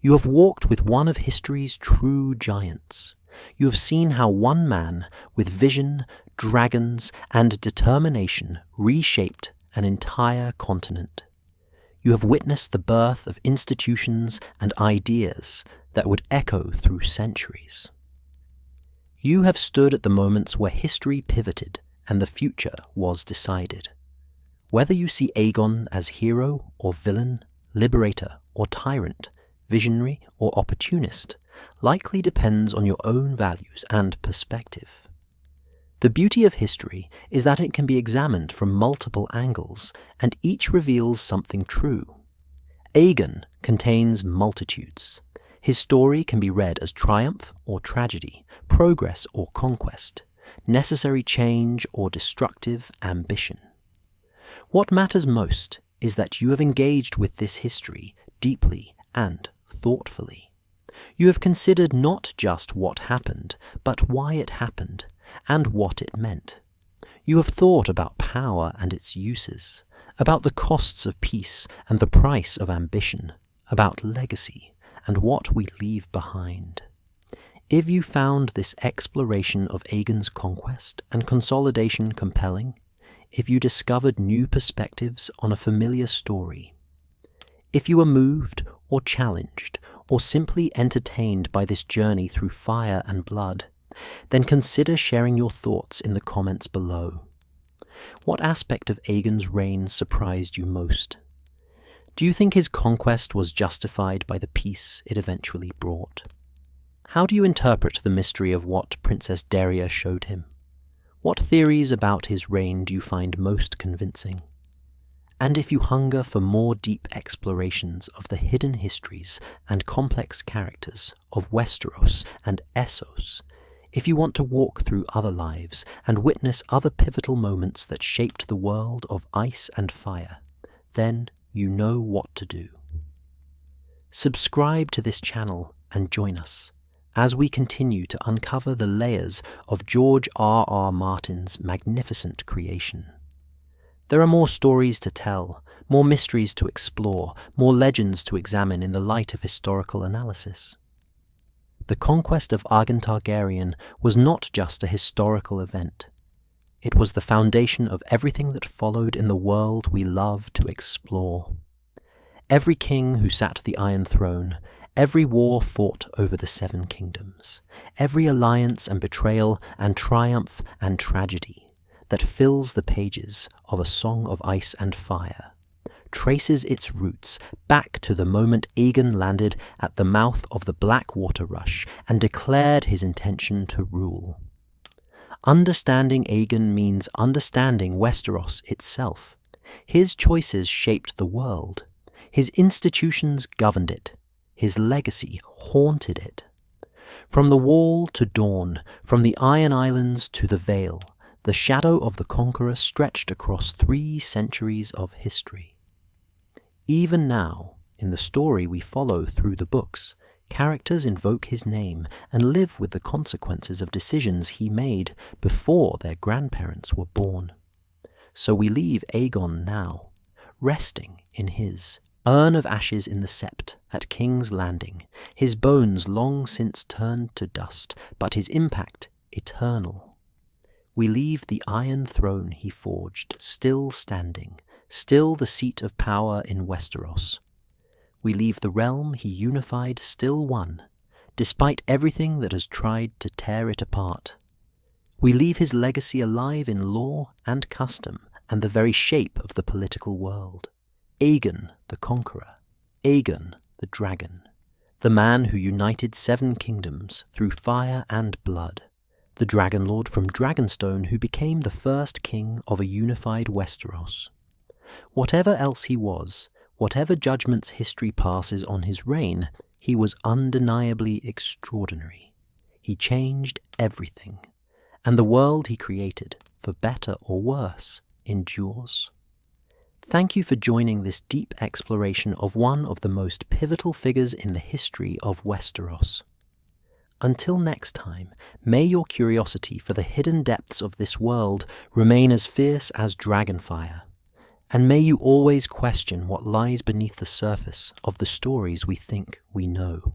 you have walked with one of history's true giants. You have seen how one man, with vision, dragons, and determination, reshaped an entire continent. You have witnessed the birth of institutions and ideas that would echo through centuries. You have stood at the moments where history pivoted and the future was decided. Whether you see Aegon as hero or villain, liberator or tyrant, visionary or opportunist, likely depends on your own values and perspective. The beauty of history is that it can be examined from multiple angles, and each reveals something true. Aegon contains multitudes. His story can be read as triumph or tragedy, progress or conquest, necessary change or destructive ambition. What matters most is that you have engaged with this history deeply and thoughtfully. You have considered not just what happened, but why it happened, and what it meant. You have thought about power and its uses, about the costs of peace and the price of ambition, about legacy and what we leave behind. If you found this exploration of Aegon's conquest and consolidation compelling, if you discovered new perspectives on a familiar story, if you were moved or challenged or simply entertained by this journey through fire and blood, then consider sharing your thoughts in the comments below. What aspect of Aegon's reign surprised you most? Do you think his conquest was justified by the peace it eventually brought? How do you interpret the mystery of what Princess Daria showed him? What theories about his reign do you find most convincing? And if you hunger for more deep explorations of the hidden histories and complex characters of Westeros and Essos, if you want to walk through other lives and witness other pivotal moments that shaped the world of ice and fire, then you know what to do. Subscribe to this channel and join us as we continue to uncover the layers of George R.R. Martin's magnificent creation. There are more stories to tell, more mysteries to explore, more legends to examine in the light of historical analysis. The conquest of Aegon Targaryen was not just a historical event. It was the foundation of everything that followed in the world we love to explore. Every king who sat the Iron Throne, every war fought over the 7 kingdoms, every alliance and betrayal and triumph and tragedy that fills the pages of A Song of Ice and Fire traces its roots back to the moment Aegon landed at the mouth of the Blackwater Rush and declared his intention to rule. Understanding Aegon means understanding Westeros itself. His choices shaped the world. His institutions governed it. His legacy haunted it. From the Wall to Dawn, from the Iron Islands to the Vale, the shadow of the Conqueror stretched across 3 centuries of history. Even now, in the story we follow through the books, characters invoke his name and live with the consequences of decisions he made before their grandparents were born. So we leave Aegon now, resting in his. Urn of ashes in the sept at King's Landing, his bones long since turned to dust, but his impact eternal. We leave the iron throne he forged still standing, still the seat of power in Westeros. We leave the realm he unified still one, despite everything that has tried to tear it apart. We leave his legacy alive in law and custom and the very shape of the political world. Aegon the Conqueror, Aegon the Dragon, the man who united 7 kingdoms through fire and blood, the Dragon Lord from Dragonstone who became the first king of a unified Westeros. Whatever else he was, whatever judgments history passes on his reign, he was undeniably extraordinary. He changed everything, and the world he created, for better or worse, endures. Thank you for joining this deep exploration of one of the most pivotal figures in the history of Westeros. Until next time, may your curiosity for the hidden depths of this world remain as fierce as dragonfire, and may you always question what lies beneath the surface of the stories we think we know.